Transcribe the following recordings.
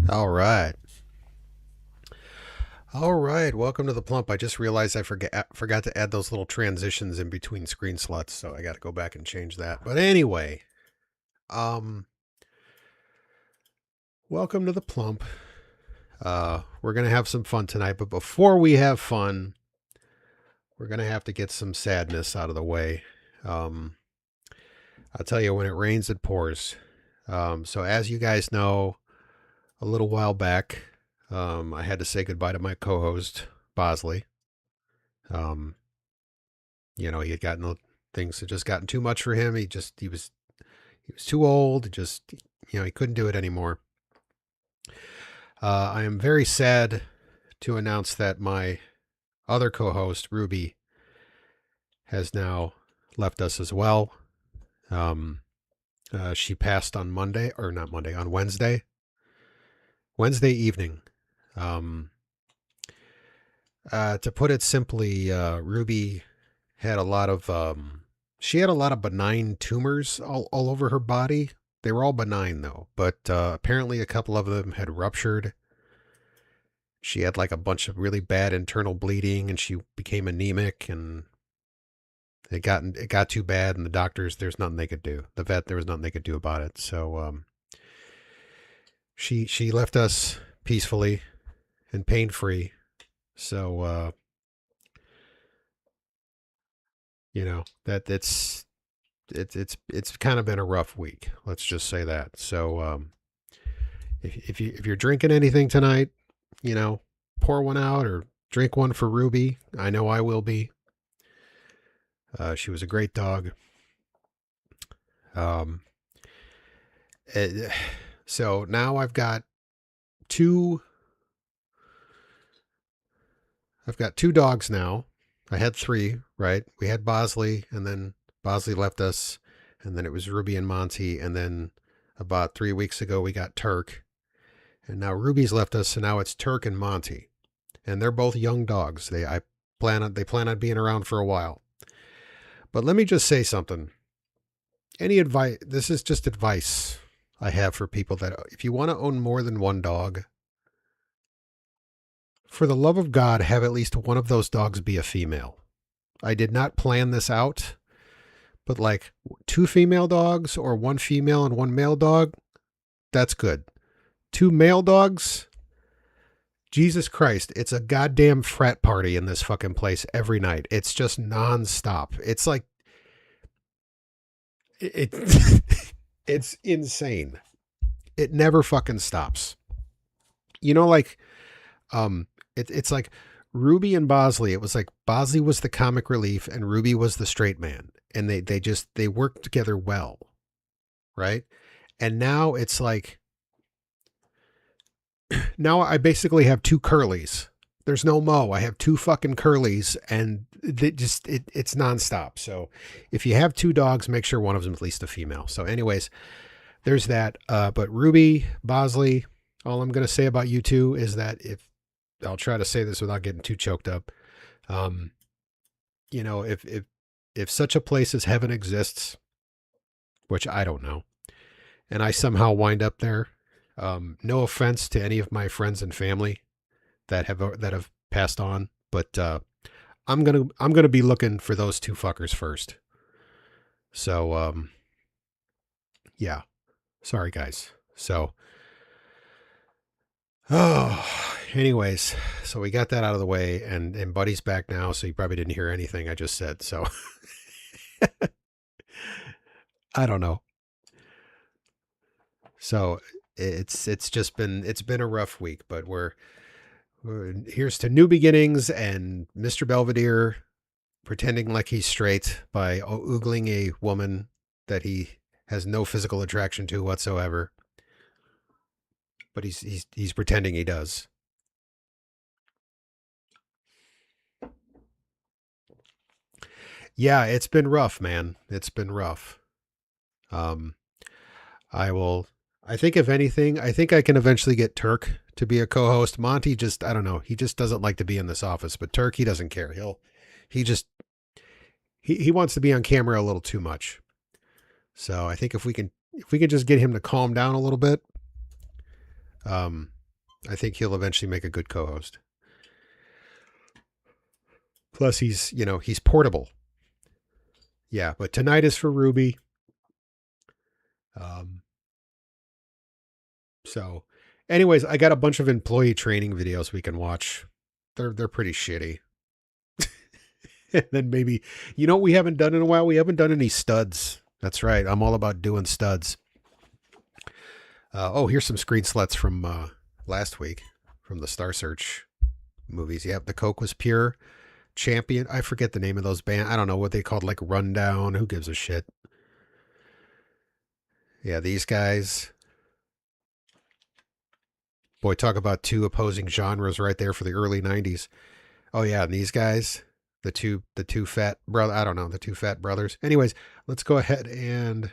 All right. All right. Welcome to the plump. I just realized I forgot to add those little transitions in between screen slots, so I got to go back and change that. But anyway, um welcome to the plump. We're going to have some fun tonight, but before we have fun, we're going to have to get some sadness out of the way. Um I'll tell you, when it rains it pours. So as you guys know, a little while back. I had to say goodbye to my co-host Bosley. Um, he had gotten things had just gotten too much for him. He was too old. Just he couldn't do it anymore. I am very sad to announce that my other co-host Ruby has now left us as well. She passed on Monday, or not Monday, on Wednesday evening. Um, to put it simply, Ruby had a lot of she had a lot of benign tumors all over her body. They were all benign though, but apparently a couple of them had ruptured. She had like a bunch of really bad internal bleeding, and she became anemic, and it got too bad, and the doctors, there's nothing they could do. The vet, there was nothing they could do about it. So she left us peacefully and pain free. So that it's kind of been a rough week. Let's just say that. So if you're drinking anything tonight, pour one out or drink one for Ruby. I know I will be. She was a great dog. Um, so now two. I've got two dogs now. I had three, right? We had Bosley, and then Bosley left us, and then it was Ruby and Monty, and then about 3 weeks ago we got Turk, and now Ruby's left us, so now it's Turk and Monty, and they're both young dogs. They plan on being around for a while. But let me just say something. Any advice? This is just advice I have for people that if you want to own more than one dog, for the love of God, have at least one of those dogs be a female. I did not plan this out, but like two female dogs or one female and one male dog, that's good. Two male dogs, Jesus Christ, it's a goddamn frat party in this fucking place every night. It's just nonstop. It's like, it's insane. It never fucking stops. Like, it's like Ruby and Bosley. It was like Bosley was the comic relief and Ruby was the straight man, and they worked together well, right? And now it's like, now I basically have two curlies. There's no Mo. I have two fucking curlies, and it's nonstop. So if you have two dogs, make sure one of them is at least a female. So anyways, there's that. But Ruby, Bosley, all I'm going to say about you two is that I'll try to say this without getting too choked up. If such a place as heaven exists, which I don't know, and I somehow wind up there, no offense to any of my friends and family that have passed on, but I'm gonna be looking for those two fuckers first. So yeah, sorry guys. So anyways, so we got that out of the way, and Buddy's back now, so you probably didn't hear anything I just said. So I don't know. So it's been a rough week, but here's to new beginnings, and Mr. Belvedere pretending like he's straight by oogling a woman that he has no physical attraction to whatsoever, but he's pretending he does. Yeah, it's been rough, man. It's been rough. Um, I will. I think if anything, I think I can eventually get Turk to be a co-host. Monty I don't know. He just doesn't like to be in this office, but Turk, he doesn't care. He just, he wants to be on camera a little too much. So I think if we can just get him to calm down a little bit, I think he'll eventually make a good co-host. Plus he's portable. Yeah, but tonight is for Ruby. So anyways, I got a bunch of employee training videos we can watch. They're pretty shitty. And then maybe, what we haven't done in a while? We haven't done any studs. That's right. I'm all about doing studs. Oh, here's some screen sluts from last week from the Star Search movies. Yep, the Coke was pure. Champion. I forget the name of those bands. I don't know what they called, like Rundown. Who gives a shit? Yeah, these guys. Boy, talk about two opposing genres right there for the early 90s. Oh yeah, and these guys, the two fat brother, I don't know, the two fat brothers. Anyways, let's go ahead and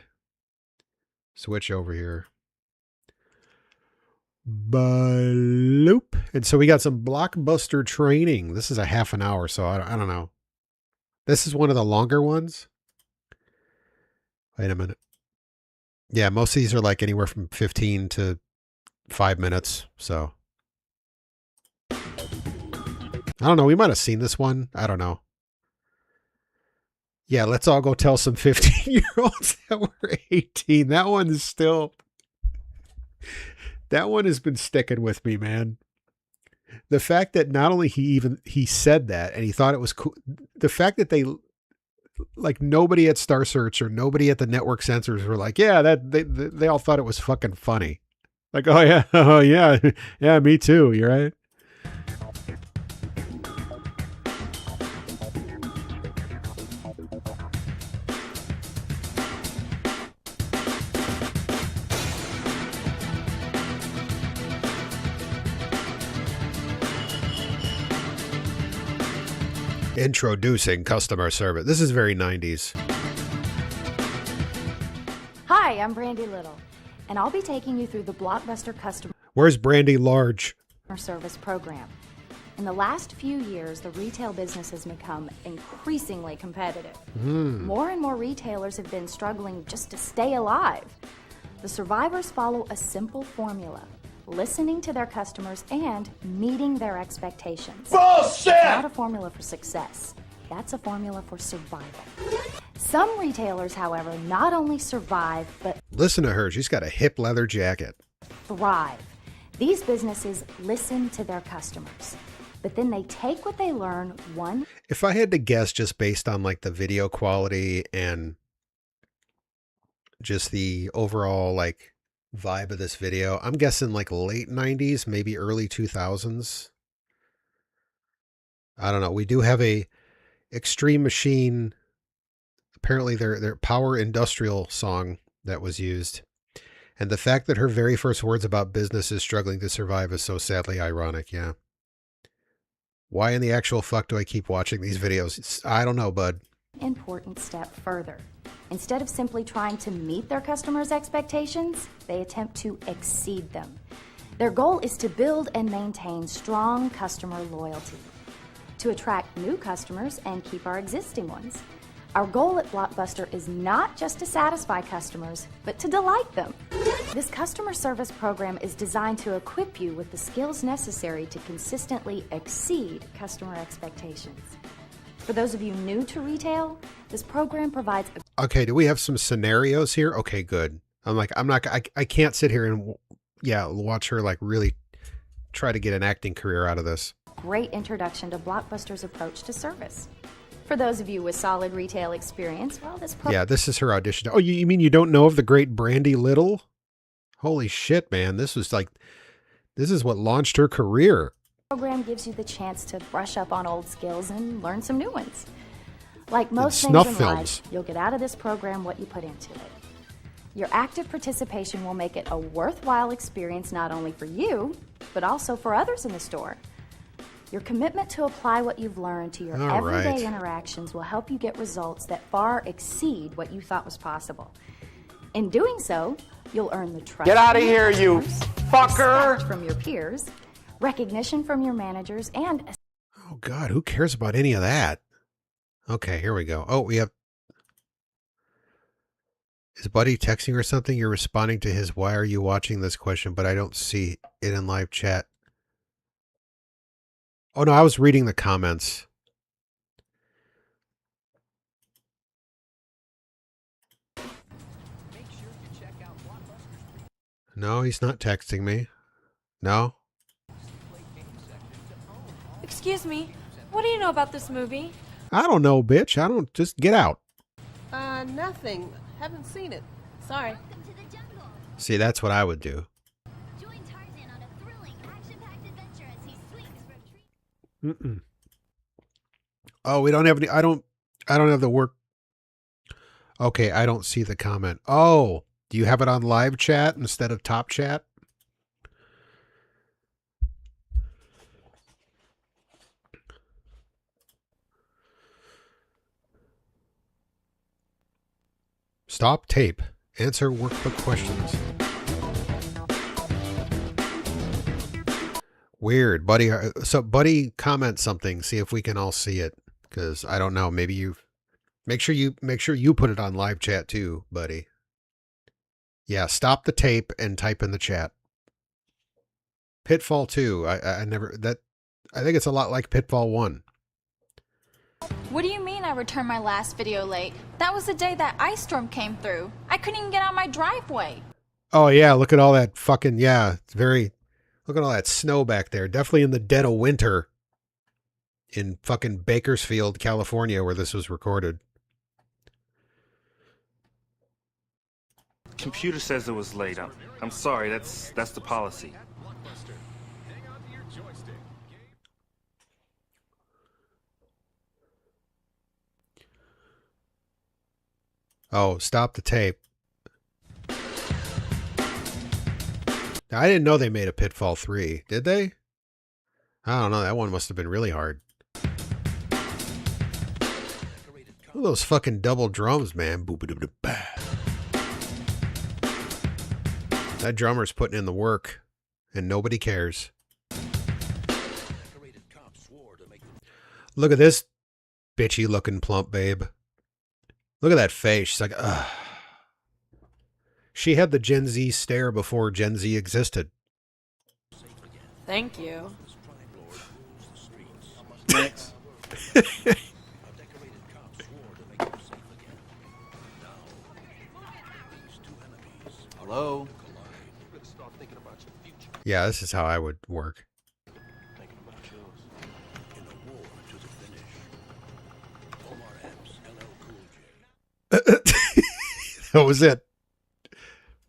switch over here. Bloop. And so we got some blockbuster training. This is a half an hour, so I don't know. This is one of the longer ones. Wait a minute. Yeah, most of these are like anywhere from 15 to 5 minutes. So I don't know. We might have seen this one. I don't know. Yeah, let's all go tell some 15-year-olds that we're 18. That one is still... That one has been sticking with me, man. The fact that not only he said that and he thought it was cool. The fact that they, like, nobody at Star Search or nobody at the network censors were like, yeah, that they all thought it was fucking funny. Like, oh yeah, oh yeah, yeah, me too. You're right. Introducing customer service. This is very 90s. Hi, I'm Brandy Little, and I'll be taking you through the Blockbuster Customer Where's Brandy Large? Service program. In the last few years, the retail business has become increasingly competitive. More and more retailers have been struggling just to stay alive. The survivors follow a simple formula: listening to their customers and meeting their expectations. Bullshit! It's not a formula for success. That's a formula for survival. Some retailers, however, not only survive, but Listen to her. She's got a hip leather jacket. thrive. These businesses listen to their customers, but then they take what they learn one... If I had to guess, just based on like the video quality and just the overall like vibe of this video, I'm guessing like late 90s, maybe early 2000s. I don't know. We do have a Extreme Machine, apparently their Power Industrial song that was used. And the fact that her very first words about business is struggling to survive is so sadly ironic. Yeah. Why in the actual fuck do I keep watching these videos? I don't know, bud. important step further. Instead of simply trying to meet their customers' expectations, they attempt to exceed them. Their goal is to build and maintain strong customer loyalty, to attract new customers and keep our existing ones. Our goal at Blockbuster is not just to satisfy customers, but to delight them. This customer service program is designed to equip you with the skills necessary to consistently exceed customer expectations. For those of you new to retail, this program provides a... Okay, do we have some scenarios here? Okay, good. I can't sit here and, watch her like really try to get an acting career out of this. great introduction to Blockbuster's approach to service. For those of you with solid retail experience, well, this program... Yeah, this is her audition. Oh, you mean you don't know of the great Brandy Little? Holy shit, man. This is what launched her career. program gives you the chance to brush up on old skills and learn some new ones. Like most things snuff in films. life, you'll get out of this program what you put into it. Your active participation will make it a worthwhile experience not only for you, but also for others in the store. Your commitment to apply what you've learned to your All everyday right. interactions will help you get results that far exceed what you thought was possible. In doing so, you'll earn the trust Get out of from your here, you customers, fucker! respect from your peers, recognition from your managers, and Oh, God, who cares about any of that? Okay, here we go. Oh, we have... Is Buddy texting or something? You're responding to his "Why are you watching this?" question, but I don't see it in live chat. Oh, no, I was reading the comments. No, he's not texting me. No? Excuse me, what do you know about this movie? I don't know, bitch. I don't... Just get out. Nothing. Haven't seen it. Sorry. See, that's what I would do. Mm-mm. Oh, we don't have any. I don't have the work. Okay, I don't see the comment. Oh, do you have it on live chat instead of top chat? Stop tape. Answer workbook questions. Weird, buddy. So, buddy, comment something. See if we can all see it. Because I don't know. Maybe you make sure you put it on live chat too, buddy. Yeah, stop the tape and type in the chat. Pitfall 2. I never that. I think it's a lot like Pitfall 1. What do you mean I returned my last video late? That was the day that ice storm came through. I couldn't even get out my driveway. Oh yeah, look at all that fucking it's very. Look at all that snow back there. Definitely in the dead of winter in fucking Bakersfield, California, where this was recorded. Computer says it was late. I'm sorry. That's the policy. Oh, stop the tape. Now, I didn't know they made a Pitfall 3. Did they? I don't know. That one must have been really hard. Look at those fucking double drums, man. Boop-a-doop-a-bah. That drummer's putting in the work, and nobody cares. Look at this bitchy-looking plump babe. Look at that face. She's like, ugh. She had the Gen Z stare before Gen Z existed. Thank you. Next. Hello? Yeah, this is how I would work. That was it.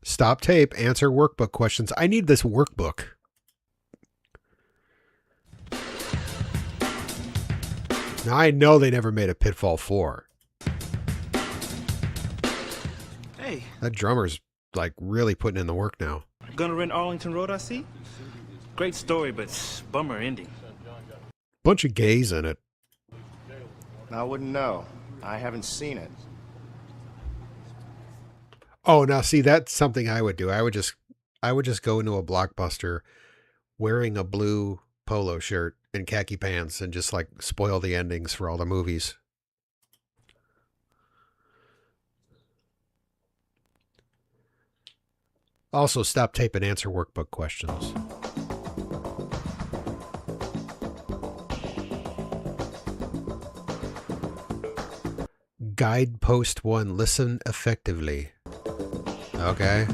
Stop tape, answer workbook questions. I need this workbook. Now I know they never made a Pitfall 4. Hey, That drummer's like really putting in the work now. gonna rent Arlington Road, I see? Great story, but bummer ending. Bunch of gays in it. I wouldn't know. I haven't seen it. Oh, now see, that's something I would do. I would just go into a Blockbuster wearing a blue polo shirt and khaki pants and just like spoil the endings for all the movies. Also, stop tape and answer workbook questions. Guidepost 1, listen effectively. Okay.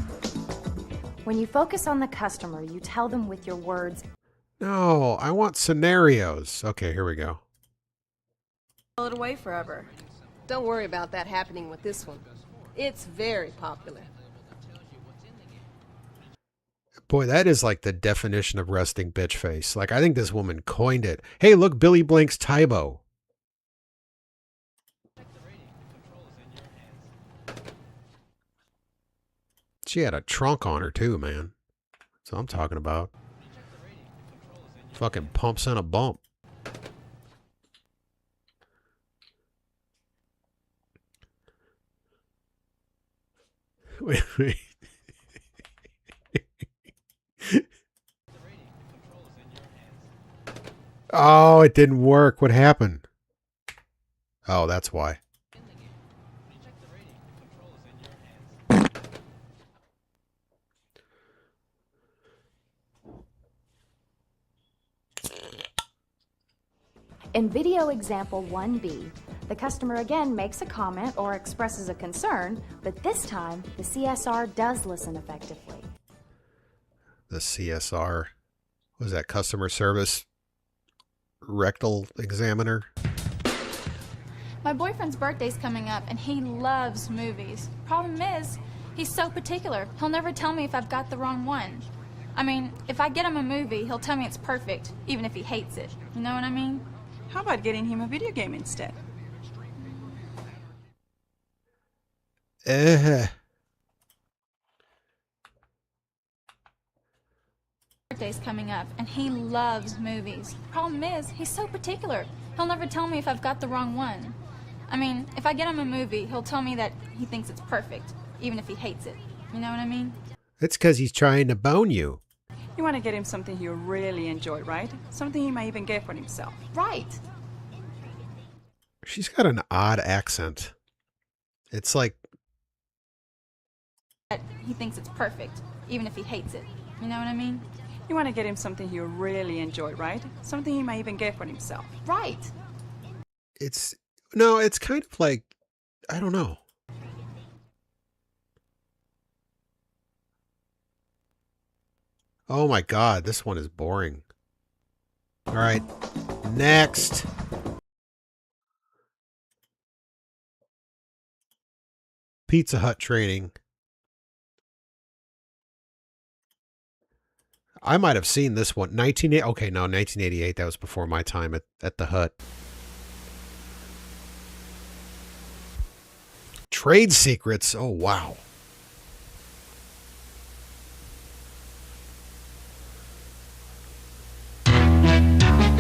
When you focus on the customer, you tell them with your words. No, I want scenarios. Okay, here we go. It away forever. Don't worry about that happening with this one. It's very popular. Boy, that is like the definition of resting bitch face. Like, I think this woman coined it. Hey, look, Billy Blank's Tybo. She had a trunk on her too, man. That's what I'm talking about. Fucking pumps in a bump. Wait. Oh, it didn't work. What happened? Oh, that's why. In video example 1B, the customer again makes a comment or expresses a concern, but this time the CSR does listen effectively. The CSR. Was that customer service rectal examiner? My boyfriend's birthday's coming up, and he loves movies. Problem is, he's so particular. He'll never tell me if I've got the wrong one. I mean, if I get him a movie, he'll tell me it's perfect, even if he hates it. You know what I mean? How about getting him a video game instead? Birthday's coming up, and he loves movies. Problem is, he's so particular. He'll never tell me if I've got the wrong one. I mean, if I get him a movie, he'll tell me that he thinks it's perfect, even if he hates it. You know what I mean? It's because he's trying to bone you. You want to get him something he'll really enjoy, right? Something he might even get for himself. Right. She's got an odd accent. It's like... That he thinks it's perfect, even if he hates it. You know what I mean? You want to get him something he'll really enjoy, right? Something he might even get for himself. Right. It's... No, it's kind of like... I don't know. Oh my God, this one is boring. All right, next. Pizza Hut training. I might have seen this one. 1988. That was before my time at the Hut. Trade secrets. Oh, wow.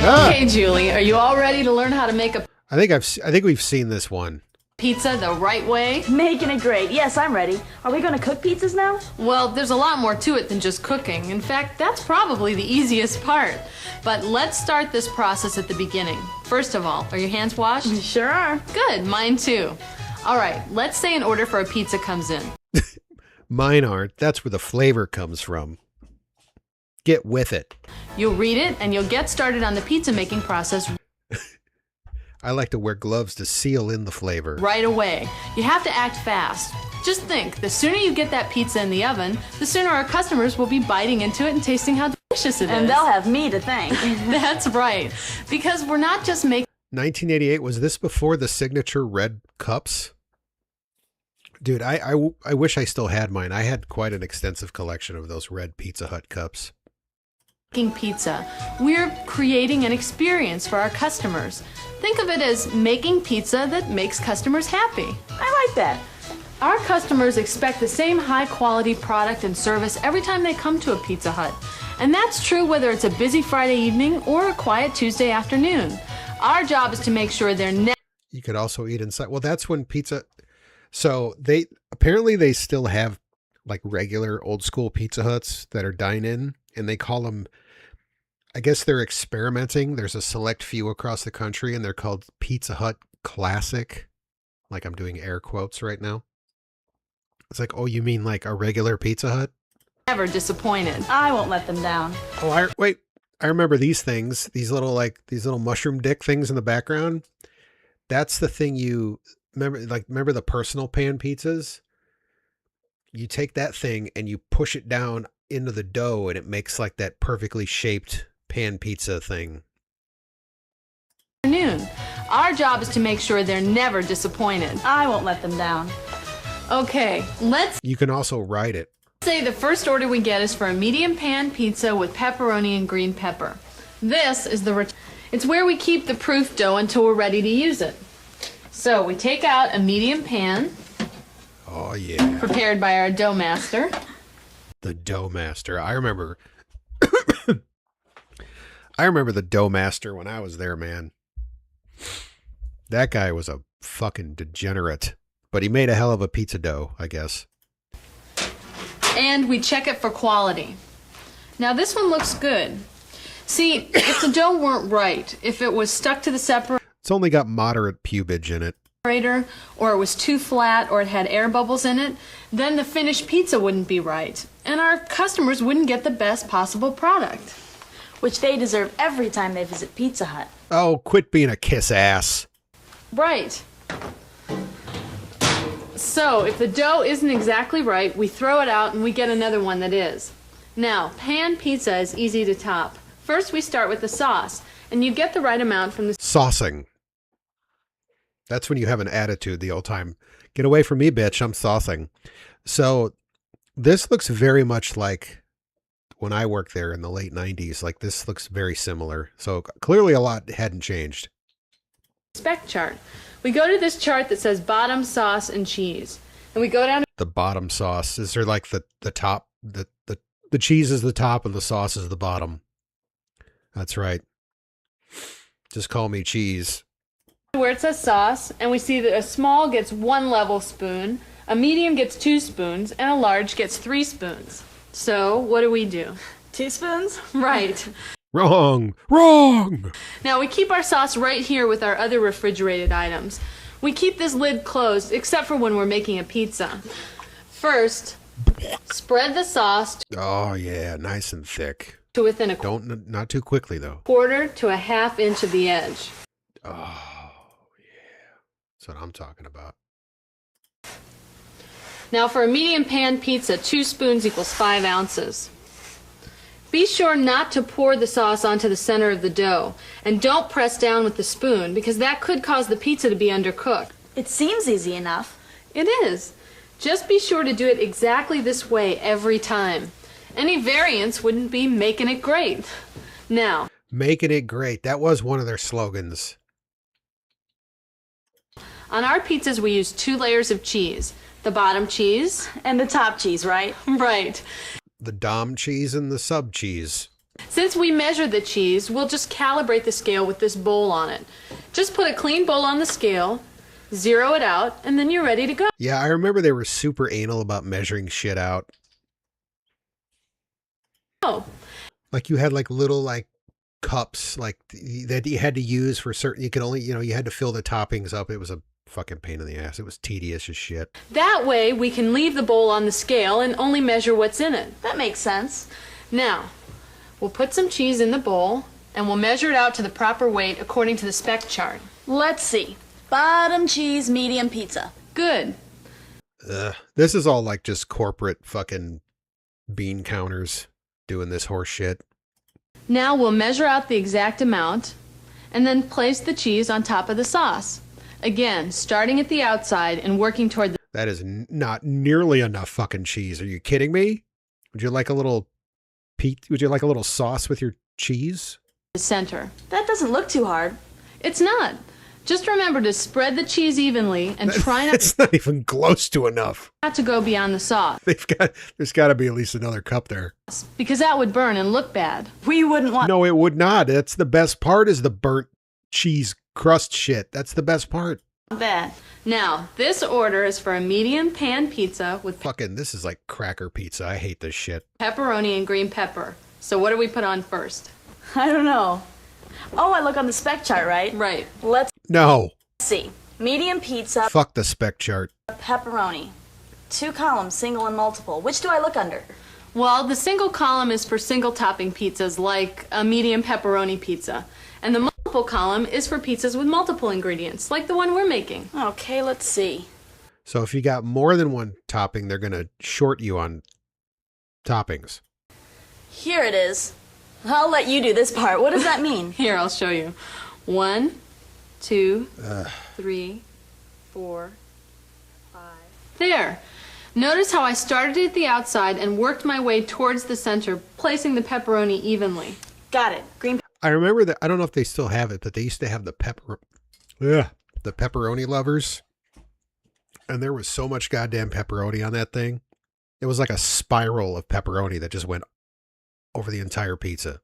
Hey, Julie, are you all ready to learn how to make a I think we've seen this one. pizza the right way? Making it great. Yes, I'm ready. Are we going to cook pizzas now? Well, there's a lot more to it than just cooking. In fact, that's probably the easiest part. But let's start this process at the beginning. First of all, are your hands washed? Sure are. Good, mine too. All right, let's say an order for a pizza comes in. Mine aren't. That's where the flavor comes from. Get with it. You'll read it and you'll get started on the pizza making process I like to wear gloves to seal in the flavor. right away. You have to act fast. Just think, the sooner you get that pizza in the oven, the sooner our customers will be biting into it and tasting how delicious it is. And they'll have me to thank. That's right. Because we're not just making 1988, was this before the signature red cups? Dude, I wish I still had mine. I had quite an extensive collection of those red Pizza Hut cups. pizza. We're creating an experience for our customers. Think of it as making pizza that makes customers happy. I like that. Our customers expect the same high quality product and service every time they come to a Pizza Hut. And that's true whether it's a busy Friday evening or a quiet Tuesday afternoon. Our job is to make sure they're never... You could also eat inside. Well, that's when pizza... So they still have like regular old school Pizza Huts that are dine-in, and they call them... I guess they're experimenting. There's a select few across the country, and they're called Pizza Hut Classic. Like I'm doing air quotes right now. It's like, oh, you mean like a regular Pizza Hut? Never disappointed. I won't let them down. Oh, wait. I remember these things. These little mushroom dick things in the background. That's the thing you remember. Like, remember the personal pan pizzas? You take that thing and you push it down into the dough, and it makes like that perfectly shaped pan pizza thing. Afternoon. Our job is to make sure they're never disappointed. I won't let them down. Okay, let's You can also ride it. say the first order we get is for a medium pan pizza with pepperoni and green pepper. This is it's where we keep the proof dough until we're ready to use it. So we take out a medium pan Oh, yeah. prepared by our dough master. The dough master. I remember the dough master when I was there, man. That guy was a fucking degenerate, but he made a hell of a pizza dough, I guess. And we check it for quality. Now this one looks good. See, if the dough weren't right, if it was stuck to the separator, It's only got moderate pubage in it. or it was too flat, or it had air bubbles in it, then the finished pizza wouldn't be right. And our customers wouldn't get the best possible product. Which they deserve every time they visit Pizza Hut. Oh, quit being a kiss ass. Right. So, if the dough isn't exactly right, we throw it out and we get another one that is. Now, pan pizza is easy to top. First, we start with the sauce, and you get the right amount from the Saucing. That's when you have an attitude the old time. Get away from me, bitch. I'm saucing. So this looks very much like when I worked there in the late 90s. Like, this looks very similar. So clearly a lot hadn't changed. Spec chart. We go to this chart that says bottom, sauce, and cheese. And we go down to The bottom sauce. Is there like the top? The cheese is the top and the sauce is the bottom. That's right. Just call me cheese. where it says sauce, and we see that a small gets 1 level spoon, a medium gets 2 spoons, and a large gets 3 spoons. So, what do? 2 spoons? Right. Wrong! Wrong! Now, we keep our sauce right here with our other refrigerated items. We keep this lid closed, except for when we're making a pizza. First, spread the sauce Oh, yeah. Nice and thick. to within a Not too quickly, though. 1/4 to a 1/2 inch of the edge. Oh, yeah. That's what I'm talking about. Now, for a medium pan pizza, 2 spoons equals 5 ounces. Be sure not to pour the sauce onto the center of the dough, and don't press down with the spoon, because that could cause the pizza to be undercooked. It seems easy enough. It is. Just be sure to do it exactly this way every time. Any variance wouldn't be making it great. Now, Making it great. That was one of their slogans. on our pizzas we use 2 layers of cheese. The bottom cheese. And the top cheese, right? Right. The Dom cheese and the sub cheese. Since we measure the cheese, we'll just calibrate the scale with this bowl on it. Just put a clean bowl on the scale, zero it out, and then you're ready to go. Yeah, I remember they were super anal about measuring shit out. Like you had like little like cups like that you had to use for certain, you could only, you had to fill the toppings up. It was a fucking pain in the ass. It was tedious as shit. That way we can leave the bowl on the scale and only measure what's in it. That makes sense. Now, we'll put some cheese in the bowl and we'll measure it out to the proper weight according to the spec chart. Let's see. Bottom cheese, medium pizza. Good. This is all like just corporate fucking bean counters doing this horse shit. Now we'll measure out the exact amount and then place the cheese on top of the sauce. Again, starting at the outside and working toward the That is not nearly enough fucking cheese. Are you kidding me? Would you like a little Would you like a little sauce with your cheese? center. That doesn't look too hard. It's not. Just remember to spread the cheese evenly and try It's not even close to enough. not to go beyond the sauce, There's got to be at least another cup there. because that would burn and look bad. We wouldn't want... No, it would not. That's the best part, is the burnt cheese crust shit. That's the best part. that. Now, this order is for a medium pan pizza with Fucking, this is like cracker pizza. I hate this shit. pepperoni and green pepper. So what do we put on first? I don't know. Oh, I look on the spec chart, right? Right. Let's No. see. Medium pizza, Fuck the spec chart. pepperoni. 2 columns, single and multiple. Which do I look under? Well, the single column is for single topping pizzas like a medium pepperoni pizza. And the multiple column is for pizzas with multiple ingredients, like the one we're making. Okay, let's see. So if you got more than one topping, they're going to short you on toppings. Here it is. I'll let you do this part. What does that mean? Here, I'll show you. 1, 2, 3, 4, 5. There. Notice how I started at the outside and worked my way towards the center, placing the pepperoni evenly. Got it. Green I remember that. I don't know if they still have it, but they used to have the pepperoni lovers. And there was so much goddamn pepperoni on that thing. It was like a spiral of pepperoni that just went over the entire pizza.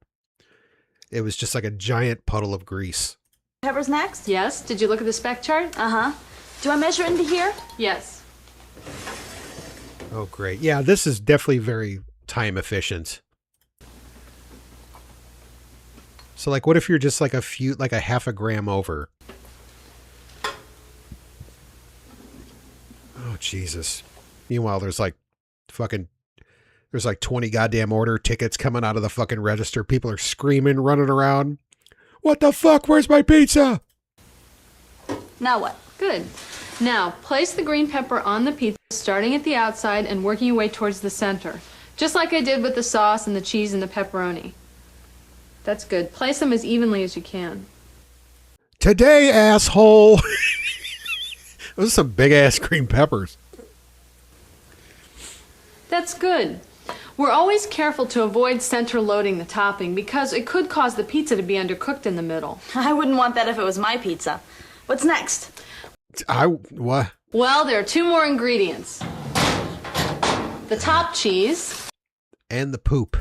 It was just like a giant puddle of grease. peppers next? Yes? Did you look at the spec chart? Uh-huh. Do I measure into here? Yes. Oh, great. Yeah, this is definitely very time efficient. So like, what if you're just like a 1/2 gram over? Oh, Jesus. Meanwhile, there's like 20 goddamn order tickets coming out of the fucking register. People are screaming, running around. What the fuck? Where's my pizza? Now what? Good. Now, place the green pepper on the pizza, starting at the outside and working your way towards the center. Just like I did with the sauce and the cheese and the pepperoni. That's good. Place them as evenly as you can. Today, asshole. Those are some big ass green peppers. That's good. We're always careful to avoid center loading the topping because it could cause the pizza to be undercooked in the middle. I wouldn't want that if it was my pizza. What's next? What? Well, there are 2 more ingredients. The top cheese And the poop.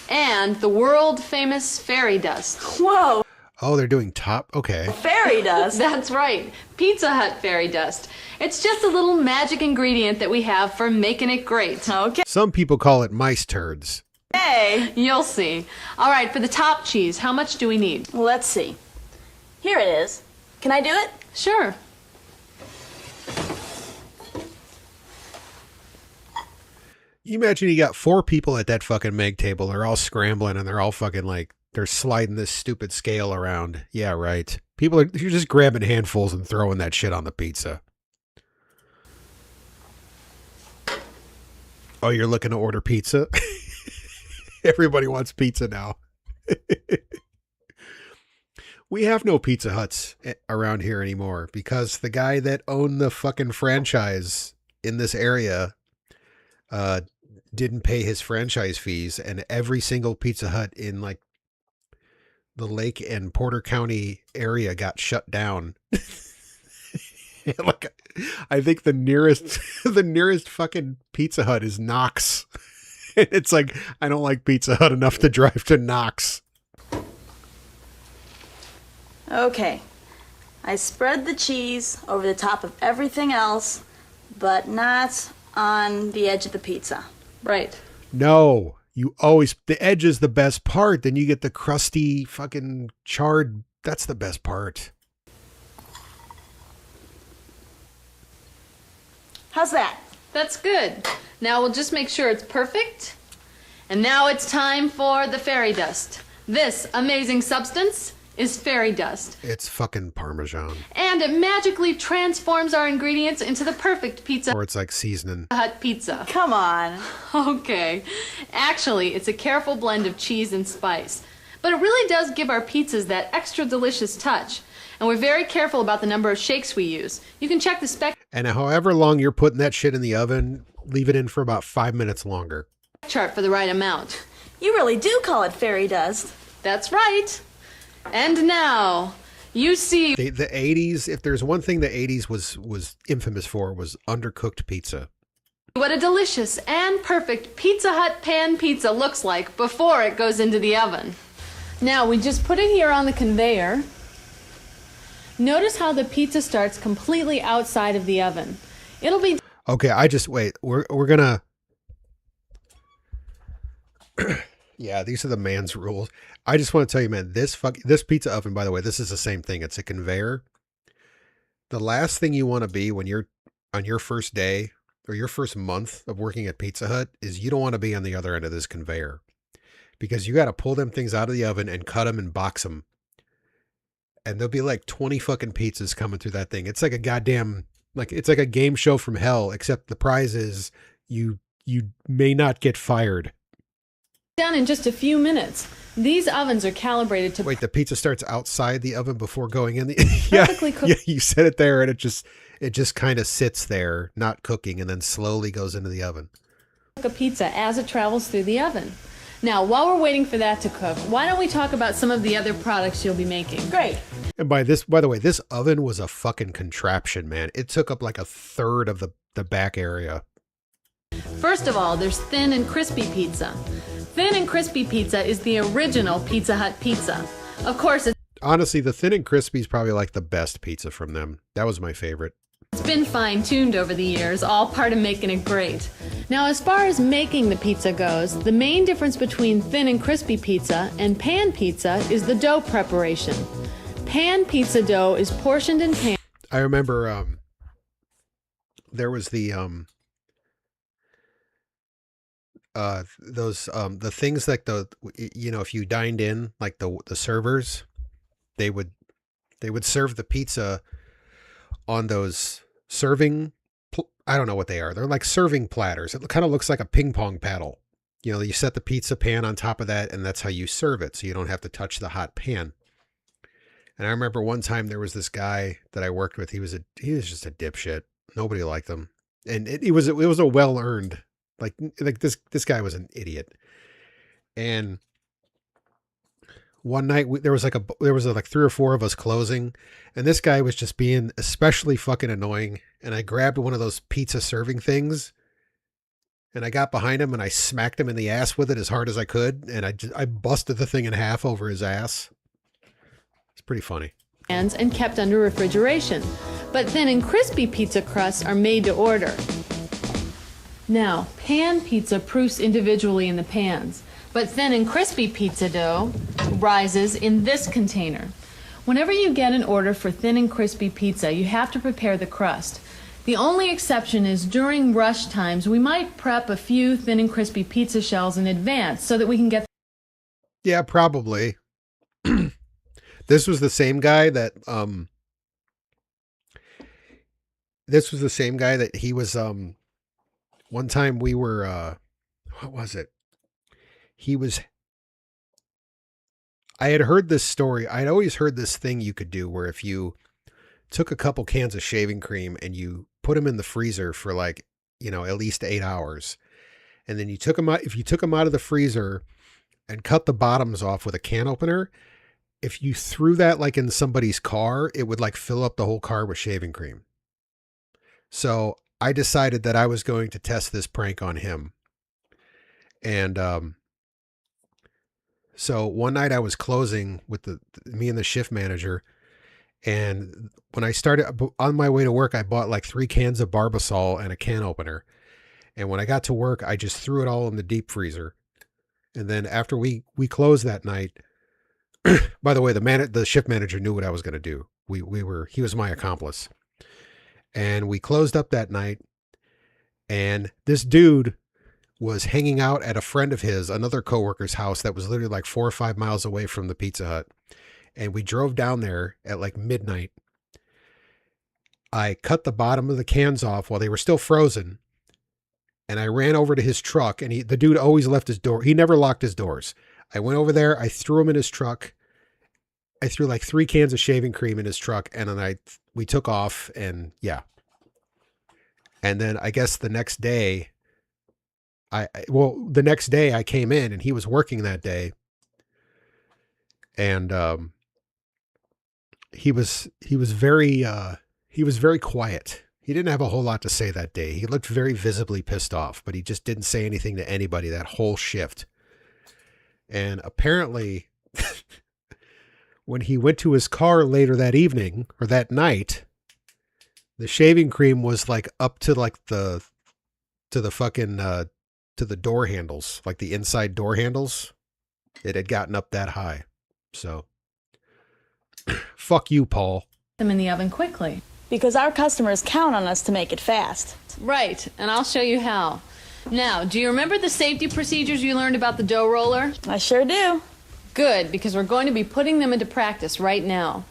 and the world-famous fairy dust. Whoa, Oh, they're doing top? Okay. fairy dust. That's right, Pizza Hut fairy dust. It's just a little magic ingredient that we have for making it great. Okay. Some people call it mice turds. Hey. You'll see. All right, for the top cheese, how much do we need? Well, let's see. Here it is. Can I do it? Sure. You imagine you got 4 people at that fucking meg table. They're all scrambling and they're all fucking like, they're sliding this stupid scale around. Yeah, right. You're just grabbing handfuls and throwing that shit on the pizza. Oh, you're looking to order pizza? Everybody wants pizza now. We have no Pizza Huts around here anymore because the guy that owned the fucking franchise in this area didn't pay his franchise fees, and every single Pizza Hut in like the Lake and Porter County area got shut down. Like, I think the nearest fucking Pizza Hut is Knox. It's like, I don't like Pizza Hut enough to drive to Knox. Okay. I spread the cheese over the top of everything else, but not on the edge of the pizza. Right. No, the edge is the best part. Then you get the crusty fucking charred. That's the best part. How's that? That's good. Now we'll just make sure it's perfect. And now it's time for the fairy dust. This amazing substance is fairy dust. It's fucking Parmesan. And it magically transforms our ingredients into the perfect Pizza Or it's like seasoning. Hut pizza. Come on. Okay. Actually, it's a careful blend of cheese and spice. But it really does give our pizzas that extra delicious touch. And we're very careful about the number of shakes we use. You can check the spec And however long you're putting that shit in the oven, leave it in for about 5 minutes longer. chart for the right amount. You really do call it fairy dust. That's right. And now, you see... The 80s, if there's one thing the 80s was infamous for, was undercooked pizza. what a delicious and perfect Pizza Hut pan pizza looks like before it goes into the oven. Now, we just put it here on the conveyor. Notice how the pizza starts completely outside of the oven. It'll be... Okay, wait. We're gonna... Yeah, these are the man's rules. I just want to tell you, man, this pizza oven, by the way, this is the same thing. It's a conveyor. The last thing you want to be when you're on your first day or your first month of working at Pizza Hut is you don't want to be on the other end of this conveyor, because you got to pull them things out of the oven and cut them and box them. And there'll be like 20 fucking pizzas coming through that thing. It's like a goddamn, it's like a game show from hell, except the prize is you may not get fired. done in just a few minutes. These ovens are calibrated to... Wait, the pizza starts outside the oven before going in the... Perfectly cooked. Yeah, you said it there, and it just kind of sits there, not cooking, and then slowly goes into the oven. Cook a pizza as it travels through the oven. Now, while we're waiting for that to cook, why don't we talk about some of the other products you'll be making? Great. And by the way, this oven was a fucking contraption, man. It took up like a third of the back area. First of all, there's thin and crispy pizza. Thin and crispy pizza is the original Pizza Hut pizza. Of course, Honestly, the thin and crispy is probably like the best pizza from them. That was my favorite. it's been fine-tuned over the years, all part of making it great. Now, as far as making the pizza goes, the main difference between thin and crispy pizza and pan pizza is the dough preparation. Pan pizza dough is portioned in pan. I remember there was the the things like if you dined in, like the servers, they would serve the pizza on those serving, I don't know what they are. They're like serving platters. It kind of looks like a ping pong paddle. You set the pizza pan on top of that, and that's how you serve it, so you don't have to touch the hot pan. And I remember one time there was this guy that I worked with. He was just a dipshit. Nobody liked him, and it was a well earned Like this guy was an idiot. And one night there was like 3 or 4 of us closing, and this guy was just being especially fucking annoying. And I grabbed one of those pizza serving things, and I got behind him and I smacked him in the ass with it as hard as I could, and I busted the thing in half over his ass. It's pretty funny. And kept under refrigeration. But thin and crispy pizza crusts are made to order. Now, pan pizza proofs individually in the pans, but thin and crispy pizza dough rises in this container. Whenever you get an order for thin and crispy pizza, you have to prepare the crust. The only exception is during rush times, we might prep a few thin and crispy pizza shells in advance so that we can get... Yeah, probably. This was the same guy that he was one time we were what was it? I had heard this story. I'd always heard this thing you could do where if you took a couple cans of shaving cream and you put them in the freezer for like, at least 8 hours, and then you took them out, if you took them out of the freezer and cut the bottoms off with a can opener, if you threw that like in somebody's car, it would like fill up the whole car with shaving cream. So I decided that I was going to test this prank on him. And so one night I was closing with me and the shift manager, and when I started on my way to work, I bought like 3 cans of Barbasol and a can opener. And when I got to work, I just threw it all in the deep freezer. And then after we closed that night, by the way, the shift manager knew what I was going to do. He was my accomplice. And we closed up that night, and this dude was hanging out at a friend of his, another coworker's house that was literally like 4 or 5 miles away from the Pizza Hut. And we drove down there at like midnight. I cut the bottom of the cans off while they were still frozen. And I ran over to his truck, and the dude always left his door. He never locked his doors. I went over there. I threw him in his truck. I threw like 3 cans of shaving cream in his truck, and then we took off, and yeah. And then I guess the next day, the next day I came in, and he was working that day, and he was very quiet. He didn't have a whole lot to say that day. He looked very visibly pissed off, but he just didn't say anything to anybody that whole shift. And apparently, when he went to his car later that evening or that night, the shaving cream was like up to like to the door handles, like the inside door handles. It had gotten up that high. So, fuck you, Paul. Them in the oven quickly. Because our customers count on us to make it fast. Right, and I'll show you how. Now, do you remember the safety procedures you learned about the dough roller? I sure do. Good, because we're going to be putting them into practice right now.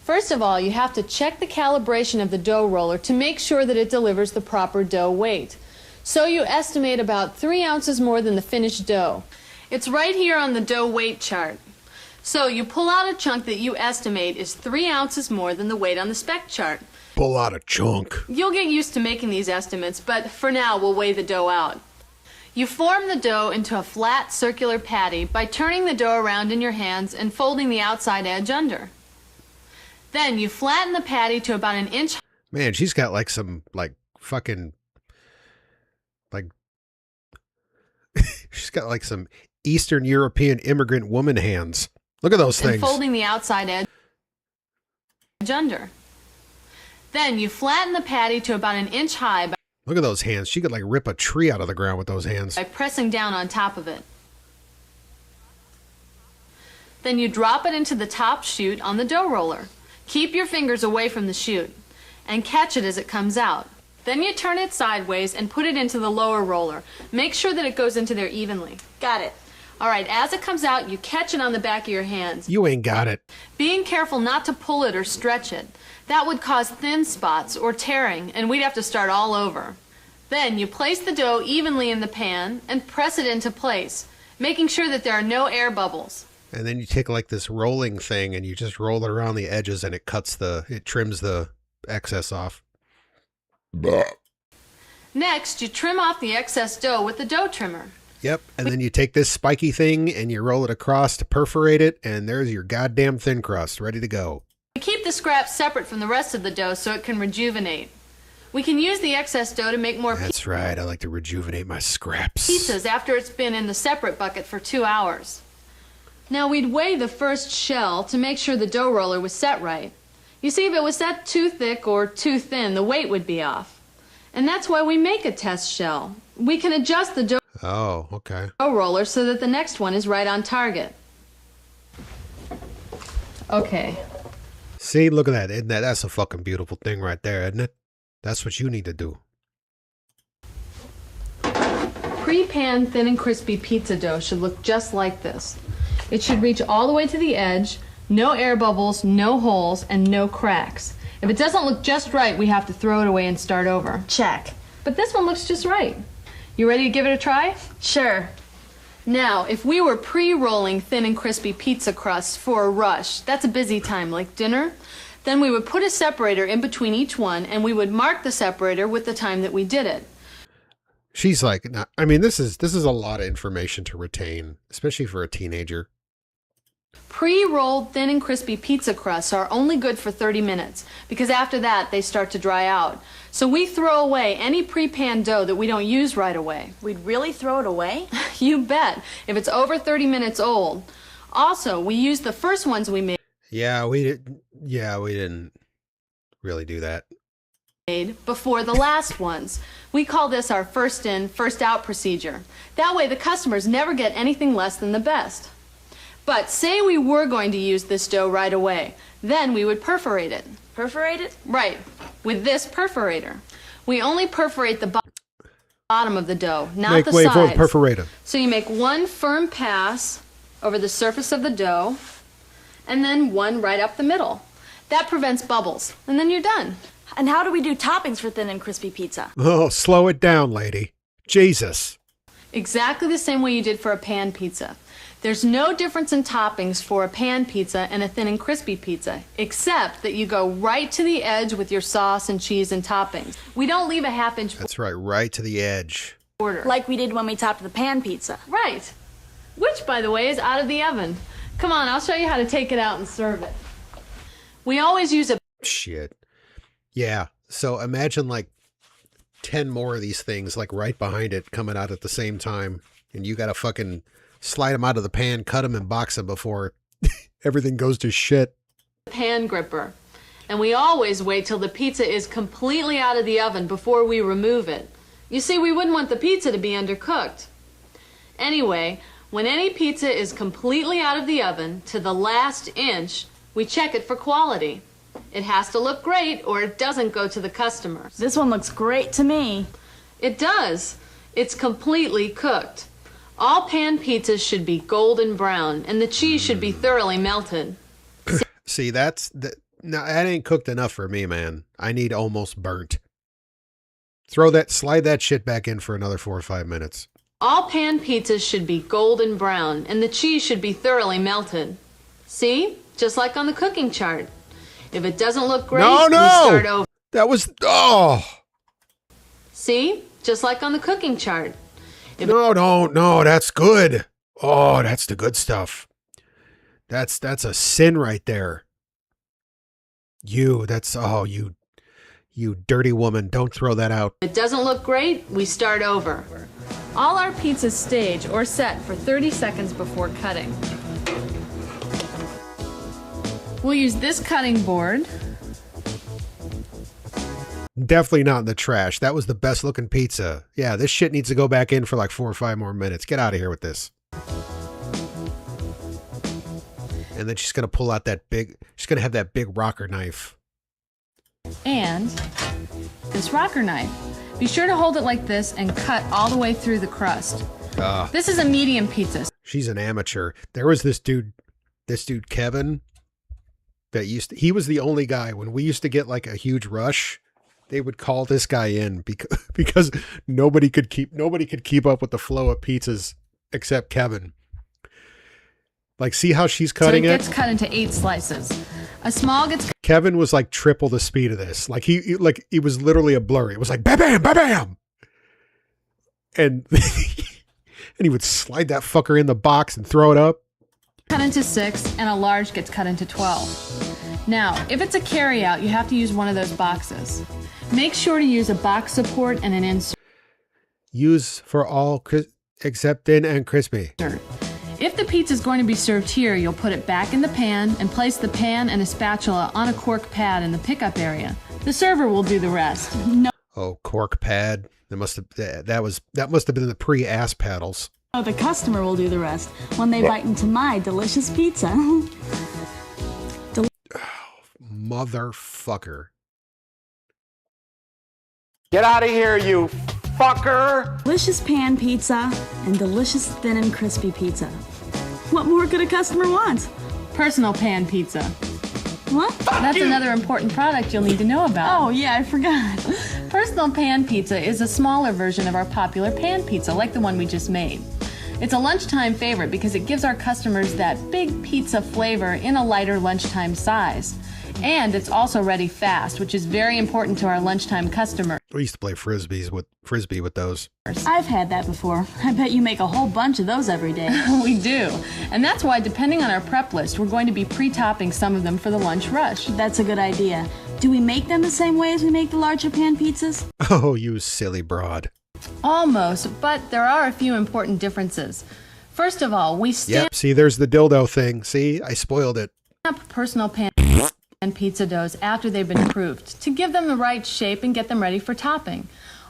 First of all, you have to check the calibration of the dough roller to make sure that it delivers the proper dough weight. So you estimate about 3 ounces more than the finished dough. It's right here on the dough weight chart. So you pull out a chunk that you estimate is 3 ounces more than the weight on the spec chart. Pull out a chunk. You'll get used to making these estimates, but for now we'll weigh the dough out. You form the dough into a flat circular patty by turning the dough around in your hands and folding the outside edge under. Then you flatten the patty to about 1 inch. Man, she's got like some fucking she's got like some Eastern European immigrant woman hands. Look at those things. And folding the outside edge under. Then you flatten the patty to about 1 inch high Look at those hands. She could like rip a tree out of the ground with those hands. by pressing down on top of it. Then you drop it into the top chute on the dough roller. Keep your fingers away from the chute and catch it as it comes out. Then you turn it sideways and put it into the lower roller. Make sure that it goes into there evenly. Got it. All right, as it comes out, you catch it on the back of your hands, You ain't got it. being careful not to pull it or stretch it. That would cause thin spots or tearing, and we'd have to start all over. Then you place the dough evenly in the pan and press it into place, making sure that there are no air bubbles. And then you take like this rolling thing and you just roll it around the edges, and it trims the excess off. Next, you trim off the excess dough with the dough trimmer. Yep, and then you take this spiky thing and you roll it across to perforate it, and there's your goddamn thin crust ready to go. We keep the scraps separate from the rest of the dough so it can rejuvenate. We can use the excess dough to make more That's right, I like to rejuvenate my scraps. pizzas after it's been in the separate bucket for 2 hours. Now we'd weigh the first shell to make sure the dough roller was set right. You see, if it was set too thick or too thin, the weight would be off. And that's why we make a test shell. We can adjust the dough Okay. roller so that the next one is right on target. Okay. See, look at that. Isn't that? That's a fucking beautiful thing right there, isn't it? That's what you need to do. Pre-pan thin and crispy pizza dough should look just like this. It should reach all the way to the edge, no air bubbles, no holes, and no cracks. If it doesn't look just right, we have to throw it away and start over. Check. But this one looks just right. You ready to give it a try? Sure. Now, if we were pre-rolling thin and crispy pizza crusts for a rush, that's a busy time, like dinner, then we would put a separator in between each one, and we would mark the separator with the time that we did it. She's like, I mean, this is a lot of information to retain, especially for a teenager. Pre-rolled thin and crispy pizza crusts are only good for 30 minutes, because after that they start to dry out. So we throw away any pre-panned dough that we don't use right away. We'd really throw it away? You bet, if it's over 30 minutes old. Also, we use the first ones we made We didn't really do that. before the last ones. We call this our first in, first out procedure. That way the customers never get anything less than the best. But say we were going to use this dough right away, then we would perforate it. Perforate it? Right, with this perforator. We only perforate the bottom of the dough, not the Wait for sides. perforator. So you make one firm pass over the surface of the dough, and then one right up the middle. That prevents bubbles, and then you're done. And how do we do toppings for thin and crispy pizza? Oh, slow it down, lady. Jesus. Exactly the same way you did for a pan pizza. There's no difference in toppings for a pan pizza and a thin and crispy pizza, except that you go right to the edge with your sauce and cheese and toppings. We don't leave a half-inch That's right to the edge. border. Like we did when we topped the pan pizza. Right. Which, by the way, is out of the oven. Come on, I'll show you how to take it out and serve it. We always use a Shit. Yeah. So imagine like 10 more of these things like right behind it coming out at the same time. And you got to fucking slide them out of the pan, cut them and box them before everything goes to shit. pan gripper. And we always wait till the pizza is completely out of the oven before we remove it. You see, we wouldn't want the pizza to be undercooked. Anyway, when any pizza is completely out of the oven to the last inch, we check it for quality. It has to look great or it doesn't go to the customers. This one looks great to me. It does. It's completely cooked. All pan pizzas should be golden brown and the cheese should be thoroughly melted. See, no, that ain't cooked enough for me, man. I need almost burnt. Slide that shit back in for another 4 or 5 minutes. All pan pizzas should be golden brown and the cheese should be thoroughly melted. See? Just like on the cooking chart. If it doesn't look great, No! we start over. That was, oh! See? Just like on the cooking chart. No, that's good. Oh, that's the good stuff. That's a sin right there. You dirty woman, don't throw that out. If it doesn't look great, we start over. All our pizzas stage or set for 30 seconds before cutting. We'll use this cutting board. Definitely not in the trash. That was the best looking pizza. Yeah, this shit needs to go back in for like 4 or 5 more minutes. Get out of here with this. And then she's going to pull out she's going to have that big rocker knife. And this rocker knife. Be sure to hold it like this and cut all the way through the crust. This is a medium pizza. She's an amateur. There was this dude Kevin, that he was the only guy when we used to get like a huge rush. They would call this guy in because nobody could keep up with the flow of pizzas except Kevin. Like, see how she's cutting it? So it gets cut into 8 slices. A small gets Kevin was like triple the speed of this. Like it was literally a blur. It was like bam, bam, bam, bam. and he would slide that fucker in the box and throw it up. Cut into 6, and a large gets cut into 12. Now, if it's a carry-out, you have to use one of those boxes. Make sure to use a box support and an insert. Use for all except thin and crispy. If the pizza is going to be served here, you'll put it back in the pan and place the pan and a spatula on a cork pad in the pickup area. The server will do the rest. No. Oh, cork pad. That must have been the pre-ass paddles. Oh, the customer will do the rest when they bite into my delicious pizza. Motherfucker. Get out of here, you fucker! Delicious pan pizza and delicious thin and crispy pizza. What more could a customer want? Personal pan pizza. What? That's another important product you'll need to know about. Oh, yeah, I forgot. Personal pan pizza is a smaller version of our popular pan pizza, like the one we just made. It's a lunchtime favorite because it gives our customers that big pizza flavor in a lighter lunchtime size. And it's also ready fast, which is very important to our lunchtime customers. We used to play frisbee with those. I've had that before. I bet you make a whole bunch of those every day. We do. And that's why, depending on our prep list, we're going to be pre-topping some of them for the lunch rush. That's a good idea. Do we make them the same way as we make the larger pan pizzas? Oh, you silly broad. Almost, but there are a few important differences. First of all, we stamp Yep, see, there's the dildo thing. See, I spoiled it. personal pan and pizza doughs after they've been approved to give them the right shape and get them ready for topping.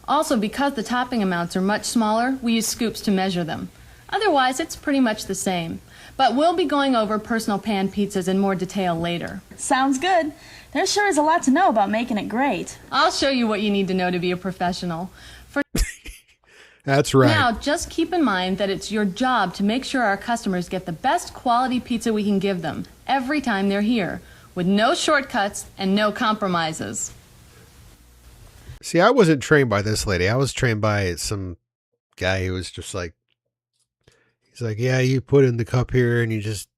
Also, because the topping amounts are much smaller, we use scoops to measure them. Otherwise, it's pretty much the same. But we'll be going over personal pan pizzas in more detail later. Sounds good. There sure is a lot to know about making it great. I'll show you what you need to know to be a professional. That's right. Now, just keep in mind that it's your job to make sure our customers get the best quality pizza we can give them every time they're here, with no shortcuts and no compromises. See, I wasn't trained by this lady. I was trained by some guy who was just like, he's like, yeah, you put in the cup here and you just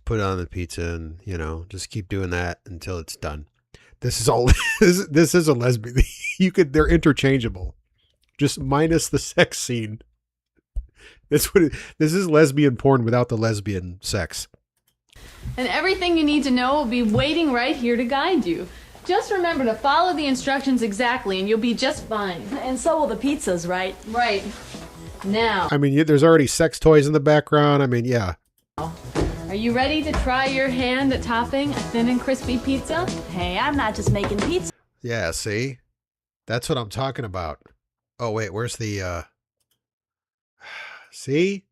put it on the pizza and, you know, just keep doing that until it's done. This is all, this is a lesbian. They're interchangeable. Just minus the sex scene. This is lesbian porn without the lesbian sex. And everything you need to know will be waiting right here to guide you. Just remember to follow the instructions exactly and you'll be just fine. And so will the pizzas, right? Right. Now. I mean, there's already sex toys in the background. I mean, yeah. Are you ready to try your hand at topping a thin and crispy pizza? Hey, I'm not just making pizza. Yeah, see? That's what I'm talking about. Oh, wait, where's the, see?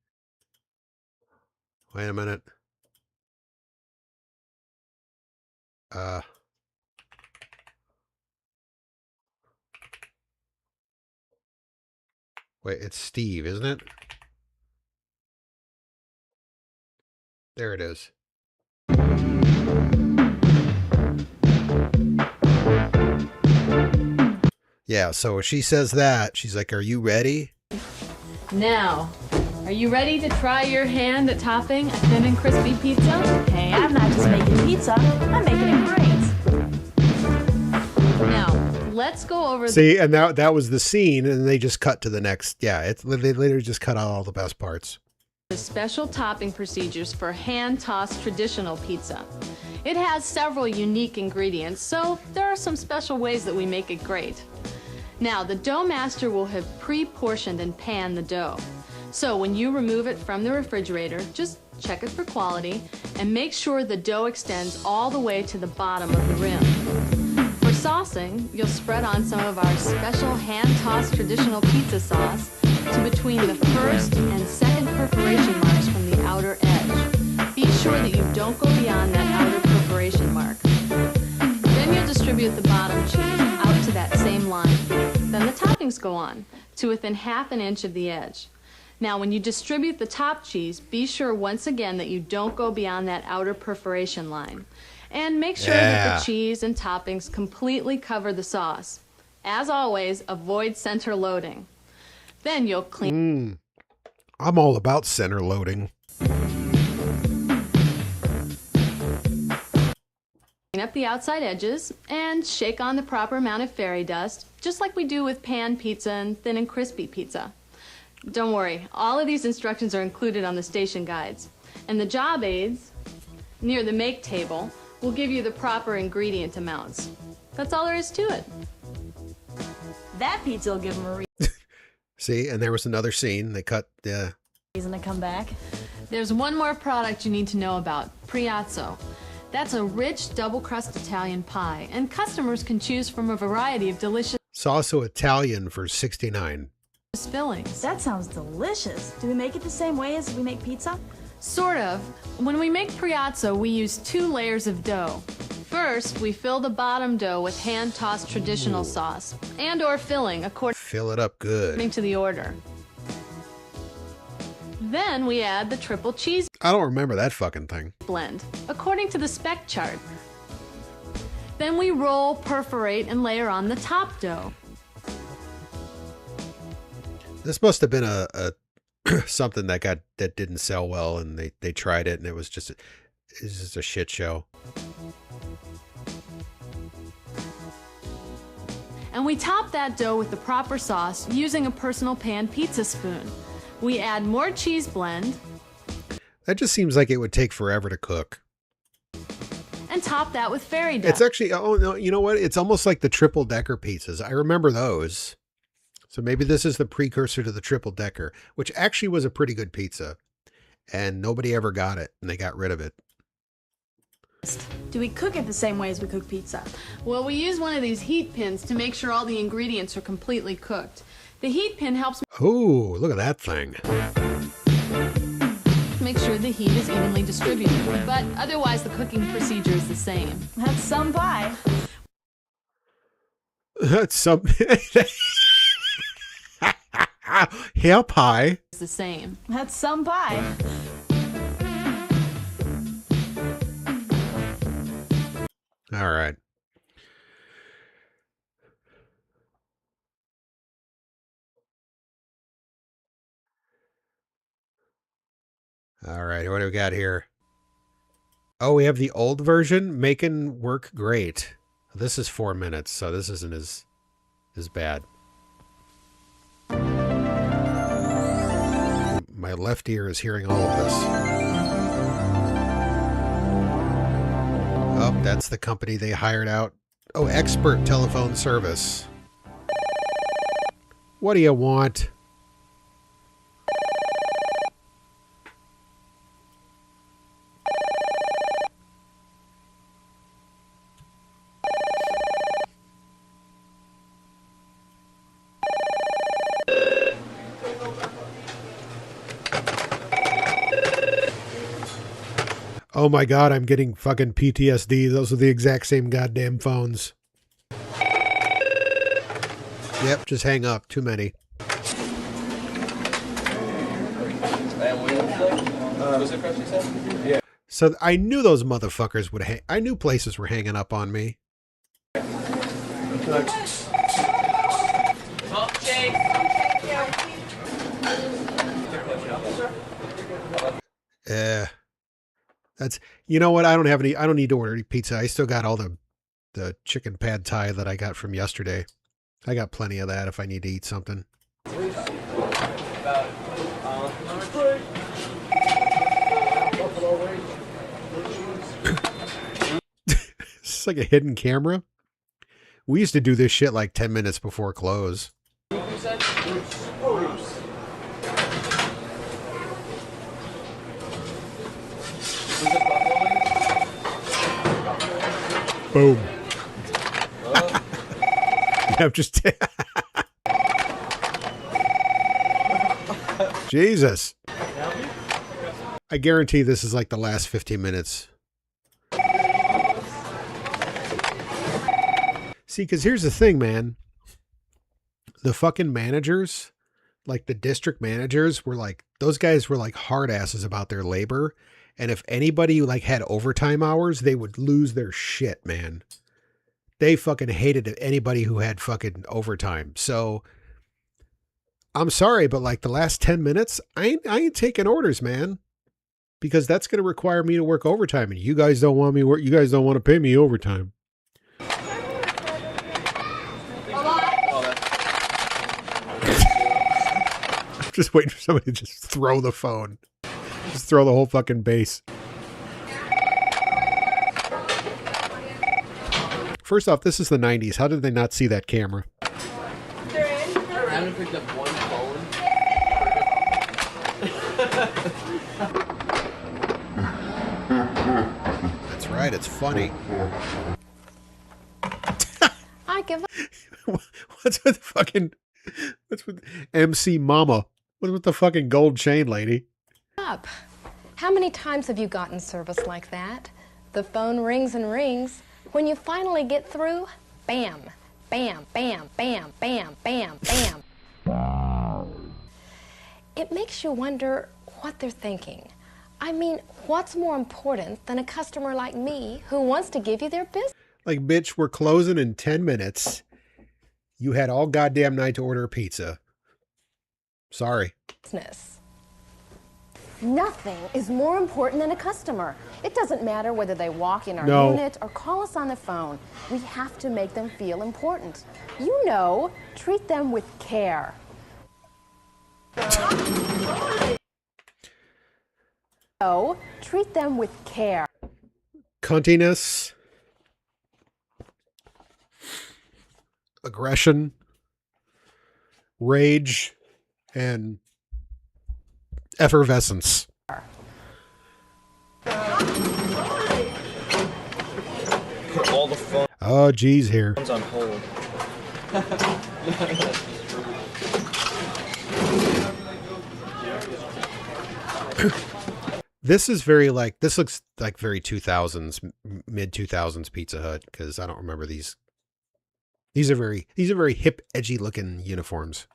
Wait a minute. Wait, it's Steve, isn't it? There it is. Yeah, so she says that. She's like, are you ready? Now, are you ready to try your hand at topping a thin and crispy pizza? Hey, I'm not just making pizza. I'm making it great. Now, let's go over See, and that was the scene, and they just cut to the next. Yeah, they literally just cut out all the best parts. the special topping procedures for hand-tossed traditional pizza. It has several unique ingredients, so there are some special ways that we make it great. Now, the dough master will have pre-portioned and panned the dough. So when you remove it from the refrigerator, just check it for quality and make sure the dough extends all the way to the bottom of the rim. For saucing, you'll spread on some of our special hand-tossed traditional pizza sauce to between the first and second perforation marks from the outer edge. Be sure that you don't go beyond that outer perforation mark. Then you'll distribute the bottom cheese out to that same line. Then the toppings go on to within half an inch of the edge. Now, when you distribute the top cheese, be sure once again that you don't go beyond that outer perforation line. And make sure that the cheese and toppings completely cover the sauce. As always, avoid center loading. Then you'll clean I'm all about center loading. up wet the outside edges and shake on the proper amount of fairy dust, just like we do with pan pizza and thin and crispy pizza. Don't worry, all of these instructions are included on the station guides. And the job aids near the make table will give you the proper ingredient amounts. That's all there is to it. That pizza will give them a See, and there was another scene. They cut the... reason to come back. There's one more product you need to know about, Priazzo. That's a rich double-crust Italian pie, and customers can choose from a variety of delicious It's also Italian for $69. fillings. That sounds delicious. Do we make it the same way as we make pizza? Sort of. When we make Priazzo, we use 2 layers of dough. First, we fill the bottom dough with hand-tossed traditional sauce and/or filling according Fill it up good. to the order. Then we add the triple cheese I don't remember that fucking thing. blend, according to the spec chart. Then we roll, perforate, and layer on the top dough. This must have been a something that didn't sell well, and they tried it, and it was just a shit show. And we top that dough with the proper sauce using a personal pan pizza spoon. We add more cheese blend That just seems like it would take forever to cook. and top that with fairy dust. It's actually, oh no, you know what? It's almost like the triple decker pizzas. I remember those. So maybe this is the precursor to the triple decker, which actually was a pretty good pizza, and nobody ever got it, and they got rid of it. Do we cook it the same way as we cook pizza? Well, we use one of these heat pins to make sure all the ingredients are completely cooked. The heat pin helps Oh, look at that thing. make sure the heat is evenly distributed, but otherwise the cooking procedure is the same. That's some pie. That's some hair pie. It's the same. That's some pie. All right. All right, what do we got here? Oh, we have the old version, making work great. This is 4 minutes, so this isn't as bad. My left ear is hearing all of this. Oh, that's the company they hired out. Oh, expert telephone service. What do you want? Oh my God, I'm getting fucking PTSD. Those are the exact same goddamn phones. Yep, just hang up. Too many. So I knew those motherfuckers would I knew places were hanging up on me. That's, you know what? I don't need to order any pizza. I still got all the chicken pad thai that I got from yesterday. I got plenty of that if I need to eat something. It's like a hidden camera. We used to do this shit like 10 minutes before close. Boom. I'm just... Jesus. I guarantee this is like the last 15 minutes. See, because here's the thing, man. The fucking managers, like the district managers, were like, those guys were like hard asses about their labor. And if anybody like had overtime hours, they would lose their shit, man. They fucking hated anybody who had fucking overtime. So I'm sorry, but like the last 10 minutes, I ain't taking orders, man. because that's going to require me to work overtime, and you guys don't want me work. You guys don't want to pay me overtime. Just waiting for somebody to just throw the phone. Just throw the whole fucking base. First off, this is the 90s. How did they not see that camera? I haven't picked up one phone. That's right. It's funny. I give up. What's with fucking... What's with MC Mama? What's with the fucking gold chain, lady? Up. How many times have you gotten service like that? The phone rings and rings. When you finally get through, bam, bam, bam, bam, bam, bam, bam. It makes you wonder what they're thinking. I mean, what's more important than a customer like me who wants to give you their business? Like, bitch, we're closing in 10 minutes. You had all goddamn night to order a pizza. Sorry. Nothing is more important than a customer. It doesn't matter whether they walk in our unit or call us on the phone. We have to make them feel important. You know, treat them with care. So, treat them with care. Cuntiness. Aggression. Rage. And effervescence. Put all the phones Oh, geez, here. on hold. This is very like, this looks like very 2000s, mid 2000s Pizza Hut, because I don't remember these. These are very hip, edgy looking uniforms.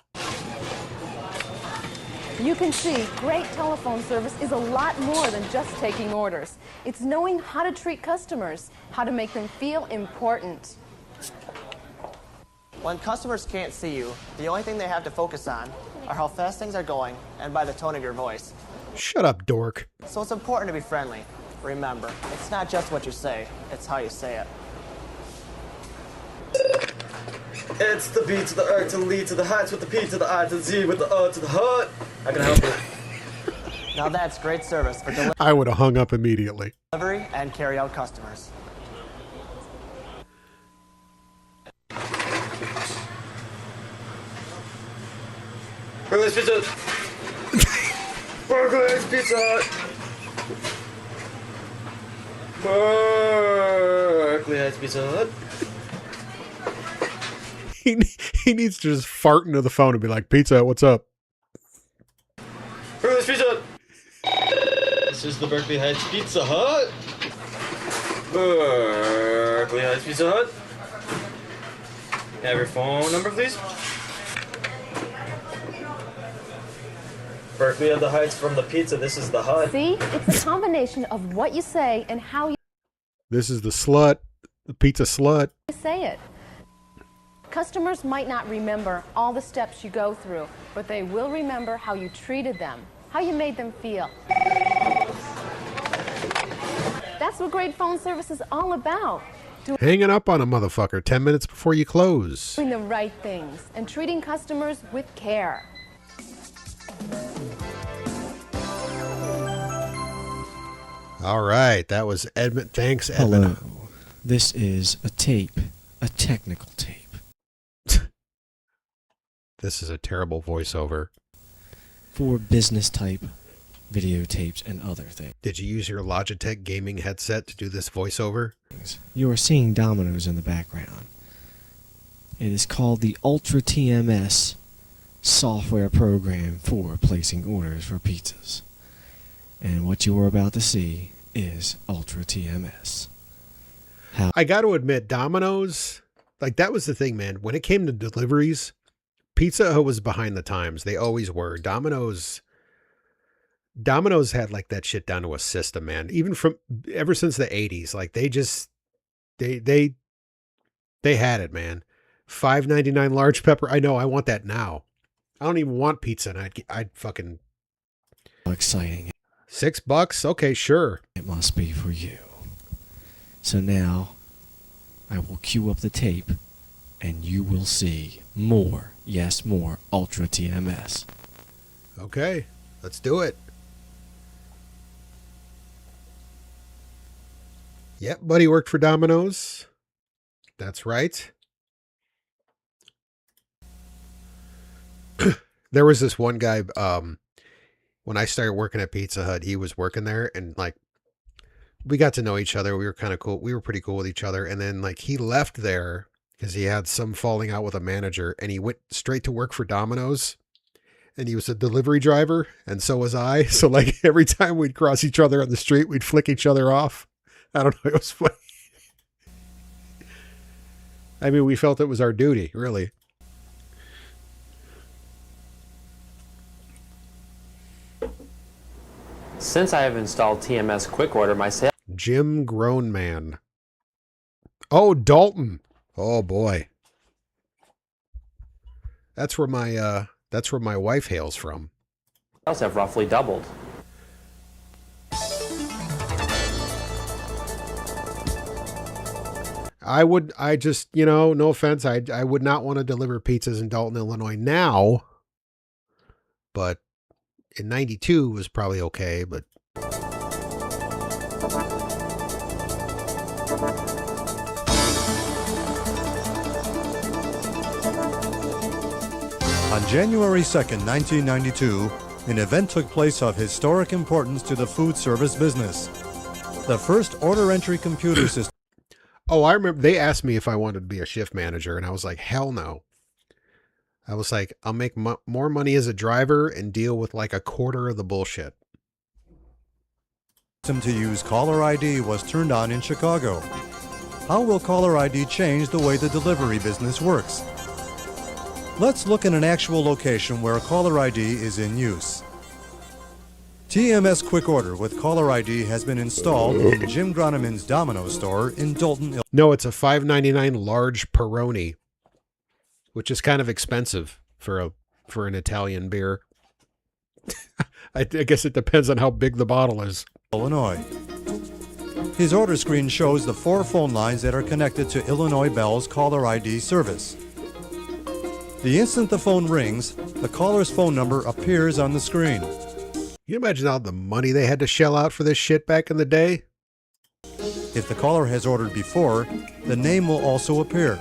You can see great telephone service is a lot more than just taking orders. It's knowing how to treat customers, how to make them feel important. When customers can't see you, the only thing they have to focus on are how fast things are going and by the tone of your voice. Shut up, dork. So it's important to be friendly. Remember, it's not just what you say, it's how you say it. It's the B to the R to the L to the H with the P to the I to the Z with the O to the H. How can I help you? Now that's great service for I would have hung up immediately. delivery and carry out customers. Burger's Pizza Hut. Burger's Pizza Hut. Berkeley Heights Pizza Hut. He needs to just fart into the phone and be like, Pizza Hut, what's up? Burger's Pizza Hut. This is the Berkeley Heights Pizza Hut. Berkeley Heights Pizza Hut. Have your phone number, please. Berkeley of the Heights from the pizza. This is the Hut. See, it's a combination of what you say and how you This is the slut, the pizza slut. say it. Customers might not remember all the steps you go through, but they will remember how you treated them, how you made them feel. That's what great phone service is all about. Hanging up on a motherfucker 10 minutes before you close. Doing the right things and treating customers with care. All right, that was Edmund. Thanks, Edmund. Hello. This is a tape, a technical tape. This is a terrible voiceover. For business type videotapes and other things. Did you use your Logitech gaming headset to do this voiceover? You are seeing dominoes in the background. It is called the Ultra TMS software program for placing orders for pizzas. And what you are about to see is Ultra TMS. I got to admit, Domino's, like that was the thing, man. When it came to deliveries, Pizza Hut was behind the times. They always were. Domino's had like that shit down to a system, man. Even from ever since the 80s, like they had it, man. $5.99 large pepper. I know. I want that now. I don't even want pizza, and I'd fucking exciting. $6? Okay, sure. It must be for you. So now, I will cue up the tape, and you will see more, yes, more Ultra TMS. Okay, let's do it. Yep, buddy worked for Domino's. That's right. There was this one guy, when I started working at Pizza Hut, he was working there, and like we got to know each other. We were kind of cool. We were pretty cool with each other. And then like he left there because he had some falling out with a manager, and he went straight to work for Domino's. And he was a delivery driver, and so was I. So like every time we'd cross each other on the street, we'd flick each other off. I don't know. It was funny. I mean, we felt it was our duty, really. Since I have installed TMS Quick Order, my sales... Jim Grown Man. Oh, Dalton. Oh boy. That's where my wife hails from. sales have roughly doubled. I just, no offense. I would not want to deliver pizzas in Dalton, Illinois now, but in 92 was probably okay, but. On January 2nd, 1992, an event took place of historic importance to the food service business. The first order entry computer system. Oh, I remember they asked me if I wanted to be a shift manager, and I was like, hell no. I was like, I'll make more money as a driver and deal with like a quarter of the bullshit. System to use caller ID was turned on in Chicago. How will caller ID change the way the delivery business works? Let's look at an actual location where caller ID is in use. TMS Quick Order with caller ID has been installed in Jim Groneman's Domino's store in Dalton, Illinois. No, it's a $5.99 large Peroni, which is kind of expensive for an Italian beer. I guess it depends on how big the bottle is. Illinois. His order screen shows the 4 phone lines that are connected to Illinois Bell's caller ID service. The instant the phone rings, the caller's phone number appears on the screen. Can you imagine all the money they had to shell out for this shit back in the day? If the caller has ordered before, the name will also appear.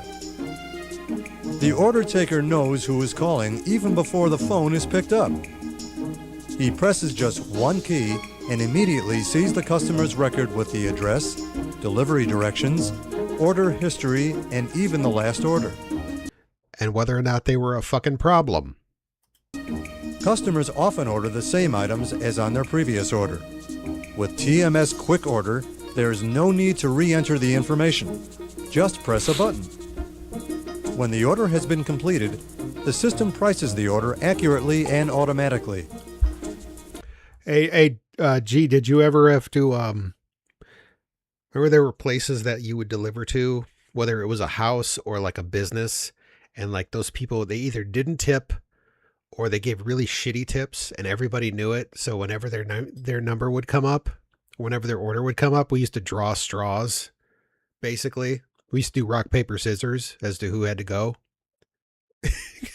The order taker knows who is calling even before the phone is picked up. He presses just one key and immediately sees the customer's record with the address, delivery directions, order history, and even the last order. And whether or not they were a fucking problem. Customers often order the same items as on their previous order. With TMS Quick Order, there is no need to re-enter the information. Just press a button. When the order has been completed, the system prices the order accurately and automatically. Hey, G, did you ever have to, remember there were places that you would deliver to, whether it was a house or like a business, and like those people, they either didn't tip or they gave really shitty tips and everybody knew it. So whenever their number would come up, whenever their order would come up, we used to draw straws, basically. We used to do rock, paper, scissors as to who had to go.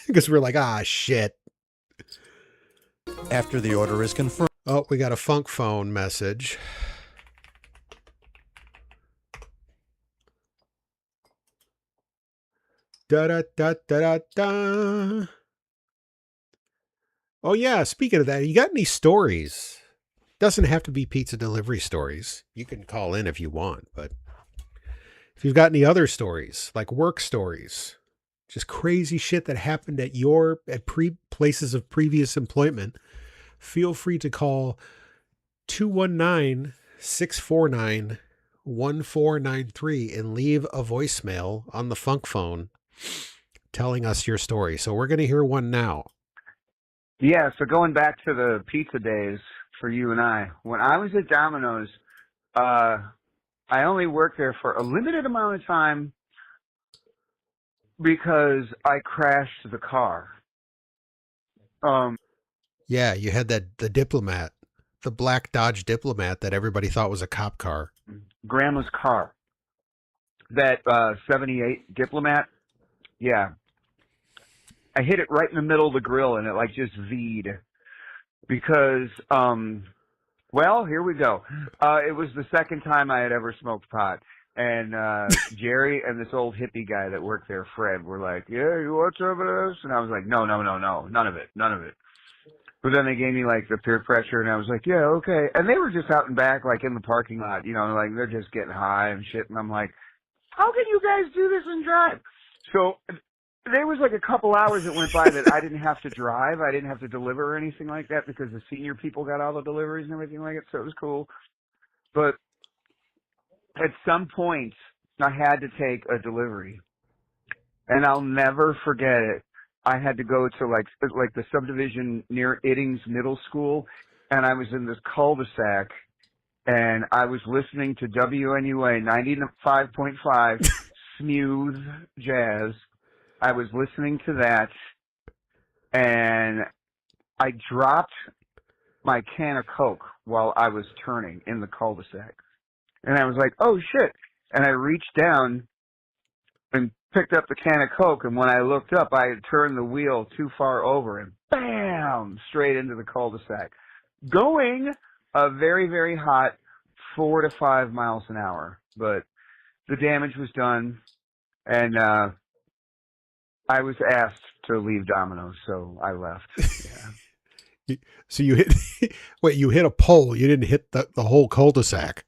Because we're like, shit. After the order is confirmed. Oh, we got a funk phone message. Da da da da da da. Oh yeah, speaking of that, you got any stories? Doesn't have to be pizza delivery stories. You can call in if you want, but if you've got any other stories, like work stories, just crazy shit that happened at places of previous employment, feel free to call 219-649-1493 and leave a voicemail on the funk phone telling us your story. So we're going to hear one now. Yeah, so going back to the pizza days for you and I, when I was at Domino's, I only worked there for a limited amount of time because I crashed the car. Yeah, you had the diplomat the black Dodge Diplomat that everybody thought was a cop car? Grandma's car. That 78 Diplomat. Yeah. I hit it right in the middle of the grill and it like just V'd. Because, well, here we go. It was the second time I had ever smoked pot. And Jerry and this old hippie guy that worked there, Fred, were like, yeah, you want some of this? And I was like, no, none of it. But then they gave me like the peer pressure and I was like, yeah, okay. And they were just out and back, like in the parking lot, you know, like they're just getting high and shit. And I'm like, how can you guys do this and drive? So there was like a couple hours that went by that I didn't have to drive. I didn't have to deliver or anything like that because the senior people got all the deliveries and everything like it. So it was cool. But at some point, I had to take a delivery. And I'll never forget it. I had to go to like the subdivision near Iddings Middle School, and I was in this cul-de-sac, and I was listening to WNUA 95.5 smooth jazz. I was listening to that, and I dropped my can of Coke while I was turning in the cul-de-sac. And I was like, oh shit. And I reached down and picked up the can of Coke, and when I looked up, I had turned the wheel too far over, and bam, straight into the cul-de-sac. Going a very, very hot 4 to 5 miles an hour. But the damage was done, and I was asked to leave Domino's, so I left. Yeah. So you hit, wait, you hit a pole. You didn't hit the whole cul-de-sac.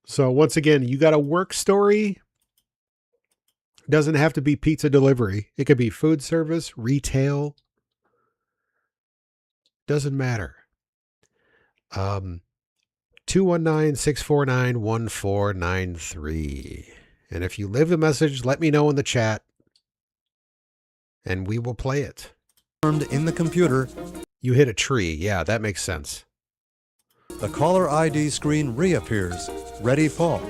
So once again, you got a work story. Doesn't have to be pizza delivery. It could be food service, retail. Doesn't matter. 219-649-1493. And if you leave a message, let me know in the chat and we will play it. In the computer, you hit a tree. Yeah, that makes sense. The caller ID screen reappears, ready fall.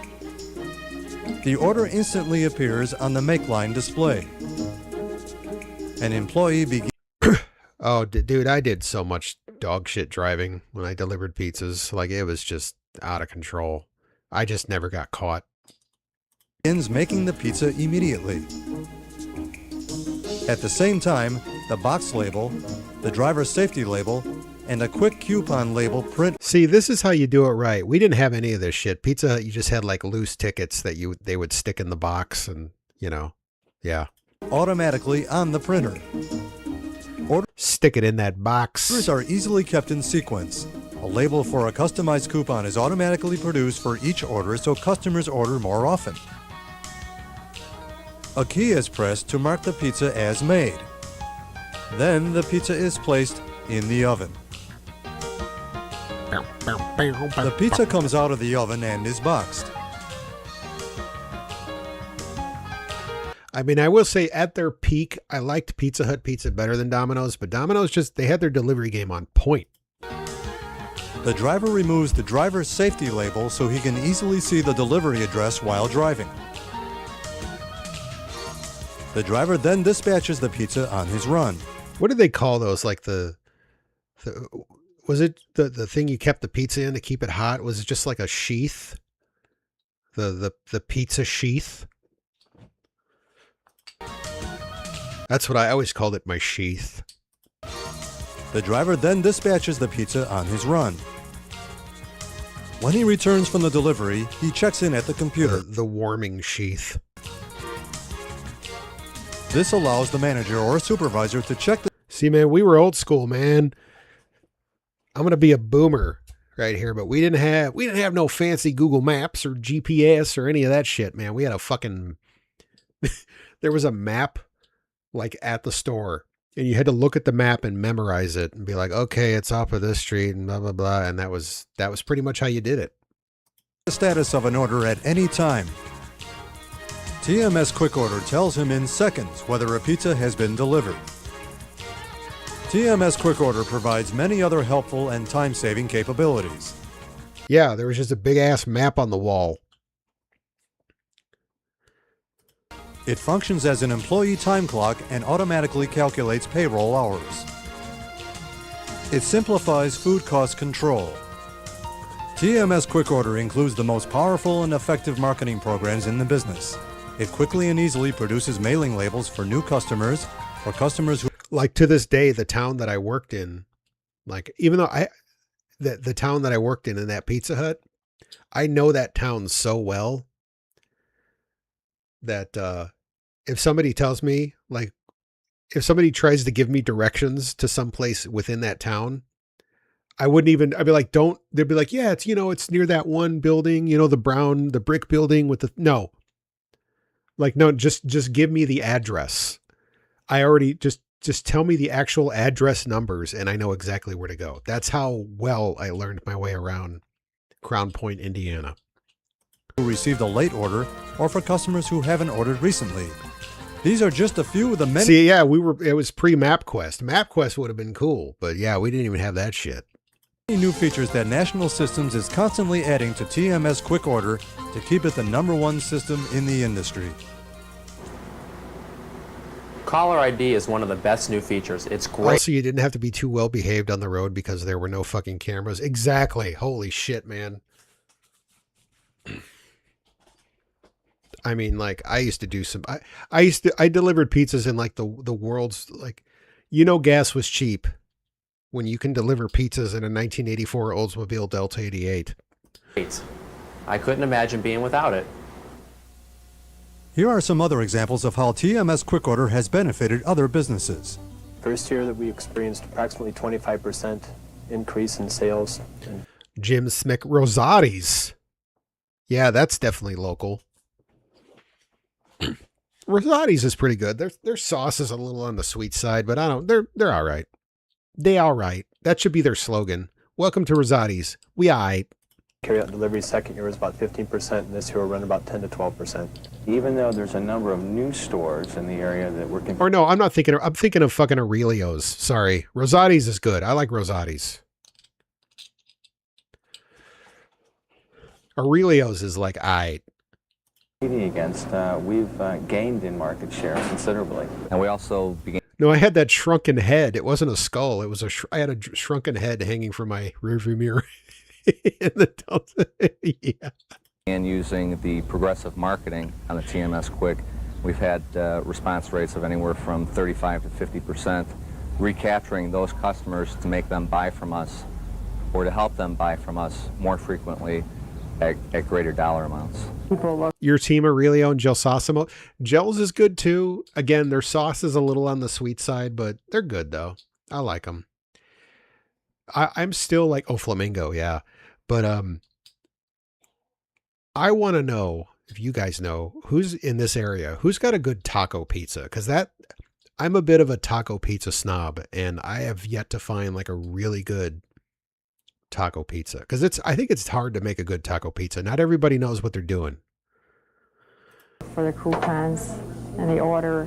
The order instantly appears on the make line display. An employee begins. Oh, dude, I did so much dog shit driving when I delivered pizzas. Like, it was just out of control. I just never got caught. Begins making the pizza immediately. At the same time, the box label, the driver's safety label, and a quick coupon label print. See, this is how you do it right. We didn't have any of this shit. Pizza Hut, you just had like loose tickets that they would stick in the box and, you know, yeah. Automatically on the printer. Stick it in that box. Orders are easily kept in sequence. A label for a customized coupon is automatically produced for each order so customers order more often. A key is pressed to mark the pizza as made. Then the pizza is placed in the oven. The pizza comes out of the oven and is boxed. I mean, I will say at their peak, I liked Pizza Hut pizza better than Domino's, but Domino's they had their delivery game on point. The driver removes the driver's safety label so he can easily see the delivery address while driving. The driver then dispatches the pizza on his run. What did they call those? Like was it the thing you kept the pizza in to keep it hot? Was it just like a sheath? The pizza sheath? That's what I always called it, my sheath. The driver then dispatches the pizza on his run. When he returns from the delivery, he checks in at the computer. The warming sheath. This allows the manager or supervisor to check the... See, man, we were old school, man. I'm going to be a boomer right here, but we didn't have no fancy Google Maps or GPS or any of that shit, man. We had a fucking... There was a map like at the store, and you had to look at the map and memorize it and be like, okay, it's off of this street and blah, blah, blah. And that was pretty much how you did it. The status of an order at any time. TMS Quick Order tells him in seconds whether a pizza has been delivered. TMS Quick Order provides many other helpful and time-saving capabilities. Yeah, there was just a big-ass map on the wall. It functions as an employee time clock and automatically calculates payroll hours. It simplifies food cost control. TMS Quick Order includes the most powerful and effective marketing programs in the business. It quickly and easily produces mailing labels for new customers or customers who... Like to this day, the town that I worked in, like even though the town that I worked in that Pizza Hut, I know that town so well that if somebody tells me, like, if somebody tries to give me directions to some place within that town, I'd be like, they'd be like, yeah, it's near that one building, the brick building with no, just give me the address. I already just tell me the actual address numbers and I know exactly where to go. That's how well I learned my way around Crown Point, Indiana. Who received a late order, or for customers who haven't ordered recently. These are just a few of the many... See, yeah, it was pre-MapQuest. MapQuest would have been cool, but yeah, we didn't even have that shit. New features that National Systems is constantly adding to TMS Quick Order to keep it the #1 system in the industry. Caller ID is one of the best new features. It's great. Also, you didn't have to be too well behaved on the road because there were no fucking cameras. Exactly. Holy shit, man. I mean, like, I used to do some, I delivered pizzas in like the world's, like, gas was cheap when you can deliver pizzas in a 1984 Oldsmobile Delta 88. I couldn't imagine being without it. Here are some other examples of how TMS Quick Order has benefited other businesses. First year that we experienced approximately 25% increase in sales. Jim Smick Rosati's. Yeah, that's definitely local. Rosati's is pretty good. Their sauce is a little on the sweet side, but they're all right. They all right. That should be their slogan. Welcome to Rosati's. We all right. Carry out deliveries second year was about 15%, and this year we're running about 10 to 12%. Even though there's a number of new stores in the area that we're... Or no, I'm thinking of fucking Aurelio's. Sorry. Rosati's is good. I like Rosati's. Aurelio's is like, aight. Against, we've gained in market share considerably. And we also began... No, I had that shrunken head. It wasn't a skull. It was I had a shrunken head hanging from my rearview mirror. In the Delta. Yeah. And using the progressive marketing on the TMS Quick, we've had response rates of anywhere from 35 to 50%, recapturing those customers to make them buy from us or to help them buy from us more frequently at greater dollar amounts. Your team, Aurelio and Gelsosimo. Gels is good too. Again, their sauce is a little on the sweet side, but they're good though. I like them. I'm still like, Flamingo, yeah. But I want to know, if you guys know, who's in this area, who's got a good taco pizza? Because I'm a bit of a taco pizza snob, and I have yet to find like a really good taco pizza. Because I think it's hard to make a good taco pizza. Not everybody knows what they're doing. For the coupons, and they order,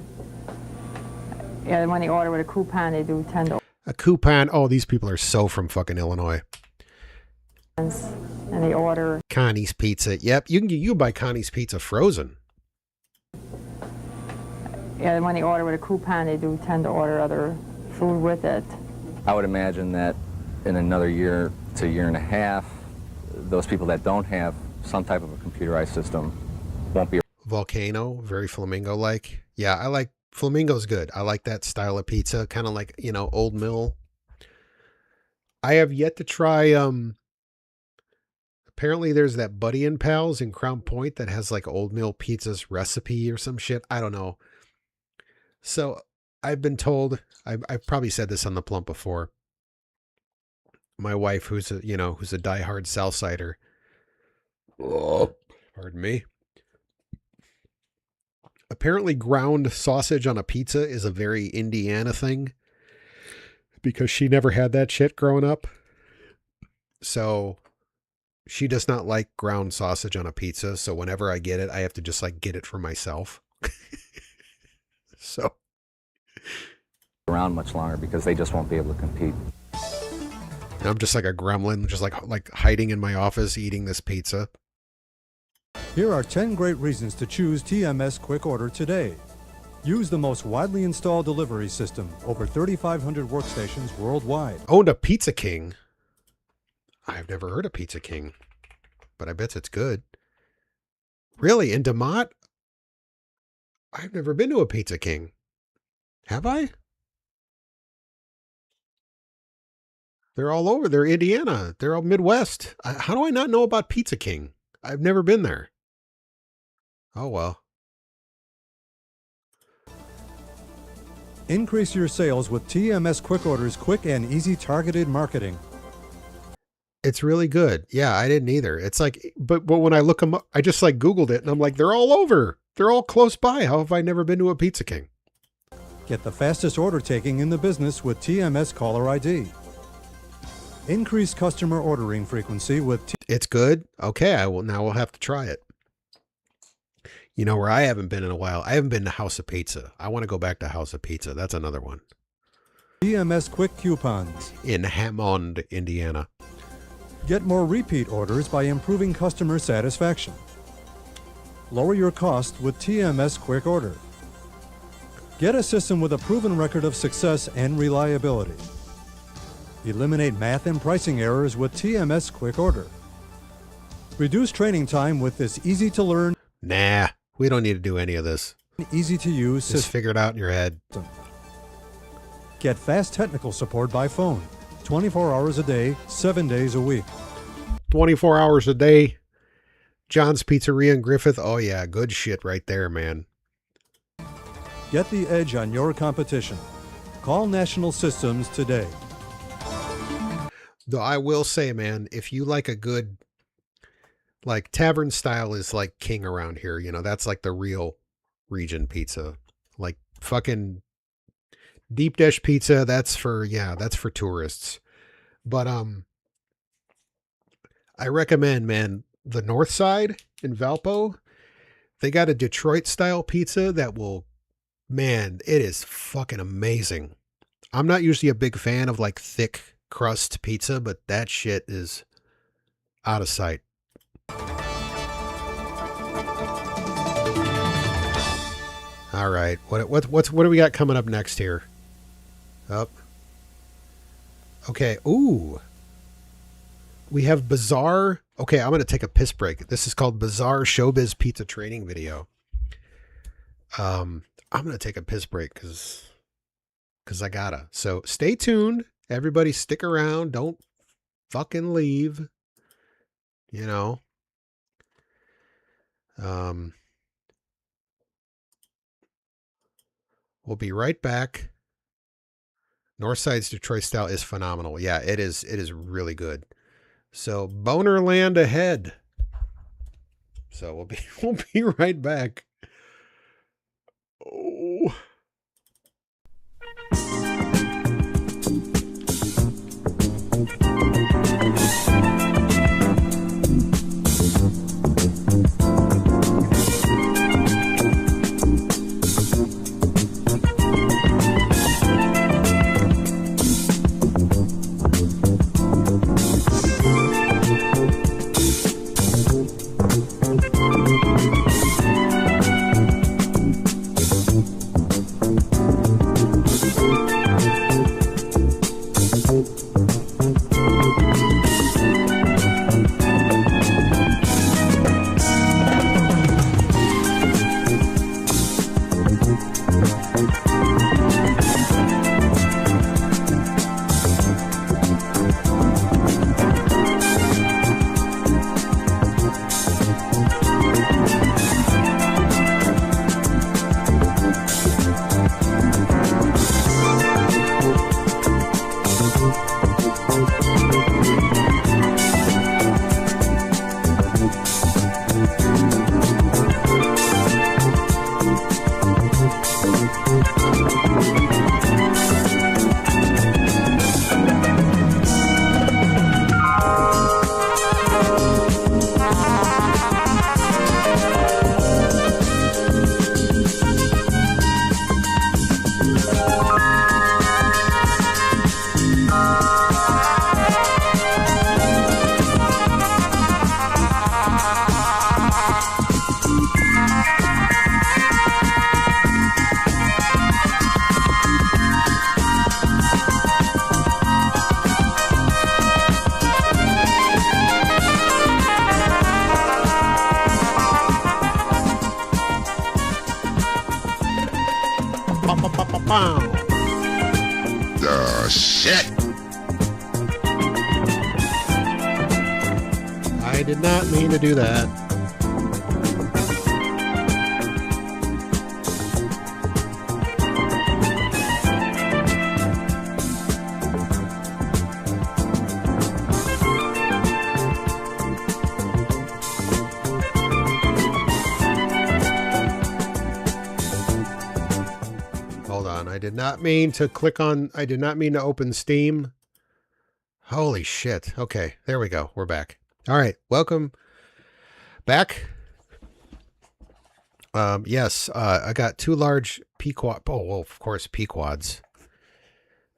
when they order with a coupon, they do $10. A coupon. Oh, these people are so from fucking Illinois. And they order Connie's Pizza. Yep, you can buy Connie's Pizza frozen. Yeah, when they order with a coupon, they do tend to order other food with it. I would imagine that in another year to year and a half, those people that don't have some type of a computerized system won't be. Volcano, very Flamingo-like. Yeah, I like Flamingo's good. I like that style of pizza, kind of like, Old Mill. I have yet to try, apparently there's that Buddy and Pals in Crown Point that has like Old Mill Pizza's recipe or some shit. I don't know. So I've been told, I've probably said this on the Plump before. My wife, who's a diehard Southsider. Oh, pardon me. Apparently ground sausage on a pizza is a very Indiana thing because she never had that shit growing up. So she does not like ground sausage on a pizza. So whenever I get it, I have to just like get it for myself. So around much longer because they just won't be able to compete. And I'm just like a gremlin, just like hiding in my office eating this pizza. Here are 10 great reasons to choose TMS Quick Order today. Use the most widely installed delivery system, over 3,500 workstations worldwide. Owned a Pizza King. I've never heard of Pizza King, but I bet it's good. Really? In DeMott? I've never been to a Pizza King. Have I? They're all over. They're Indiana. They're all Midwest. How do I not know about Pizza King? I've never been there. Oh, well. Increase your sales with TMS Quick Order's quick and easy targeted marketing. It's really good. Yeah, I didn't either. It's like, but when I look them up, I just like Googled it and I'm like, they're all over. They're all close by. How have I never been to a Pizza King? Get the fastest order taking in the business with TMS Caller ID. Increase customer ordering frequency with It's good. Okay, now we'll have to try it. You know where I haven't been in a while? I haven't been to House of Pizza. I want to go back to House of Pizza. That's another one. TMS Quick Coupons in Hammond, Indiana. Get more repeat orders by improving customer satisfaction. Lower your cost with TMS Quick Order. Get a system with a proven record of success and reliability. Eliminate math and pricing errors with TMS Quick Order. Reduce training time with this easy-to-learn... Nah, we don't need to do any of this. Easy-to-use system. Just figure it out in your head. Get fast technical support by phone. 24 hours a day, 7 days a week. 24 hours a day. John's Pizzeria in Griffith. Oh, yeah, good shit right there, man. Get the edge on your competition. Call National Systems today. Though I will say, man, if you like a good, like tavern style is like king around here. You know, that's like the real region pizza. Like fucking deep dish pizza. That's for tourists. But, I recommend, man, the North Side in Valpo. They got a Detroit style pizza that will, man, it is fucking amazing. I'm not usually a big fan of like thick crust pizza, but that shit is out of sight. All right. What do we got coming up next here? Up. Okay. Ooh. We have Bizarre. Okay, I'm going to take a piss break. This is called Bizarre Showbiz Pizza Training Video. I'm going to take a piss break because I gotta. So stay tuned. Everybody stick around. Don't fucking leave. You know. We'll be right back. Northside's Detroit style is phenomenal. Yeah, it is really good. So Bonerland ahead. So we'll be right back. Oh. Shit. I did not mean to do that. Hold on, I did not mean to click on, I did not mean to open Steam. Holy shit. Okay, there we go. We're back. All right, welcome back. Yes, I got 2 large Pequod. Oh, well, of course, Pequods.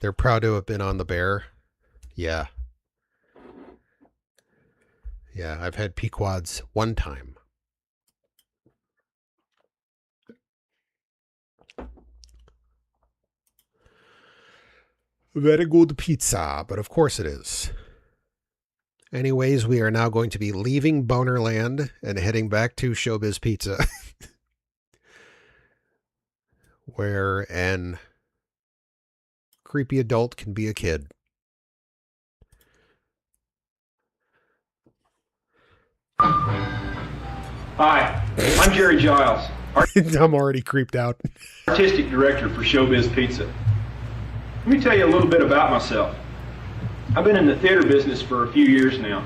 They're proud to have been on the bear. Yeah. Yeah, I've had Pequods one time. Very good pizza, but of course it is. Anyways, we are now going to be leaving Bonerland and heading back to Showbiz Pizza, where an creepy adult can be a kid. Hi, I'm Jerry Giles, I'm already creeped out. Artistic Director for Showbiz Pizza. Let me tell you a little bit about myself. I've been in the theater business for a few years now.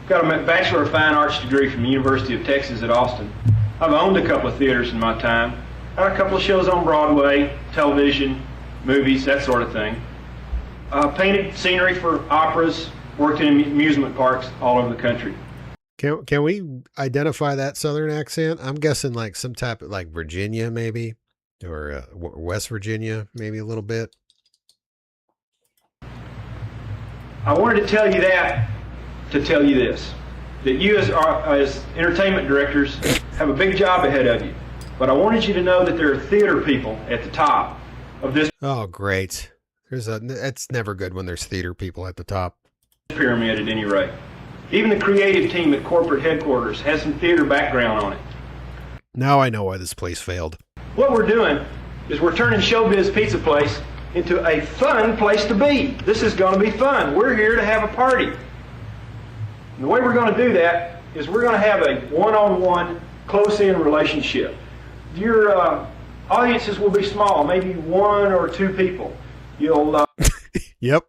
Got a Bachelor of Fine Arts degree from the University of Texas at Austin. I've owned a couple of theaters in my time. Had a couple of shows on Broadway, television, movies, that sort of thing. Painted scenery for operas, worked in amusement parks all over the country. Can we identify that Southern accent? I'm guessing like some type of like Virginia maybe, or West Virginia maybe a little bit. I wanted to tell you that to tell you this, that you as entertainment directors have a big job ahead of you. But I wanted you to know that there are theater people at the top of this. Oh, great. It's never good when there's theater people at the top. Pyramid at any rate. Even the creative team at corporate headquarters has some theater background on it. Now I know why this place failed. What we're doing is we're turning Showbiz Pizza Place into a fun place to be. This is going to be fun. We're here to have a party. And the way we're going to do that is we're going to have a one-on-one, close-in relationship. Your audiences will be small, maybe 1 or 2 people. You'll Yep.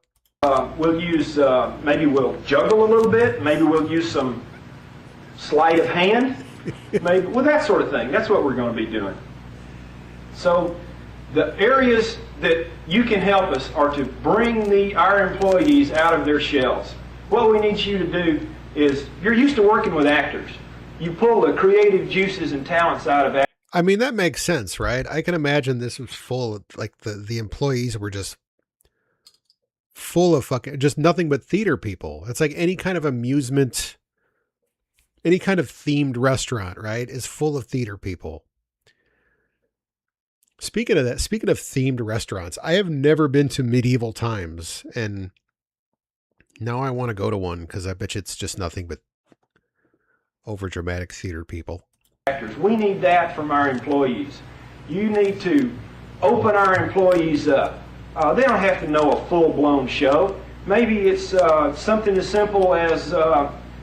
We'll use, maybe we'll juggle a little bit. Maybe we'll use some sleight of hand. Maybe, well, that sort of thing. That's what we're going to be doing. So the areas that you can help us are to bring our employees out of their shells. What we need you to do is, you're used to working with actors. You pull the creative juices and talents out of actors. I mean, that makes sense, right? I can imagine this was full of, like, the employees were just full of fucking, just nothing but theater people. It's like any kind of amusement, any kind of themed restaurant, right, is full of theater people. Speaking of that, speaking of themed restaurants, I have never been to Medieval Times, and now I want to go to one because I bet you it's just nothing but overdramatic theater people. We need that from our employees. You need to open our employees up. They don't have to know a full-blown show. Maybe it's something as simple as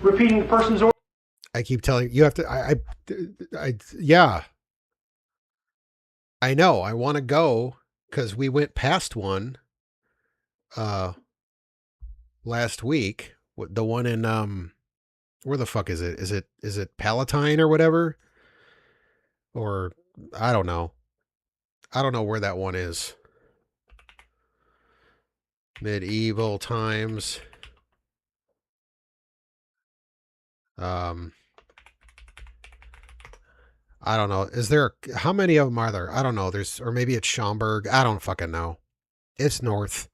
repeating the person's order. I keep telling you, you have to, yeah. I know, I want to go because we went past one last week. The one in, where the fuck is it? Is it Palatine or whatever? Or I don't know. I don't know where that one is. Medieval Times. I don't know. Is there, how many of them are there? I don't know. There's, or maybe it's Schaumburg. I don't fucking know. It's north.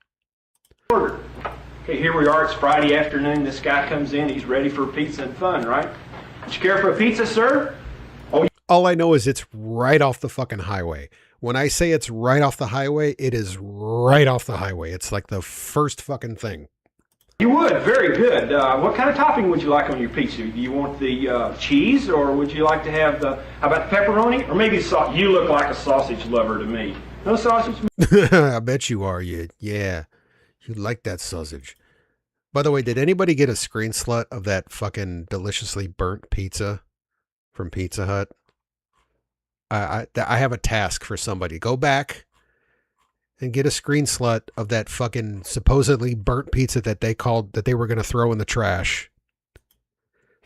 Okay, here we are. It's Friday afternoon. This guy comes in. He's ready for pizza and fun, right? Would you care for a pizza, sir? Oh, all I know is it's right off the fucking highway. When I say it's right off the highway, it is right off the highway. It's like the first fucking thing. You would. Very good. What kind of topping would you like on your pizza? Do you want the cheese, or would you like to have the, how about the pepperoni? Or maybe you look like a sausage lover to me. No sausage? I bet you are. Yeah. You like that sausage. By the way, did anybody get a screen slut of that fucking deliciously burnt pizza from Pizza Hut? I have a task for somebody. Go back and get a screen slut of that fucking supposedly burnt pizza that they were going to throw in the trash.